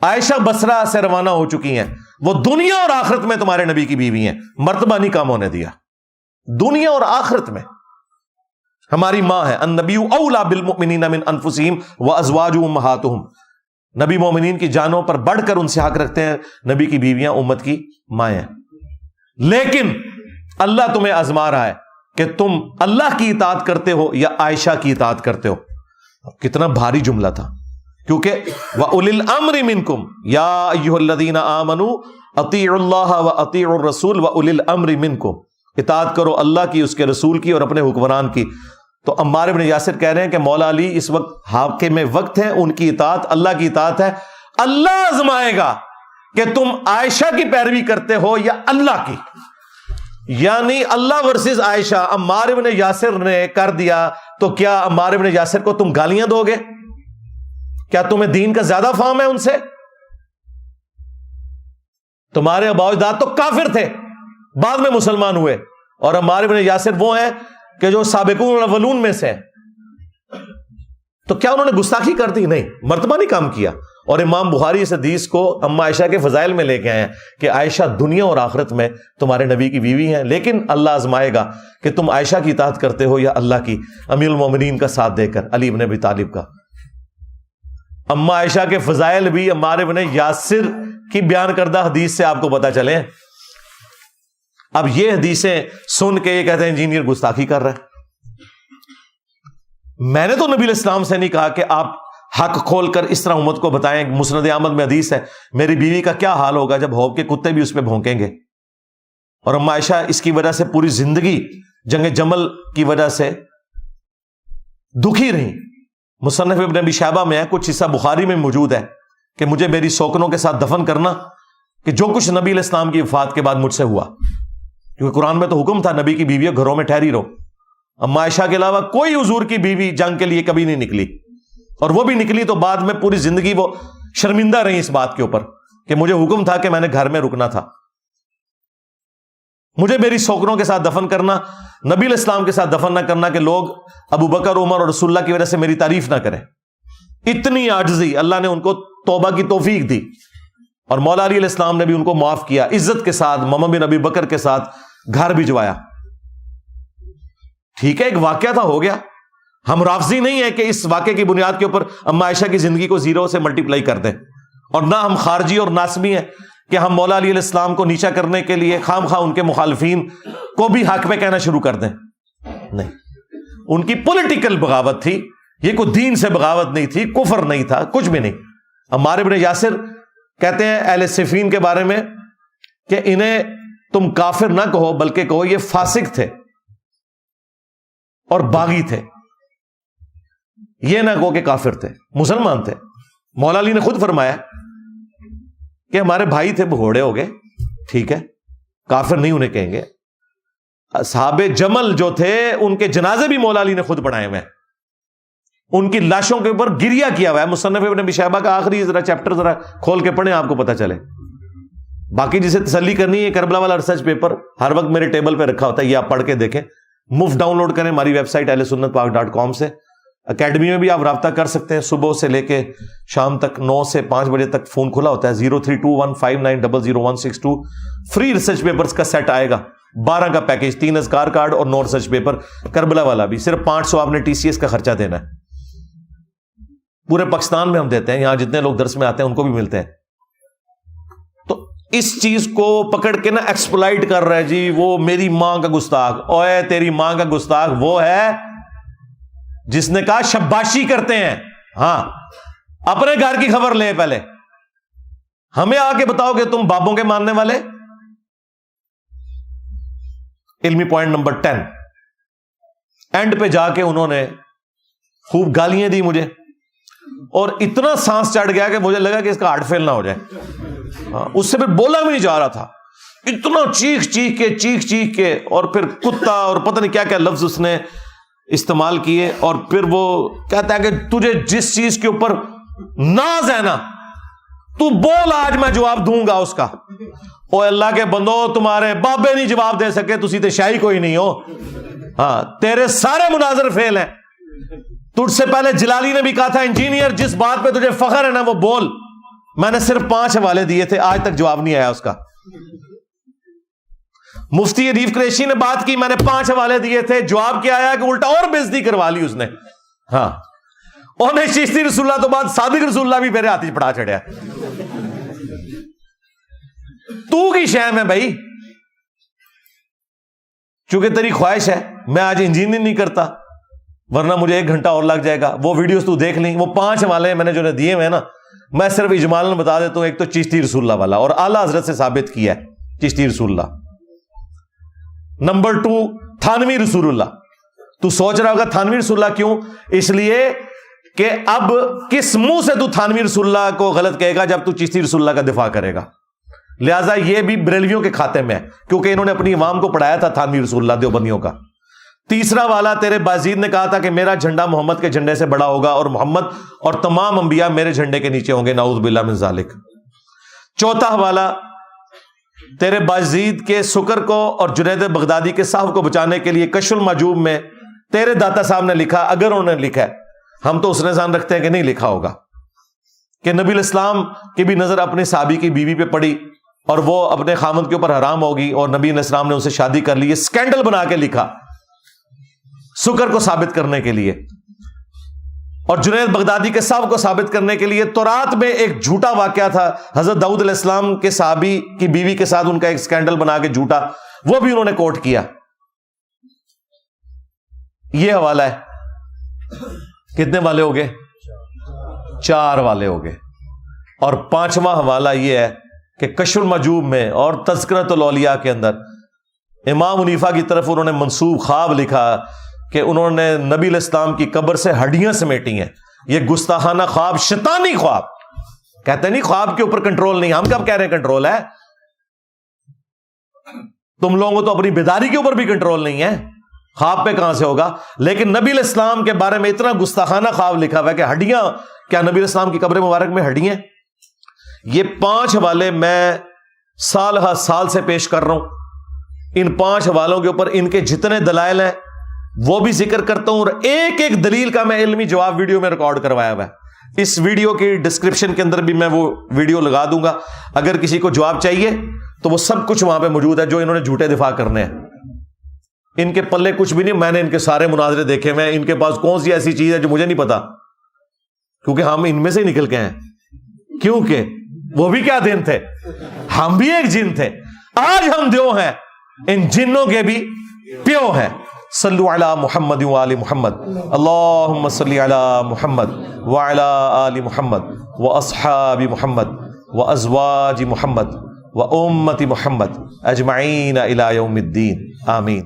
عائشہ بصرہ سے روانہ ہو چکی ہیں، وہ دنیا اور آخرت میں تمہارے نبی کی بیوی ہیں، مرتبہ نہیں کام ہونے دیا. دنیا اور آخرت میں ہماری ماں ہے. النبی اولا بالمؤمنین من انفسہم وازواجہ امہاتہم، نبی مومنین کی جانوں پر بڑھ کر ان سے حق رکھتے ہیں، نبی کی بیویاں امت کی مائیں ہیں. لیکن اللہ تمہیں آزما رہا ہے کہ تم اللہ کی اطاعت کرتے ہو یا عائشہ کی اطاعت کرتے ہو. کتنا بھاری جملہ تھا، کیونکہ وَأُولِي الْأَمْرِ مِنْكُمْ يَا أَيُّهَا الَّذِينَ آمَنُوا أَطِيعُوا اللَّهَ وَأَطِيعُوا الرَّسُولَ وَأُولِي الْأَمْرِ مِنْكُمْ، اطاعت کرو اللہ کی، اس کے رسول کی اور اپنے حکمران کی. تو عمار بن یاسر کہہ رہے ہیں کہ مولا علی اس وقت حاکم وقت ہیں، ان کی اطاعت اللہ کی اطاعت ہے. اللہ آزمائے گا کہ تم عائشہ کی پیروی کرتے ہو یا اللہ کی. یعنی اللہ ورسز عائشہ عمار بن یاسر نے کر دیا تو کیا عمار بن یاسر کو تم گالیاں دو گے؟ کیا تمہیں دین کا زیادہ فہم ہے ان سے؟ تمہارے آباء و اجداد تو کافر تھے، بعد میں مسلمان ہوئے، اور عمار بن یاسر وہ ہیں کہ جو سابقون الاولون میں سے. تو کیا انہوں نے گستاخی کر دی؟ نہیں، مرتبہ نہیں کام کیا. اور امام بخاری اس حدیث کو اما عائشہ کے فضائل میں لے کے آئے ہیں کہ عائشہ دنیا اور آخرت میں تمہارے نبی کی بیوی ہیں، لیکن اللہ آزمائے گا کہ تم عائشہ کی اطاعت کرتے ہو یا اللہ کی، امیر المومنین کا ساتھ دے کر، علی بن ابی طالب کا. اما عائشہ کے فضائل بھی عمار بن یاسر کی بیان کردہ حدیث سے آپ کو پتہ چلے. اب یہ حدیثیں سن کے یہ کہتے ہیں انجینئر گستاخی کر رہا ہے. میں نے تو نبی الاسلام سے نہیں کہا کہ آپ حق کھول کر اس طرح امت کو بتائیں. مسند احمد میں حدیث ہے میری بیوی کا کیا حال ہوگا جب حوض کے کتے بھی اس پہ بھونکیں گے. اور اما عائشہ اس کی وجہ سے پوری زندگی جنگ جمل کی وجہ سے دکھی رہی. مصنف ابن ابی شیبہ میں ہے، کچھ حصہ بخاری میں موجود ہے کہ مجھے میری سوکنوں کے ساتھ دفن کرنا، کہ جو کچھ نبی علیہ السلام کی وفات کے بعد مجھ سے ہوا، کیونکہ قرآن میں تو حکم تھا نبی کی بیویوں گھروں میں ٹھہری رہو. اما عائشہ کے علاوہ کوئی حضور کی بیوی جنگ کے لیے کبھی نہیں نکلی، اور وہ بھی نکلی تو بعد میں پوری زندگی وہ شرمندہ رہی اس بات کے اوپر کہ مجھے حکم تھا کہ میں نے گھر میں رکنا تھا. مجھے میری سوکنوں کے ساتھ دفن کرنا، نبی علیہ السلام کے ساتھ دفن نہ کرنا کہ لوگ ابو بکر، عمر اور رسول اللہ کی وجہ سے میری تعریف نہ کریں. اتنی عاجزی اللہ نے ان کو توبہ کی توفیق دی، اور مولا علی علیہ السلام نے بھی ان کو معاف کیا، عزت کے ساتھ محمد بن ابی بکر کے ساتھ گھر بھجوایا. ٹھیک ہے، ایک واقعہ تھا، ہو گیا. ہم رافضی نہیں ہیں کہ اس واقعے کی بنیاد کے اوپر اما عائشہ کی زندگی کو زیرو سے ملٹی پلائی کر دیں، اور نہ ہم خارجی اور ناسمی ہیں کہ ہم مولا علی علیہ السلام کو نیچا کرنے کے لیے خام خواہ ان کے مخالفین کو بھی حق پہ کہنا شروع کر دیں. نہیں, ان کی پولیٹیکل بغاوت تھی, یہ کوئی دین سے بغاوت نہیں تھی, کفر نہیں تھا, کچھ بھی نہیں. عمار بن یاسر کہتے ہیں اہل صفین کے بارے میں کہ انہیں تم کافر نہ کہو بلکہ کہو یہ فاسق تھے اور باغی تھے, یہ نہ کہو کہ کافر تھے, مسلمان تھے. مولا علی نے خود فرمایا کہ ہمارے بھائی تھے, بھگوڑے ہو گئے, ٹھیک ہے, کافر نہیں انہیں کہیں گے. اصحاب جمل جو تھے ان کے جنازے بھی مولا علی نے خود پڑھائے ہوئے ہیں, ان کی لاشوں کے اوپر گریا کیا ہوا ہے. مصنف ابن ابی شیبہ کا آخری ذرا چیپٹر ذرا کھول کے پڑھیں, آپ کو پتہ چلے. باقی جسے تسلی کرنی ہے, کربلا والا ریسرچ پیپر ہر وقت میرے ٹیبل پہ رکھا ہوتا ہے, یہ آپ پڑھ کے دیکھیں. مفت ڈاؤن لوڈ کریں ہماری ویب سائٹ ahlsunnatpak.com سے. اکیڈمی میں بھی آپ رابطہ کر سکتے ہیں, صبح سے لے کے شام تک 9 سے 5 بجے تک فون کھلا ہوتا ہے. 032159000162 فری ریسرچ پیپرز کا سیٹ آئے گا, 12 کا پیکج, 3 اذکار کارڈ اور 9 ریسرچ پیپر. کربلا والا بھی صرف 500 آپ نے TCS کا خرچہ دینا ہے. پورے پاکستان میں ہم دیتے ہیں, یہاں جتنے لوگ درس میں آتے ہیں ان کو بھی ملتے ہیں. تو اس چیز کو پکڑ کے نا ایکسپلائٹ کر رہا ہے جی وہ میری ماں کا گستاخ. اوے تیری ماں کا گستاخ وہ ہے جس نے کہا شباشی کرتے ہیں. ہاں, اپنے گھر کی خبر لے, پہلے ہمیں آ کے بتاؤ کہ تم بابوں کے ماننے والے. علمی پوائنٹ نمبر 10, اینڈ پہ جا کے انہوں نے خوب گالیاں دی مجھے, اور اتنا سانس چڑھ گیا کہ مجھے لگا کہ اس کا ہارٹ فیل نہ ہو جائے. اس سے پھر بولا بھی نہیں جا رہا تھا, اتنا چیخ چیخ کے, اور پھر کتا اور پتہ نہیں کیا کیا لفظ اس نے استعمال کیے. اور پھر وہ کہتا ہے کہ تجھے جس چیز کے اوپر ناز ہے نا تو بول, آج میں جواب دوں گا اس کا. او اللہ کے بندو, تمہارے بابے نہیں جواب دے سکے, تسی تے شاہی کوئی نہیں ہو. ہاں, تیرے سارے مناظر فیل ہیں. تجھ سے پہلے جلالی نے بھی کہا تھا انجینئر جس بات پہ تجھے فخر ہے نا وہ بول. میں نے صرف 5 حوالے دیے تھے, آج تک جواب نہیں آیا اس کا. مفتی ادیب قریشی نے بات کی, میں نے 5 حوالے دیے تھے, جواب کیا آیا کہ الٹا اور بےعزتی کروا لی اس نے. ہاں, اور نے چشتی رسول اللہ تو بعد صادق رسول اللہ بھی میرے ہاتھ پڑا چڑھیا. تو کی شیم ہے بھائی, چونکہ تیری خواہش ہے میں آج انجینئر نہیں کرتا ورنہ مجھے 1 گھنٹہ اور لگ جائے گا. وہ ویڈیوز تو دیکھ لیں, وہ 5 حوالے میں نے جو دیے ہوئے ہیں نا, میں صرف اجمالاً بتا دیتا ہوں. ایک تو چشتی رسول اللہ والا, اور اعلیٰ حضرت سے ثابت کیا ہے چشتی رسول اللہ. نمبر 2 تھانوی رسول اللہ. تو سوچ رہا ہوگا تھانوی رسول اللہ کیوں؟ اس لیے کہ اب کس منہ سے تو تھانوی رسول اللہ کو غلط کہے گا جب تو چشتی رسول اللہ کا دفاع کرے گا. لہٰذا یہ بھی بریلویوں کے کھاتے میں ہے, کیونکہ انہوں نے اپنی عوام کو پڑھایا تھا تھانوی رسول اللہ دیوبندیوں کا. تیسرا والا تیرے بازید نے کہا تھا کہ میرا جھنڈا محمد کے جھنڈے سے بڑا ہوگا اور محمد اور تمام انبیاء میرے جھنڈے کے نیچے ہوں گے, نعوذ باللہ من ذالک. چوتھا حوالہ تیرے بازید کے سکر کو اور جنید بغدادی کے صاحب کو بچانے کے لیے کشف المعجوب میں تیرے داتا صاحب نے لکھا, اگر انہوں نے لکھا ہے, ہم تو اس نے ظان رکھتے ہیں کہ نہیں لکھا ہوگا, کہ نبی الاسلام کی بھی نظر اپنے صحابی کی بیوی پہ پڑی اور وہ اپنے خامند کے اوپر حرام ہوگی اور نبی علیہ السلام نے اسے شادی کر لی. یہ سکینڈل بنا کے لکھا سکر کو ثابت کرنے کے لیے, اور جنید بغدادی کے صاحب کو ثابت کرنے کے لیے. تورات میں ایک جھوٹا واقعہ تھا حضرت داؤد علیہ السلام کے صحابی کی بیوی کے ساتھ ان کا ایک سکینڈل بنا کے جھوٹا, وہ بھی انہوں نے کوٹ کیا. یہ حوالہ ہے. کتنے والے ہو گئے؟ 4 والے ہو گئے. اور 5واں حوالہ یہ ہے کہ کشف المعجوب میں اور تذکرۃ الاولیاء کے اندر امام حنیفہ کی طرف انہوں نے منسوب خواب لکھا کہ انہوں نے نبی علیہ السلام کی قبر سے ہڈیاں سمیٹی ہیں. یہ گستاخانہ خواب, شیطانی خواب. کہتے نہیں خواب کے اوپر کنٹرول نہیں, ہم کب کہہ رہے ہیں کنٹرول ہے؟ تم لوگوں کو تو اپنی بیداری کے اوپر بھی کنٹرول نہیں ہے, خواب پہ کہاں سے ہوگا؟ لیکن نبی علیہ السلام کے بارے میں اتنا گستاخانہ خواب لکھا ہوا ہے کہ ہڈیاں, کیا نبی علیہ السلام کی قبر مبارک میں ہڈیاں؟ یہ 5 حوالے میں سال ہر سال سے پیش کر رہا ہوں. ان 5 حوالوں کے اوپر ان کے جتنے دلائل ہیں وہ بھی ذکر کرتا ہوں, اور ایک ایک دلیل کا میں علمی جواب ویڈیو میں ریکارڈ کروایا ہوا ہے. اس ویڈیو کی ڈسکرپشن کے اندر بھی میں وہ ویڈیو لگا دوں گا. اگر کسی کو جواب چاہیے تو وہ سب کچھ وہاں پہ موجود ہے جو انہوں نے جھوٹے دفاع کرنے ہیں. ان کے پلے کچھ بھی نہیں, میں نے ان کے سارے مناظرے دیکھے ہوئے ہیں. ان کے پاس کون سی ایسی چیز ہے جو مجھے نہیں پتا, کیونکہ ہم ان میں سے ہی نکل کے ہیں. کیونکہ وہ بھی کیا دن تھے؟ ہم بھی ایک جن تھے. آج ہم دیو ہیں, ان جنوں کے بھی پیو ہیں. صلو علی محمد وآل محمد. اللہم صلی علی محمد وعلی آل محمد واصحاب محمد وازواج محمد وامت محمد اجمعین الی یوم الدین. آمین.